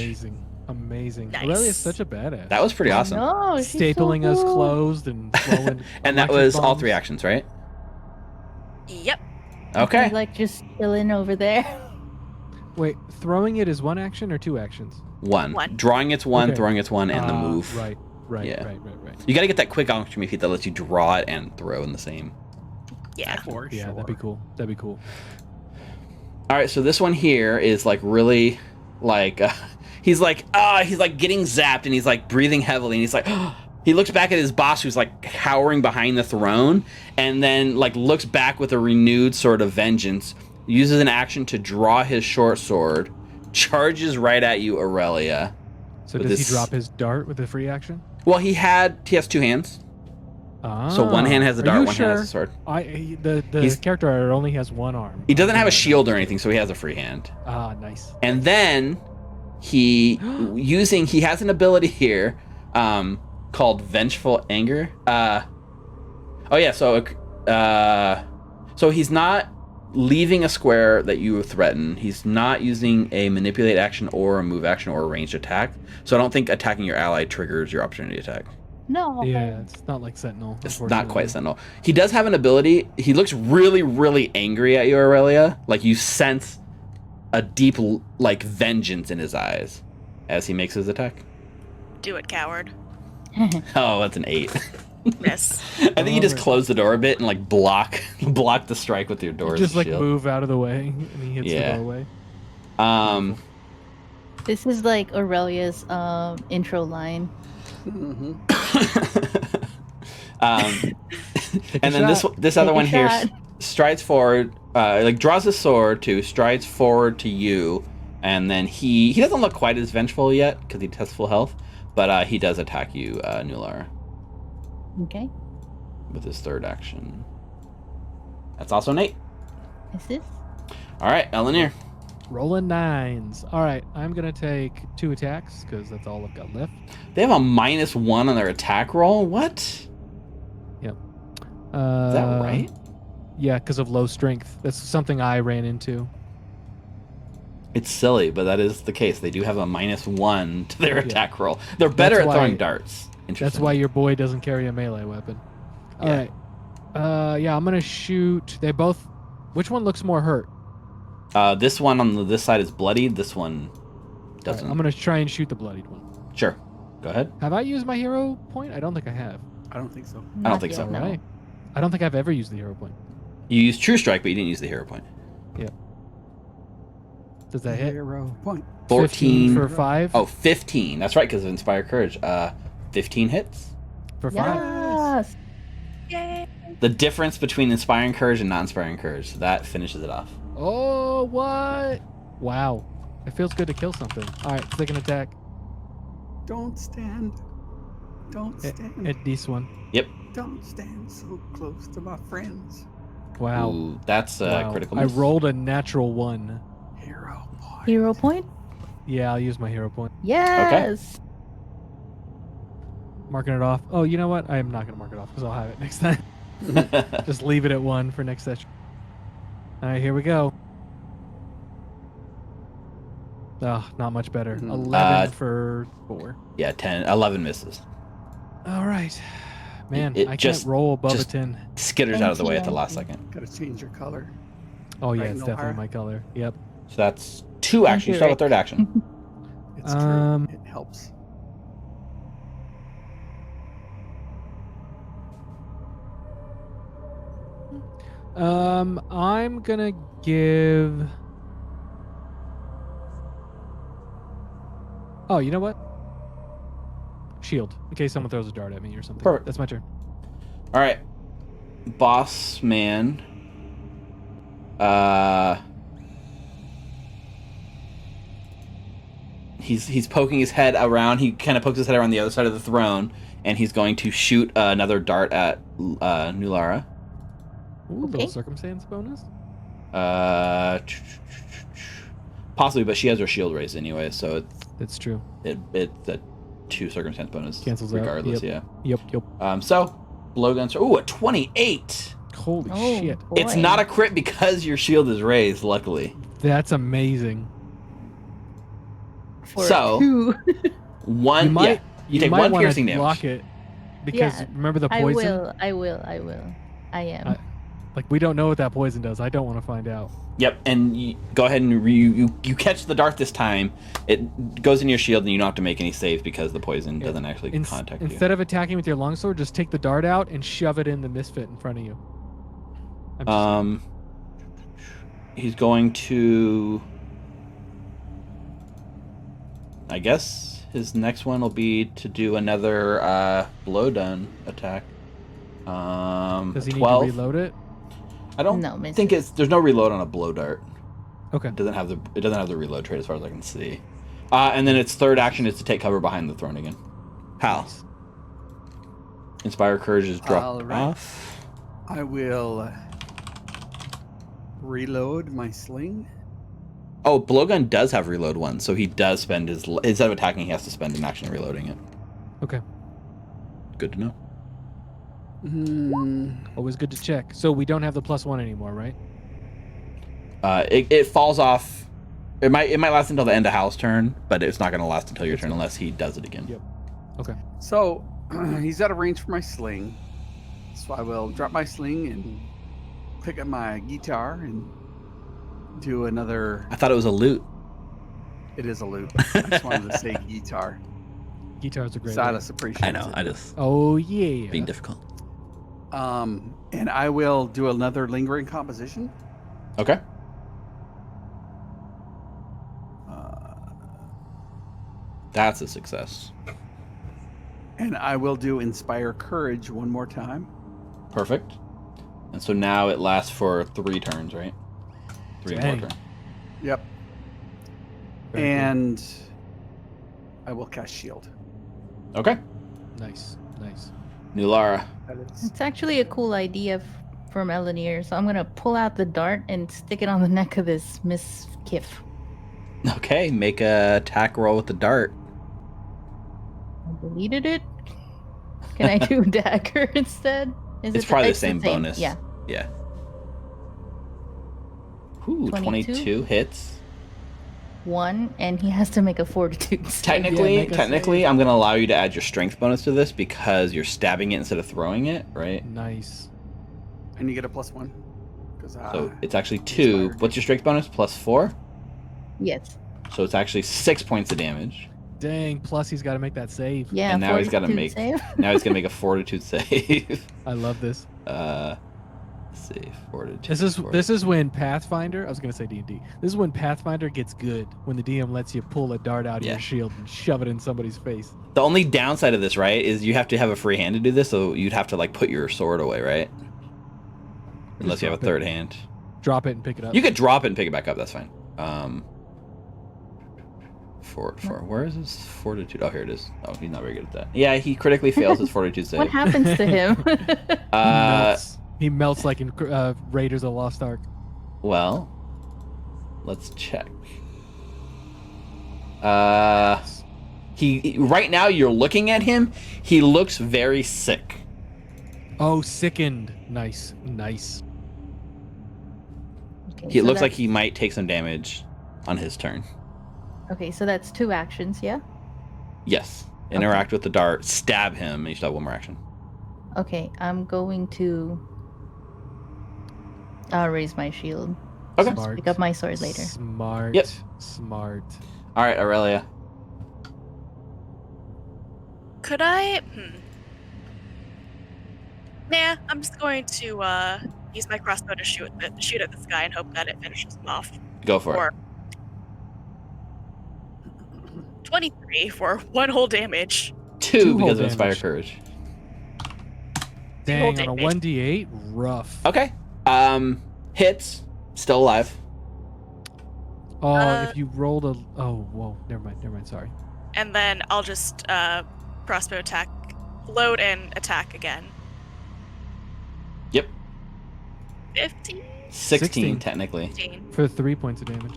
Amazing.
Nice.
Aurelia is such a badass.
That was pretty awesome.
No, she's so
Stapling us
cool.
closed and throwing
And that
electric
was all
bombs.
3 actions, right?
Yep.
Okay.
He's like just chilling over there.
Wait, throwing it is 1 action or 2 actions?
One.
One.
Drawing its 1,
Okay.
throwing its 1, and the
Ah,
move.
Right.
Yeah.
Right.
You got to get that quick alchemy feat that lets you draw it and throw in the same.
Yeah.
For
Yeah,
sure.
that'd be cool.
All right, so this one here is like really, like, he's like getting zapped, and he's like breathing heavily, and he's like, he looks back at his boss, who's like cowering behind the throne, and then like looks back with a renewed sort of vengeance, uses an action to draw his short sword, charges right at you, Aurelia.
So
But
does
this-
he drop his dart with a free action?
Well, he has 2 hands, so one hand has a
Are
dart,
you
one
sure?
hand has a sword.
The
He's-
character only has 1 arm.
He doesn't have a shield or anything, so he has a free hand.
Ah, nice.
And then he has an ability here called Vengeful Anger. So he's not leaving a square that you threaten. He's not using a manipulate action or a move action or a ranged attack. So I don't think attacking your ally triggers your opportunity attack.
No.
Yeah, it's not like Sentinel.
It's not quite Sentinel. He does have an ability. He looks really, really angry at you, Aurelia. Like you sense a deep, like, vengeance in his eyes as he makes his attack.
Do it, coward.
Oh, that's an 8.
Yes.
I think you just
Alright.
close the door a bit and like block the strike with your door.
Just like
shield.
move out of the way, and he hits
Yeah.
the doorway.
This is like Aurelia's intro line.
Mhm.
And then
shot.
this other
Take a
one here
shot.
strides forward, like draws his sword to strides forward to you, and then he doesn't look quite as vengeful yet because he has full health, but he does attack you, Nular,
Okay.
with his 3rd action. That's also an 8.
Is this?
All right, Elenir.
Rolling 9s. All right, I'm gonna take 2 attacks because that's all I've got left.
They have a -1 on their attack roll. What? Is that right?
Yeah, because of low strength. That's something I ran into.
It's silly, but that is the case. They do have a -1 to their
Yeah.
attack roll. They're better
That's
at throwing
why-
darts.
That's
Interesting.
why your boy doesn't carry a melee weapon. All
Yeah.
right. Yeah, I'm gonna shoot. They both. Which one looks more hurt?
This one on this side is bloodied. This one
All right,
doesn't.
I'm gonna try and shoot the bloodied one.
Sure. Go ahead.
Have I used my hero point? I don't think I have.
I don't think so.
I don't
Not
think so.
yet, no.
Right. I don't think I've ever used the hero point.
You used True Strike, but you didn't use the hero point.
Does that hit?
Hero point.
14
for 5.
Oh, 15. That's right, because of Inspire Courage. 15 hits.
For 5.
Yes.
Yay.
The difference between Inspiring Courage and non-Inspiring Courage. That finishes it off.
Oh, what? Wow. It feels good to kill something. All right, second attack
Don't stand. Don't stand.
at this one.
Yep.
Don't stand so close to my friends.
Wow.
Ooh, that's
Wow.
critical
I
miss.
rolled a natural 1.
Hero boy.
Hero point?
Yeah, I'll use my hero point.
Yes.
Marking it off. Oh, you know what? I am not going to mark it off because I'll have it next time. Just leave it at 1 for next session. All right, here we go. Oh, not much better.
Mhm.
11 for 4.
Yeah, 11 misses.
All right. Man,
It
I
just-
can't roll above
just-
a 10.
Skitters out of the way at the last
Thank
second.
Gotta change your color.
Oh, yeah,
Right,
it's
no
definitely
higher?
my color. Yep.
So that's 2 actions. You still have a third action.
It's
Um,
true. It helps.
I'm gonna give. Oh, you know what? Shield, in case someone throws a dart at me or something.
Perfect.
That's my turn.
All right, boss man. He's poking his head around. He kind of pokes his head around the other side of the throne, and he's going to shoot another dart at Nulara.
Ooh,
Okay.
little circumstance bonus.
Possibly, but she has her shield raised anyway, so
That's true.
it's a 2 circumstance bonus
Cancels out,
regardless.
Yep. Yep.
Yeah. So blowguns. Ooh, a 28.
Holy
Oh,
shit.
It's
boy.
not a crit because your shield is raised. Luckily.
That's amazing.
For
So,
2.
One.
You might-
you take
might
1
wanna
piercing
block
damage.
it because
Yeah,
remember the
I
poison.
will. I will. I am.
Like we don't know what that poison does. I don't want to find out.
Yep, and you go ahead and you catch the dart this time. It goes in your shield, and you don't have to make any saves because the poison
Yeah.
doesn't actually contact you.
Instead of attacking with your longsword, just take the dart out and shove it in the misfit in front of you. I'm just-
He's going to. I guess his next one will be to do another blow done attack.
Does he need
12.
to reload it?
I don't
No, misses.
think there's no reload on a blow dart.
Okay.
It doesn't have the reload trait as far as I can see. And then its third action is to take cover behind the throne again. Hal. Inspire Courage is dropped
All right.
off.
I will reload my sling.
Oh, blowgun does have reload 1, so he does spend his instead of attacking, he has to spend an action reloading it.
Okay.
Good to know.
Always good to check. So we don't have the +1 anymore, right?
It falls off. It might last until the end of Hal's turn, but it's not going to last until your turn unless he does it again.
Yep. Okay.
So he's out of range for my sling. So I will drop my sling and pick up my guitar and do another.
I thought it was a loot.
It is a loop. I just wanted to say guitar.
Guitars are great.
Silas appreciates
I know.
it.
I just
Oh yeah.
being difficult.
And I will do another lingering composition.
Okay. That's a success.
And I will do Inspire Courage one more time.
Perfect. And so now it lasts for 3 turns, right? 3 more
Dang.
turns.
Yep.
Very cool.
And I will cast Shield.
Okay.
Nice.
Nulara.
That is.
It's actually a cool idea from Elenir, so I'm gonna pull out the dart and stick it on the neck of this Miss Kiff.
Okay, make a attack roll with the dart.
I deleted it. Can I do dagger instead?
It's probably the same bonus.
Yeah.
Yeah. Ooh,
22?
22 hits.
1, and he has to make a fortitude save.
make a
Technically,
save.
I'm going to allow you to add your strength bonus to this because you're stabbing it instead of throwing it, right?
Nice.
And you get a +1. Because
So it's actually 2.
inspired.
What's your strength bonus? +4?
Yes.
So it's actually 6 points of damage.
Dang. Plus he's got to make that save.
Yeah.
And now he's gotta
fortitude
make-
save.
Now he's going to make a fortitude save.
I love this.
Save fortitude.
This is when Pathfinder. I was gonna say D&D. This is when Pathfinder gets good. When the DM lets you pull a dart out of
Yeah.
your shield and shove it in somebody's face.
The only downside of this, right, is you have to have a free hand to do this, so you'd have to like put your sword away, right? Unless you have a
drop it.
third hand.
Drop it and pick it up.
You could drop it and pick it back up. That's fine. Where is his fortitude? Oh, here it is. Oh, he's not very good at that. Yeah, he critically fails his fortitude save.
What happens to him?
He melts like in Raiders of the Lost Ark.
Well, let's check. He right now you're looking at him. He looks very sick.
Oh, sickened. Nice.
Okay,
He
so
looks like
that's-
he might take some damage on his turn.
Okay, so that's 2 actions, yeah?
Yes. Interact with the dart, stab him, and you still have 1 more action.
Okay, I'm going to raise my shield.
Okay.
Just pick up my sword later.
Smart.
Yep.
Smart.
All right, Aurelia.
Could I? Nah, I'm just going to use my crossbow to shoot at this guy and hope that it finishes him off.
Go for it.
23 for 1 whole damage.
2
whole
because of Inspire
damage.
Courage.
Dang, on a
damage.
1d8? Rough.
Okay. Hits. Still alive.
Oh,
Uh,
if you rolled a... Oh, whoa. Never mind. Sorry.
And then I'll just crossbow attack, load and attack again.
Yep.
15?
16 technically.
15.
For 3 points of damage.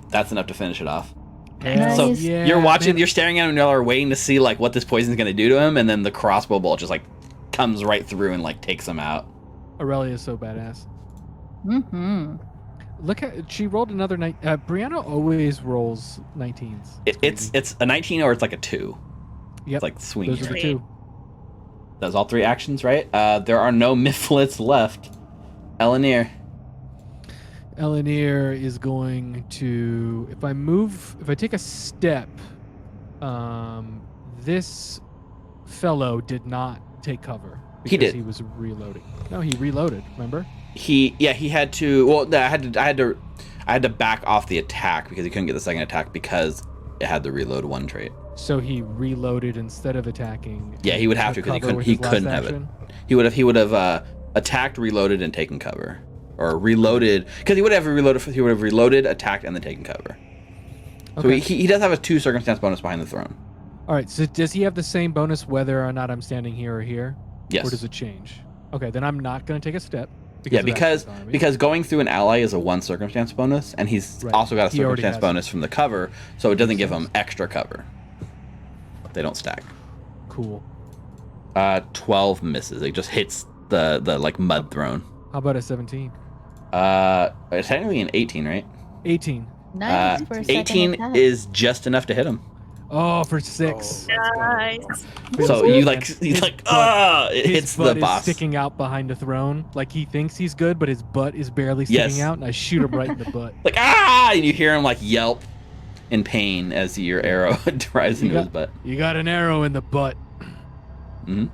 That's enough to finish it off.
Nice.
So
yeah,
you're watching,
man.
you're staring at him, and you're waiting to see like what this poison's gonna do to him, and then the crossbow bolt just like comes right through and like takes him out.
Aurelia is so badass.
Mm-hmm.
Look at... She rolled another night. Brianna always rolls 19s.
It's a 19 or it's like a 2.
Yep.
It's like swinging.
Those are the
Sweet.
2.
That's all 3 actions, right? There are no Mifflets left. Elenir.
Elenir is going to... If I take a step, this fellow did not take cover.
He
because
did.
He was reloading. No, he reloaded, remember?
He had to. Well, I had to back off the attack because he couldn't get the second attack because it had the reload 1 trait.
So he reloaded instead of attacking.
Yeah, he would have
took
to because
cover with
he
his last
couldn't have it.
action?
He would have attacked, reloaded, and taken cover, or reloaded because he would have reloaded. He would have reloaded, attacked, and then taken cover. So
Okay.
he does have a 2 circumstance bonus behind the throne.
All right, so does he have the same bonus whether or not I'm standing here or here?
Yes.
Or does it change? Okay, then I'm not going to take a step.
Yeah,
of that dichotomy.
because going through an ally is a 1 circumstance bonus, and he's
Right.
also got a
He already
circumstance
has
bonus from the cover, so it doesn't
Makes
give him
sense.
extra cover. They don't stack.
Cool.
12 misses. It just hits the like mud throne.
How about a 17?
It's technically an 18, right?
18.
Nice for a second
18
attack.
is just enough to hit him.
Oh, for 6.
Nice.
So
Woo!
you like, he's
His
like,
butt-
it
his
hits the
butt
boss.
is sticking out behind the throne. Like he thinks he's good, but his butt is barely sticking
Yes.
out, and I shoot him right in the butt.
Like, and you hear him like yelp in pain as your arrow drives into his butt.
You got an arrow in the butt.
Mhm.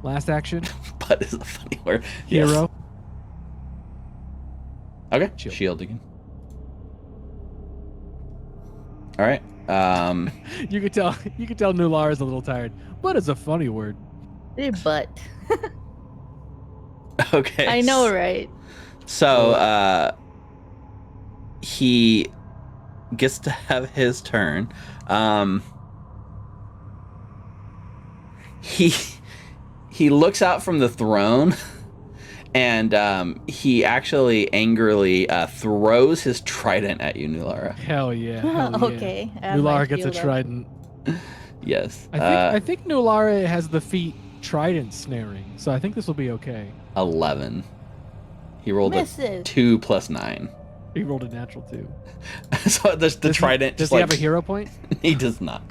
Last action,
Butt is a funny word. Yes.
hero.
Okay.
Shield.
Shield again. All right.
You could tell Nulara's a little tired, but it's a funny word.
Their butt.
Okay.
I know, right?
So he gets to have his turn. He looks out from the throne and he actually angrily throws his trident at you, Nulara.
Hell yeah. Hell yeah.
Okay. I have my
Nulara gets a
shield up.
trident.
Yes.
I think Nulara has the feat trident snaring, so I think this will be okay.
11. He rolled
Misses.
a 2 plus 9.
He rolled a natural 2.
So the trident
Does
just
he
like
have a hero point?
he does not.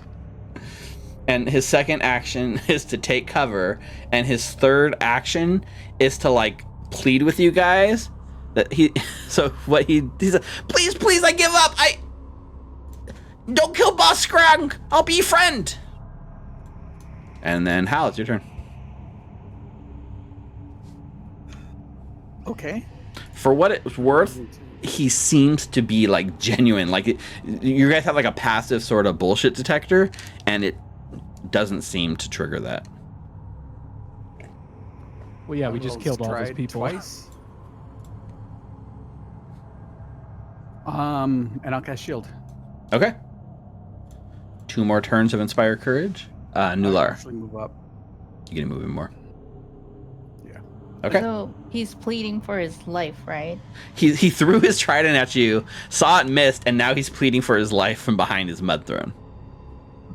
And his second action is to take cover, and his third action is to like plead with you guys that he. So what he said, please, I give up. I don't kill Boss Scrang. I'll be your friend. And then Hal, it's your turn.
Okay.
For what it's worth, he seems to be like genuine. Like you guys have like a passive sort of bullshit detector, and it doesn't seem to trigger that.
Well, yeah, we just
Rolled
killed all those
stride
people.
twice. And I'll cast shield.
Okay. 2 more turns of Inspire Courage. Nular,
Actually, move up.
you gonna move in more?
Yeah.
Okay.
So he's pleading for his life, right?
He threw his trident at you, saw it missed, and now he's pleading for his life from behind his mud throne.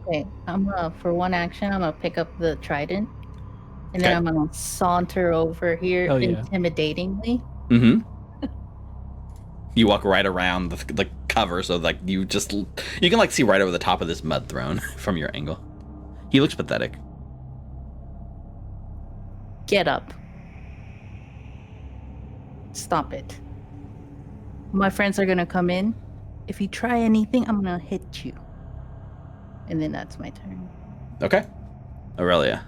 Okay, I'm for one action, I'm gonna pick up the trident, and then
Okay.
I'm gonna saunter over here
Hell yeah.
intimidatingly.
Mm-hmm. You walk right around the cover, so like you can like see right over the top of this mud throne from your angle. He looks pathetic.
Get up. Stop it. My friends are gonna come in. If you try anything, I'm gonna hit you. And then that's my turn.
Okay. Aurelia.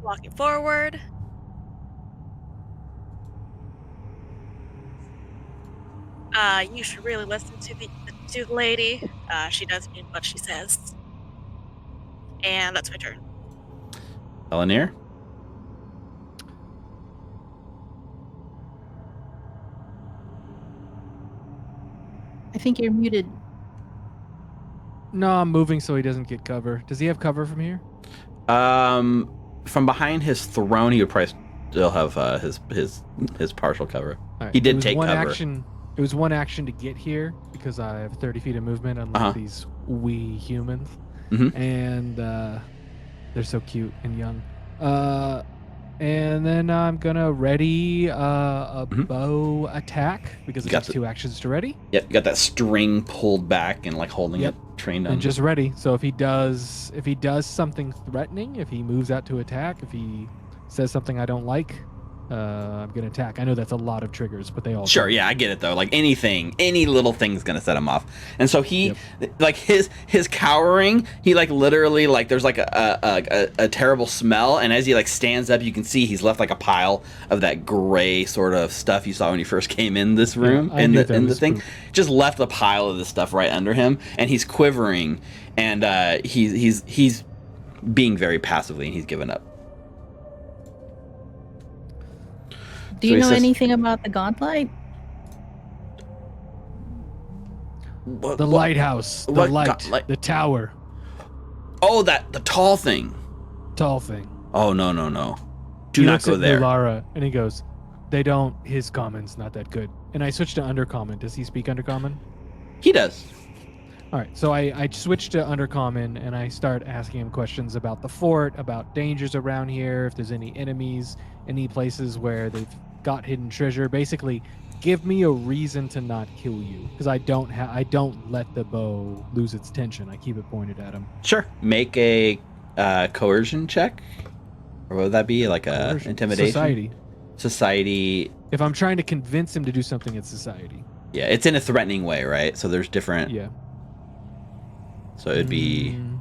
Walking forward. You should really listen to the lady. She does mean what she says. And that's my turn.
Elenir.
I think you're muted.
No, I'm moving so he doesn't get cover. Does he have cover from here?
From behind his throne, he would probably still have his partial cover.
All right,
He did
it was
take
one
cover.
action. It was one action to get here because I have 30 feet of movement, unlike these wee humans, and they're so cute and young. And then I'm gonna ready a bow attack because it
Got
takes
the-
2 actions to ready,
Yep, you got that string pulled back and like holding
Yep.
it trained on.
and just ready. So if he does something threatening, if he moves out to attack, if he says something I don't like, I'm gonna attack. I know that's a lot of triggers, but they all
Sure,
do.
yeah, I get it though. Like any little thing's gonna set him off. And so he, like his cowering, he like literally like there's like a terrible smell, and as he like stands up, you can see he's left like a pile of that gray sort of stuff you saw when you first came in this room
I
in
knew
the
that
in the
was
thing.
poop.
Just left a pile of this stuff right under him, and he's quivering, and he's being very passively, and he's given up.
Do
So
you
he
know
says-
anything about the Gauntlight?
The lighthouse, the
what
light,
light?
the tower,
Oh, the tall thing.
tall thing.
Oh no. Do
He
not
looks
go
at
there.
Nulara and he goes, "They don't. His common's not that good." And I switched to undercommon. Does he speak undercommon?
He does.
All right, so I switched to undercommon and I start asking him questions about the fort, about dangers around here, if there's any enemies, any places where they've got hidden treasure. Basically, give me a reason to not kill you, because I don't let the bow lose its tension. I keep it pointed at him.
Sure. Make a coercion check, or what would that be? Like a
Coercion.
intimidation. Society.
If I'm trying to convince him to do something, it's society.
Yeah, it's in a threatening way, right? So there's different.
Yeah.
So it'd be.
Mm,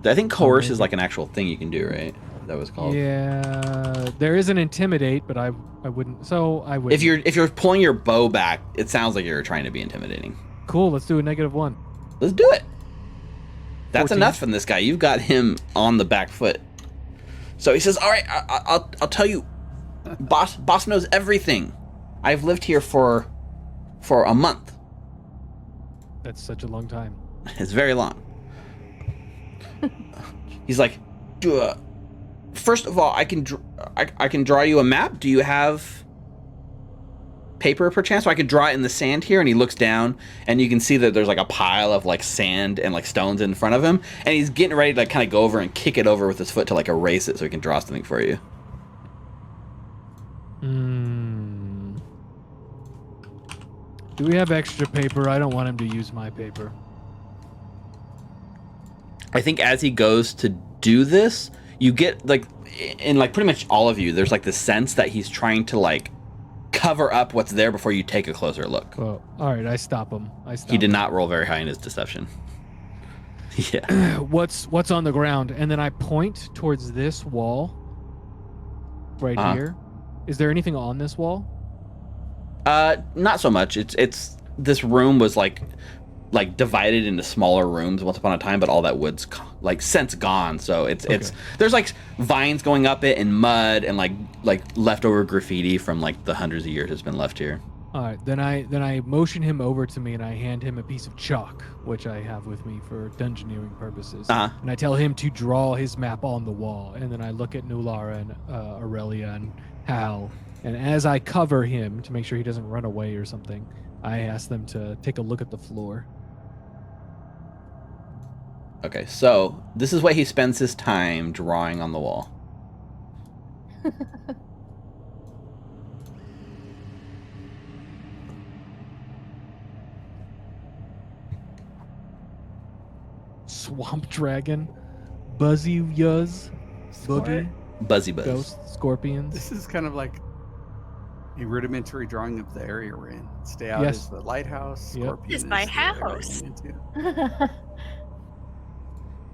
I think coerce
maybe.
is like an actual thing you can do, right? That was called.
yeah. There is an intimidate, but I wouldn't. So I would.
If you're pulling your bow back, it sounds like you're trying to be intimidating.
cool, let's do a -1.
Let's do it. That's
14.
enough from this guy. You've got him on the back foot. So he says, "All right, I'll tell you. Boss knows everything. I've lived here for a month.
That's such a long time.
It's very long." He's like, first of all, I can draw you a map. Do you have paper perchance? So I could draw it in the sand here. And he looks down, and you can see that there's like a pile of like sand and like stones in front of him, and he's getting ready to like kind of go over and kick it over with his foot to like erase it so he can draw something for you.
Do we have extra paper? I don't want him to use my paper.
I think as he goes to do this, you get like in like pretty much all of you, there's like the sense that he's trying to like cover up what's there before you take a closer look.
Well, all right, I stop him.
He did not roll very high in his deception. Yeah.
What's on the ground? And then I point towards this wall right
Uh-huh.
here. Is there anything on this wall?
Not so much. It's this room was like divided into smaller rooms once upon a time, but all that wood's like since gone. So it's there's like vines going up it and mud and like leftover graffiti from like the hundreds of years it's been left here.
All right, then I motion him over to me and I hand him a piece of chalk, which I have with me for dungeoneering purposes.
Uh-huh.
And I tell him to draw his map on the wall. And then I look at Nulara and Aurelia and Hal. And as I cover him to make sure he doesn't run away or something, I ask them to take a look at the floor.
Okay, so this is what he spends his time drawing on the wall.
Swamp dragon, Buzzy Yuz, Boogie,
Buzzy Buzz.
Ghost, Scorpions.
This is kind of like a rudimentary drawing of the area we're in. Stay out
Yes.
is the lighthouse.
Yep.
Scorpion
It's my
is the area we're
house.
going into.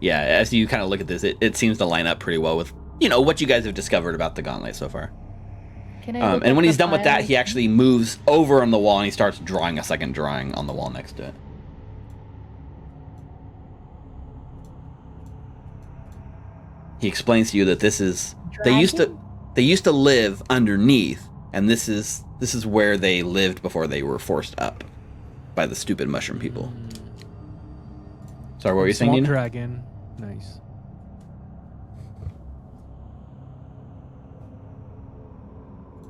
Yeah, as you kind of look at this, it seems to line up pretty well with, you know, what you guys have discovered about the Gauntlet so far.
Can I look
And
at
when
the
he's done with that,
files?
he actually moves over on the wall and he starts drawing a second drawing on the wall next to it. He explains to you that this is they used to live underneath, and this is where they lived before they were forced up by the stupid mushroom people. Sorry, what were you saying,
Swamp
Nina?
dragon. Nice.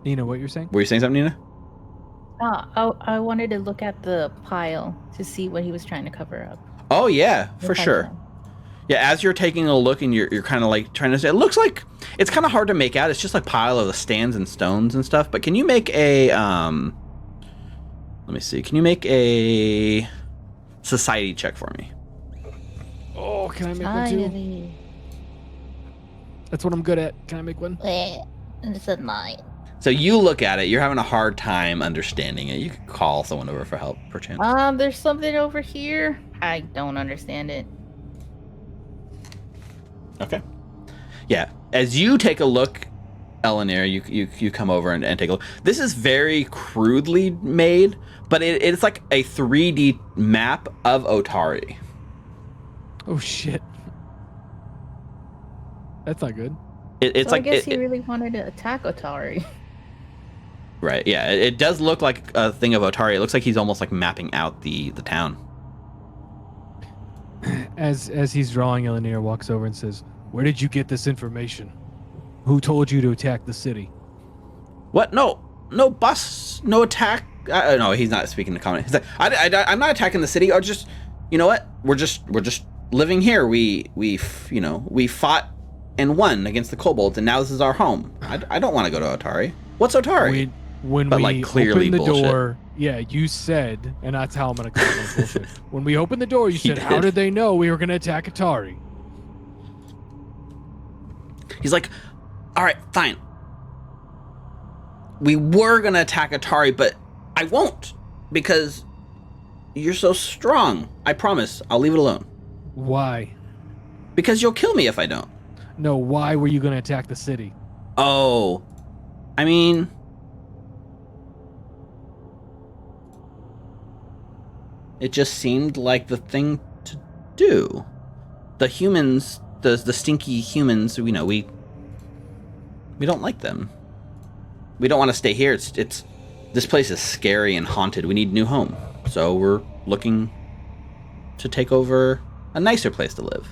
Nina, what you're saying?
Were you saying something, Nina?
I wanted to look at the pile to see what he was trying to cover up.
Oh yeah, for
If I
sure.
can.
Yeah, as you're taking a look and you're kind of like trying to say, it looks like it's kind of hard to make out. It's just like pile of stands and stones and stuff. But can you make a let me see. Can you make a society check for me?
Oh, can I make one too?
Finally.
That's what I'm good at. Can I make one?
It's a 9.
So you look at it. You're having a hard time understanding it. You could call someone over for help, perchance.
There's something over here. I don't understand it.
Okay. Yeah. As you take a look, Eleanor, you come over and take a look. This is very crudely made, but it's like a 3D map of Otari.
Oh shit. That's not good.
It's
So
like
I guess he really wanted to attack Otari.
right. Yeah. It does look like a thing of Otari. It looks like he's almost like mapping out the town.
As he's drawing, Eleanor walks over and says, "Where did you get this information? Who told you to attack the city?"
What? No bus, no attack. No, he's not speaking to comment. He's like, I'm not attacking the city. Or just, you know what? We're just living here. We fought and won against the kobolds, and now this is our home. I don't want to go to Otari. What's Otari?
When
But,
we
like, clearly
opened the
bullshit.
door, yeah, you said, and that's how I'm gonna call it bullshit. When we opened the door, you
He
said, "How
did.
did they know we were gonna attack Atari?"
He's like, all right, fine. We were gonna attack Atari, but I won't because you're so strong. I promise. I'll leave it alone.
Why?
Because you'll kill me if I don't.
No, why were you gonna attack the city?
Oh, I mean, it just seemed like the thing to do. The humans, the stinky humans, you know, we don't like them. We don't want to stay here. It's this place is scary and haunted. We need a new home. So we're looking to take over a nicer place to live.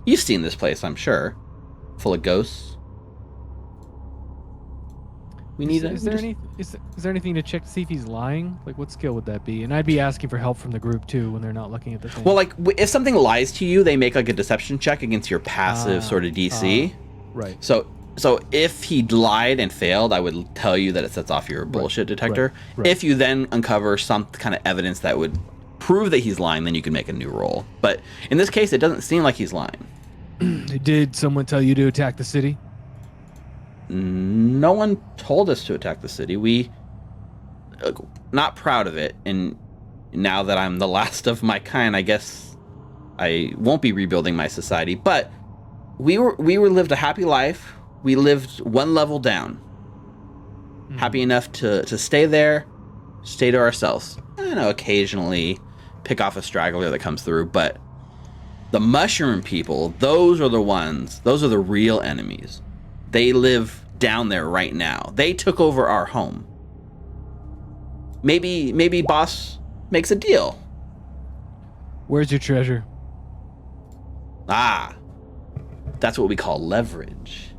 You've seen this place, I'm sure. Full of ghosts. We need
Is there anything to check to see if he's lying? Like, what skill would that be? And I'd be asking for help from the group too when they're not looking at the thing.
Well, like, if something lies to you, they make like a deception check against your passive sort of DC.
Right.
So if he lied and failed, I would tell you that it sets off your bullshit detector.
right.
If you then uncover some kind of evidence that would prove that he's lying, then you can make a new roll. But in this case, it doesn't seem like he's lying.
Did someone tell you to attack the city?
No one told us to attack the city. We not proud of it, and now that I'm the last of my kind, I guess I won't be rebuilding my society. But we lived a happy life. We lived one level down. Happy enough to stay there, stay to ourselves. I know occasionally pick off a straggler that comes through, but the mushroom people, those are the real enemies. They live down there right now. They took over our home. maybe boss makes a deal.
Where's your treasure?
Ah, that's what we call leverage.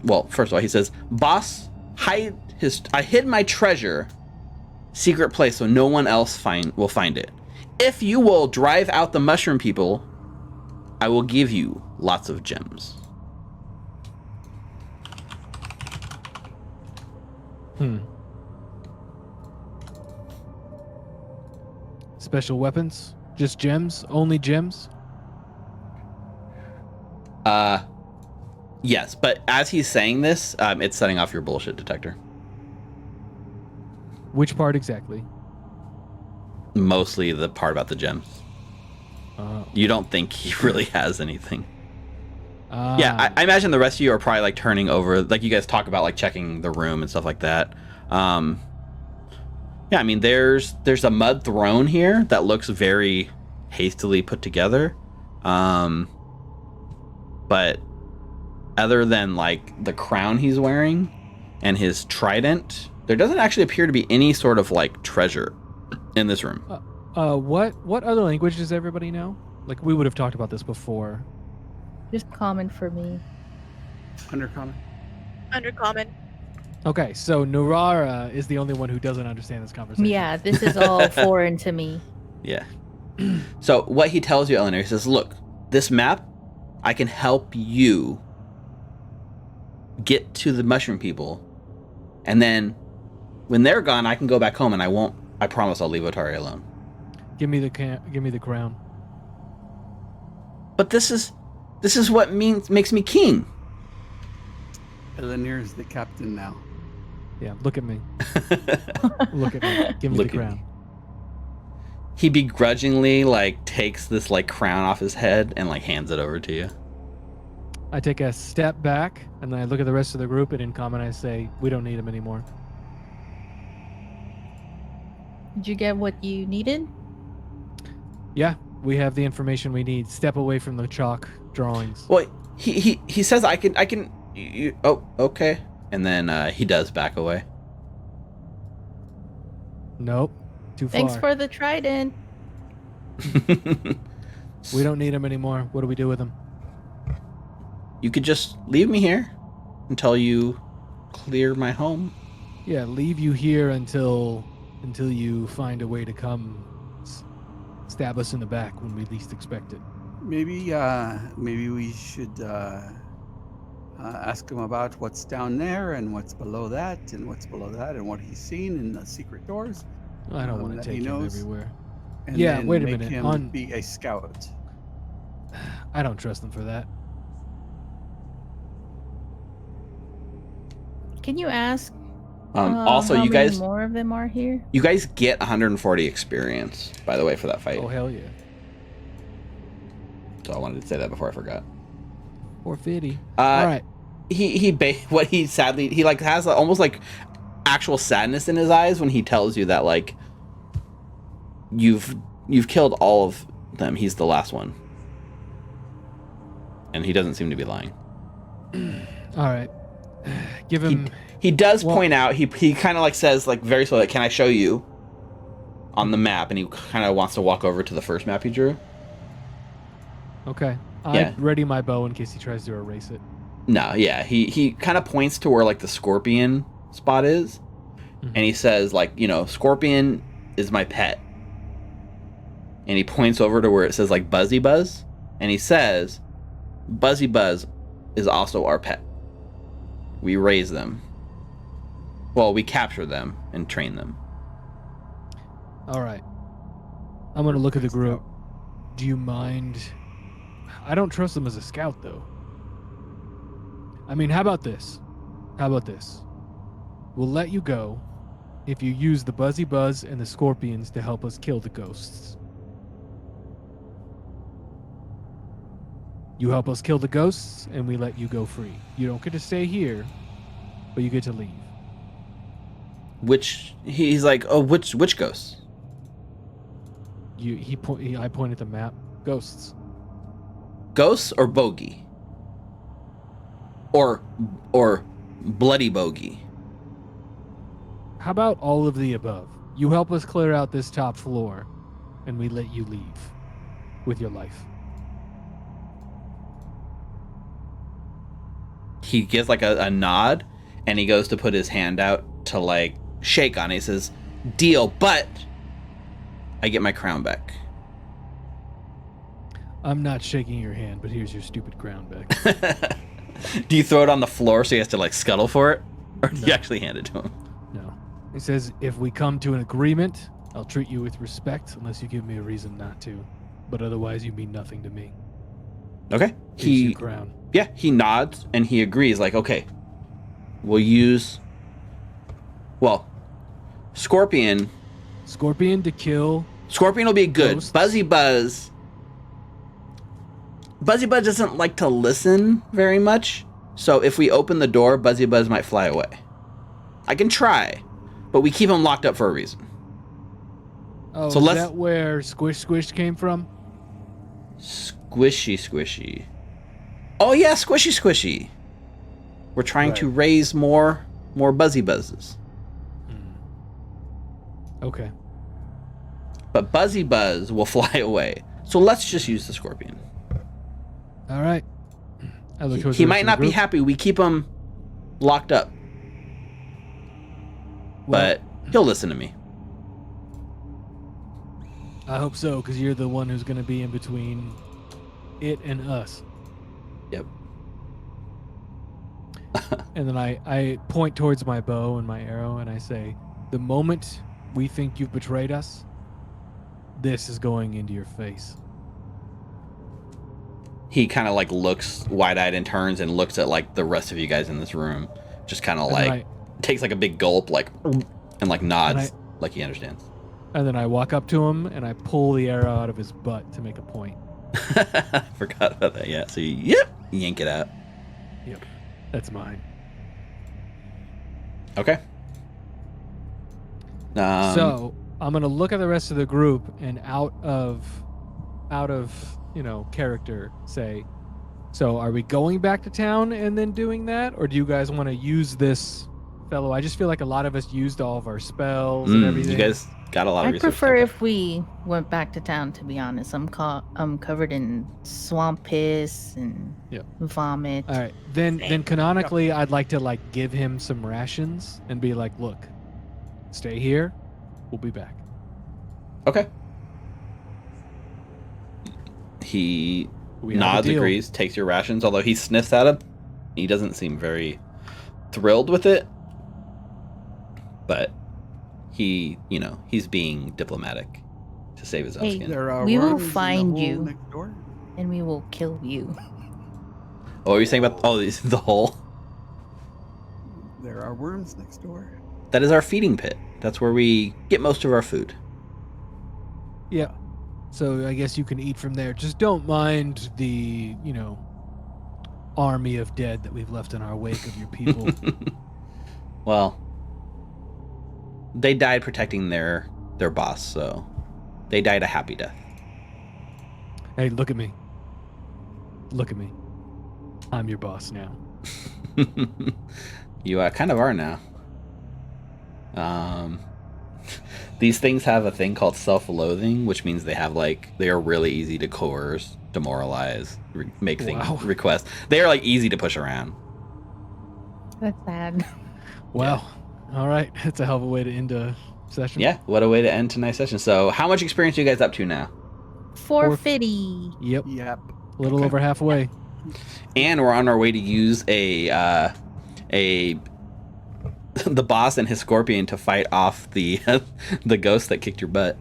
Well, first of all, he says, boss, I hid my treasure secret place so no one else will find it. If you will drive out the mushroom people, I will give you lots of gems.
Special weapons? Just gems? Only gems?
Yes, but as he's saying this, it's setting off your bullshit detector.
Which part exactly?
Mostly the part about the gems. You don't think he really has anything. Yeah, I imagine the rest of you are probably like turning over, like you guys talk about like checking the room and stuff like that. Yeah, I mean there's a mud throne here that looks very hastily put together. But other than like the crown he's wearing and his trident, there doesn't actually appear to be any sort of like treasure in this room.
What other language does everybody know? Like we would have talked about this before.
Just common for me.
Undercommon.
Undercommon.
Okay, so Nurara is the only one who doesn't understand this conversation.
Yeah, this is all foreign to me.
Yeah. So what he tells you, Eleanor, he says, look, this map, I can help you get to the mushroom people. And then when they're gone, I can go back home and I promise I'll leave Otari alone.
Give me the crown.
But this is what makes me king.
Eleanor is the captain now.
Yeah, look at me. Look at me. Give me
Look
the
at
crown.
me. He begrudgingly like takes this like crown off his head and like hands it over to you.
I take a step back and then I look at the rest of the group and in common I say, we don't need him anymore.
Did you get what you needed?
Yeah, we have the information we need. Step away from the chalk drawings.
Well, he says I can. Oh, okay. And then he does back away.
Nope. Too far.
Thanks for the trident.
We don't need him anymore. What do we do with him?
You could just leave me here until you clear my home.
Yeah, leave you here until you find a way to come stab us in the back when we least expect it.
Maybe we should ask him about what's down there and what's below that and what's below that and what he's seen in the secret doors.
I don't want
that
to
he
take him
knows.
everywhere.
And
Yeah,
then
wait a
make
minute.
him be a scout.
I don't trust them for that.
Can you ask?
Also,
how
you
many
guys
more of them are here?
you guys get 140 experience, by the way, for that fight.
Oh hell yeah.
So I wanted to say that before I forgot.
450. All right.
He like has almost like actual sadness in his eyes when he tells you that like you've killed all of them. He's the last one, and he doesn't seem to be lying.
All right. Give him.
He does point out. He kind of like says like very slowly, like, "Can I show you on the map?" And he kind of wants to walk over to the first map he drew.
Okay.
Yeah.
I ready my bow in case he tries to erase it.
No, yeah. He kind of points to where like the scorpion spot is, and he says like, you know, Scorpion is my pet. And he points over to where it says like Buzzy Buzz, and he says, Buzzy Buzz is also our pet. We raise them. Well, we capture them and train them.
All right. I'm going to look at the group. Do you mind? I don't trust them as a scout, though. I mean, how about this? We'll let you go if you use the Buzzy Buzz and the Scorpions to help us kill the ghosts. You help us kill the ghosts, and we let you go free. You don't get to stay here, but you get to leave.
Which he's like, oh, which ghosts?
I point at the map. Ghosts.
Ghosts or bogey? Or bloody bogey.
How about all of the above? You help us clear out this top floor, and we let you leave with your life.
He gives like a nod, and he goes to put his hand out to like shake on it. He says, "Deal, but I get my crown back."
I'm not shaking your hand, but here's your stupid crown back.
Do you throw it on the floor so he has to like scuttle for it? Or do you
No.
actually hand it to him?
No. He says, if we come to an agreement, I'll treat you with respect unless you give me a reason not to. But otherwise, you mean nothing to me.
Okay.
Here's your crown.
Yeah, he nods and he agrees, like, okay, we'll use, well, Scorpion
Scorpion to kill.
will be good.
Ghosts.
Buzzy Buzz doesn't like to listen very much, so if we open the door, Buzzy Buzz might fly away. I can try, but we keep him locked up for a reason.
Oh,
So
is
let's-
that where Squish Squish came from?
Squishy. Oh yeah, Squishy. We're trying to raise more Buzzy Buzzes.
Okay.
But Buzzy Buzz will fly away. So let's just use the Scorpion.
All right. I look towards
He
the rest
might
of
not
the
be
group.
happy. We keep him locked up.
Well,
But he'll listen to me.
I hope so, because you're the one who's going to be in between it and us.
Yep.
And then I point towards my bow and my arrow, and I say, the moment we think you've betrayed us, this is going into your face.
He kind of like looks wide-eyed and turns and looks at like the rest of you guys in this room. Just kind of
And then
like takes like a big gulp, like, and like nods,
And
like he understands.
And then I walk up to him, and I pull the arrow out of his butt to make a point.
Forgot about that. Yeah. So you yank it out.
Yep. That's mine.
Okay.
So I'm going to look at the rest of the group and out of character say, so are we going back to town and then doing that, or do you guys want to use this fellow? I just feel like a lot of us used all of our spells and everything.
You guys got a lot of
I
resources.
prefer if we went back to town, to be honest. I'm covered in swamp piss and vomit.
All right, then canonically, I'd like to like give him some rations and be like, look, stay here, we'll be back.
Okay. He
We have a
nods,
deal.
agrees, takes your rations, although he sniffs at them. He doesn't seem very thrilled with it. But he's being diplomatic to save his own
Hey,
skin.
There are
We will
worms in the
find
hole
you.
next door.
And we will kill you.
What were you saying about the hole?
There are worms next door.
That is our feeding pit. That's where we get most of our food.
Yeah. So I guess you can eat from there. Just don't mind the, army of dead that we've left in our wake of your people.
Well, they died protecting their boss, so they died a happy death.
Hey, look at me. Look at me. I'm your boss now.
You kind of are now. These things have a thing called self-loathing, which means they are really easy to coerce, demoralize, make things requests. They are like easy to push around.
That's sad.
Wow. All right. That's a hell of a way to end a session.
Yeah, what a way to end tonight's session. So, how much experience are you guys up to now?
450.
Yep.
Yep.
A little over halfway.
And we're on our way to use the boss and his scorpion to fight off the the ghost that kicked your butt.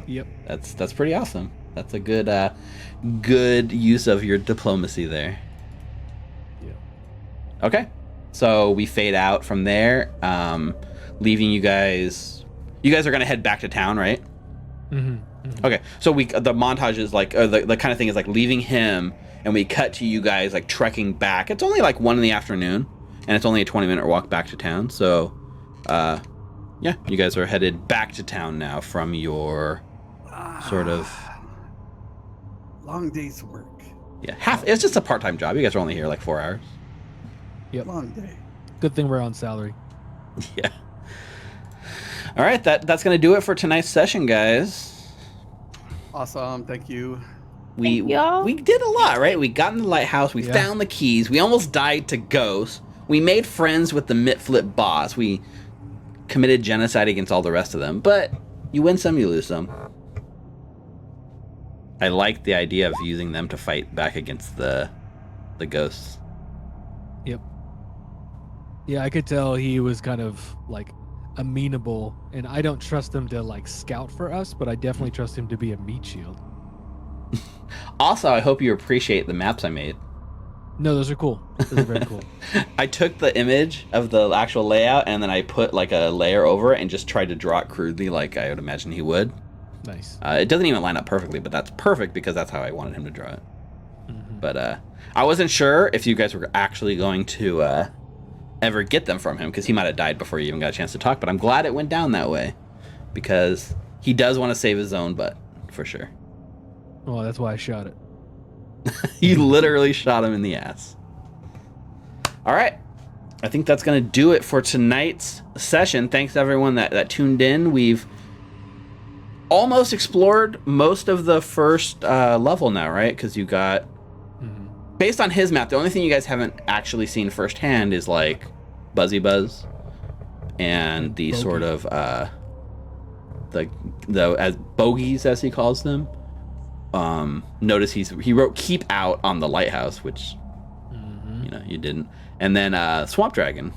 Yep.
That's pretty awesome. That's a good use of your diplomacy there.
Yeah.
Okay. So we fade out from there, leaving you guys. You guys are gonna head back to town, right?
Mm-hmm.
Okay. So the montage is like, or the kind of thing is like leaving him, and we cut to you guys like trekking back. It's only like 1 PM, and it's only a 20-minute walk back to town. So, yeah, you guys are headed back to town now from your sort of
Long day's work.
It's just a part-time job. You guys are only here like 4 hours.
Yep.
Long day.
Good thing we're on salary.
Yeah. All right, that's gonna do it for tonight's session, guys.
Awesome. Thank you.
We
Thank y'all.
we did a lot, right? We got in the lighthouse. We
Yeah.
found the keys. We almost died to ghosts. We made friends with the Mitflip boss. We committed genocide against all the rest of them. But you win some, you lose some. I like the idea of using them to fight back against the ghosts.
Yep. Yeah, I could tell he was kind of like amenable, and I don't trust him to like scout for us, but I definitely trust him to be a meat shield.
Also, I hope you appreciate the maps I made.
No, those are cool. Those are very cool.
I took the image of the actual layout and then I put like a layer over it and just tried to draw it crudely like I would imagine he would.
Nice.
It doesn't even line up perfectly, but that's perfect because that's how I wanted him to draw it.
Mhm.
But I wasn't sure if you guys were actually going to ever get them from him because he might have died before you even got a chance to talk, but I'm glad it went down that way because he does want to save his own butt for sure.
Well, that's why I shot it.
You literally shot him in the ass. All right. I think that's going to do it for tonight's session. Thanks to everyone that tuned in. We've almost explored most of the first level now, right? Because you got, based on his map, the only thing you guys haven't actually seen firsthand is like Buzzy Buzz and the
Bogey.
sort of the as bogeys as he calls them. Notice he wrote "keep out" on the lighthouse, which you know you didn't. And then Swamp Dragon.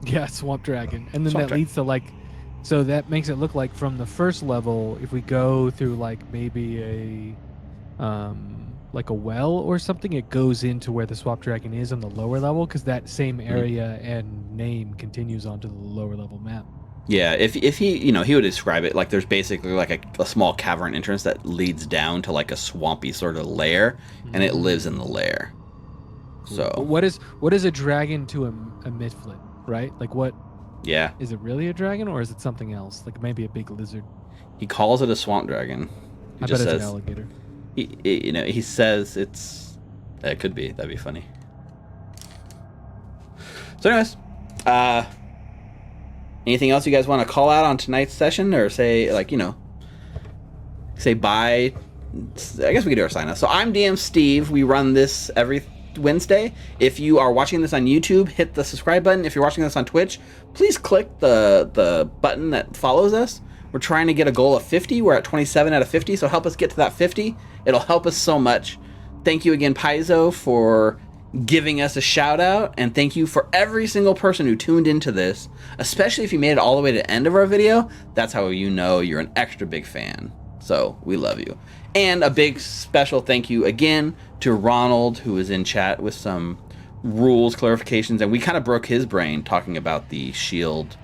Yeah, Swamp Dragon. And then
Swamp
that leads to like, so that makes it look like from the first level, if we go through like maybe like a well or something, it goes into where the Swamp Dragon is on the lower level, because that same area and name continues onto the lower level map. Yeah,
if he, you know, he would describe it like there's basically like a small cavern entrance that leads down to like a swampy sort of lair, and it lives in the lair. So
But what is a dragon to a Mitflip, right? Like what
yeah,
is it really a dragon, or is it something else? Like maybe a big lizard.
he calls it a swamp dragon. He
I
just
bet it's
says,
an alligator.
you know, he says it could be. That'd be funny. So anyways, anything else you guys want to call out on tonight's session, or say, like, you know, say bye? I guess we could do our sign off. So I'm DM Steve. We run this every Wednesday. If you are watching this on YouTube, hit the subscribe button. If you're watching this on Twitch, please click the button that follows us. We're trying to get a goal of 50. We're at 27 out of 50, so help us get to that 50. It'll help us so much. Thank you again, Paizo, for giving us a shout out, and thank you for every single person who tuned into this, especially if you made it all the way to the end of our video. That's how you know you're an extra big fan. So we love you. And a big special thank you again to Ronald, who was in chat with some rules clarifications, and we kind of broke his brain talking about the shield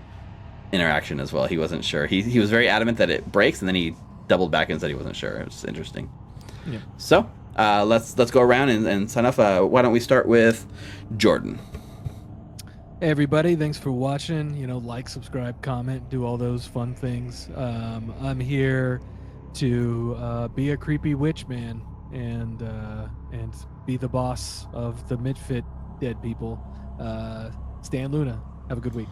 interaction as well. He wasn't sure. He was very adamant that it breaks, and then he doubled back and said he wasn't sure. It was interesting.
Yeah.
So let's go around and sign off. Why don't we start with Jordan?
Hey everybody, thanks for watching. You know, like, subscribe, comment, do all those fun things. I'm here to be a creepy witch man and be the boss of the Midfit dead people. Stan Luna, have a good week.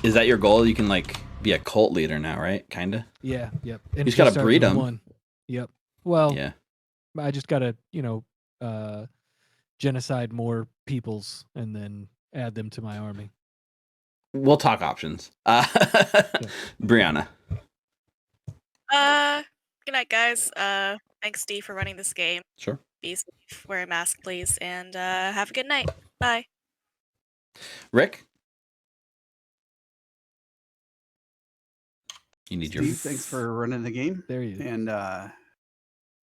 Is that your goal? You can like be a cult leader now, right? Kinda.
Yeah, yep.
You just gotta
starts
breed
with
'em.
one. Yep. Well,
Yeah.
I just gotta, you know, genocide more peoples and then add them to my army.
We'll talk options. Brianna.
Good night, guys. Thanks, Steve, for running this game.
Sure.
Be safe, wear a mask, please, and have a good night. Bye.
Rick. You need your.
Steve, thanks for running the game.
There you go.
And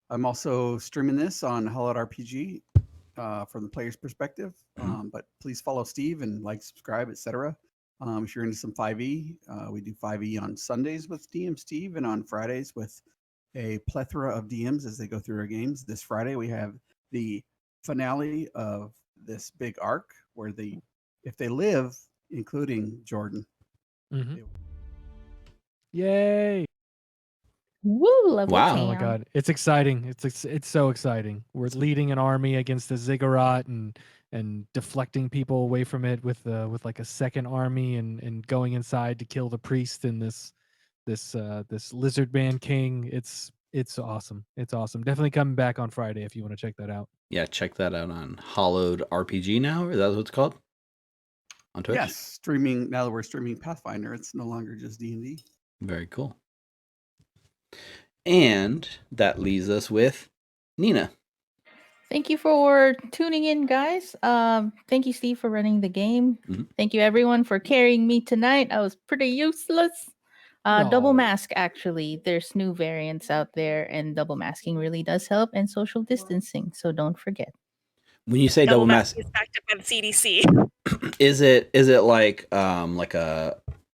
I'm also streaming this on Hollowed RPG from the player's perspective. But please follow Steve and like, subscribe, etc. If you're into some 5e, we do 5e on Sundays with DM Steve and on Fridays with a plethora of DMs as they go through our games. This Friday we have the finale of this big arc where if they live, including Jordan.
Mhm. Yay!
Woo, lovely
Wow.
Oh my god, it's exciting. It's so exciting. We're leading an army against the ziggurat, and and deflecting people away from it with like a second army and going inside to kill the priest and this lizard man king. It's awesome. It's awesome. Definitely coming back on Friday if you want to check that out.
Yeah, check that out on Hollowed RPG now. Is that what it's called? On Twitch?
Yes, streaming. Now that we're streaming Pathfinder, it's no longer just D&D.
Very cool. And that leaves us with Nina.
Thank you for tuning in, guys. Thank you, Steve, for running the game.
Mhm.
Thank you, everyone, for carrying me tonight. I was pretty useless. Double
No.
mask, actually. There's new variants out there, and double masking really does help, and social distancing. So don't forget.
When you say double mask,
is backed up by the CDC.
is it like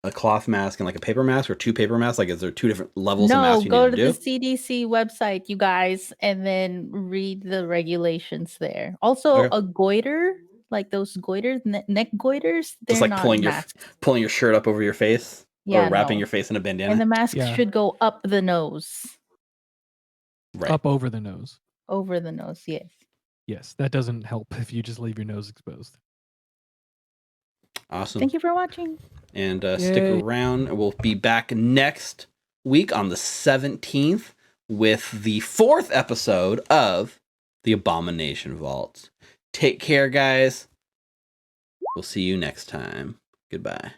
a cloth mask and like a paper mask, or two paper masks? Like, is there two different levels of
No,
masks you
go
need
to
to do?
the CDC website, you guys, and then read the regulations there. Also,
Okay.
a goiter, like those goiters, neck goiters, they're
Just like
not
pulling
masks.
your shirt up over your face,
Yeah,
or wrapping
no.
your face in a bandana.
And the masks
Yeah.
should go up the nose.
Right.
Up over the nose.
Over the nose, yes.
Yes, that doesn't help if you just leave your nose exposed.
Awesome.
Thank you for watching.
And stick
Yay.
around. We'll be back next week on the 17th with the 4th episode of the Abomination Vaults. Take care, guys. We'll see you next time. Goodbye.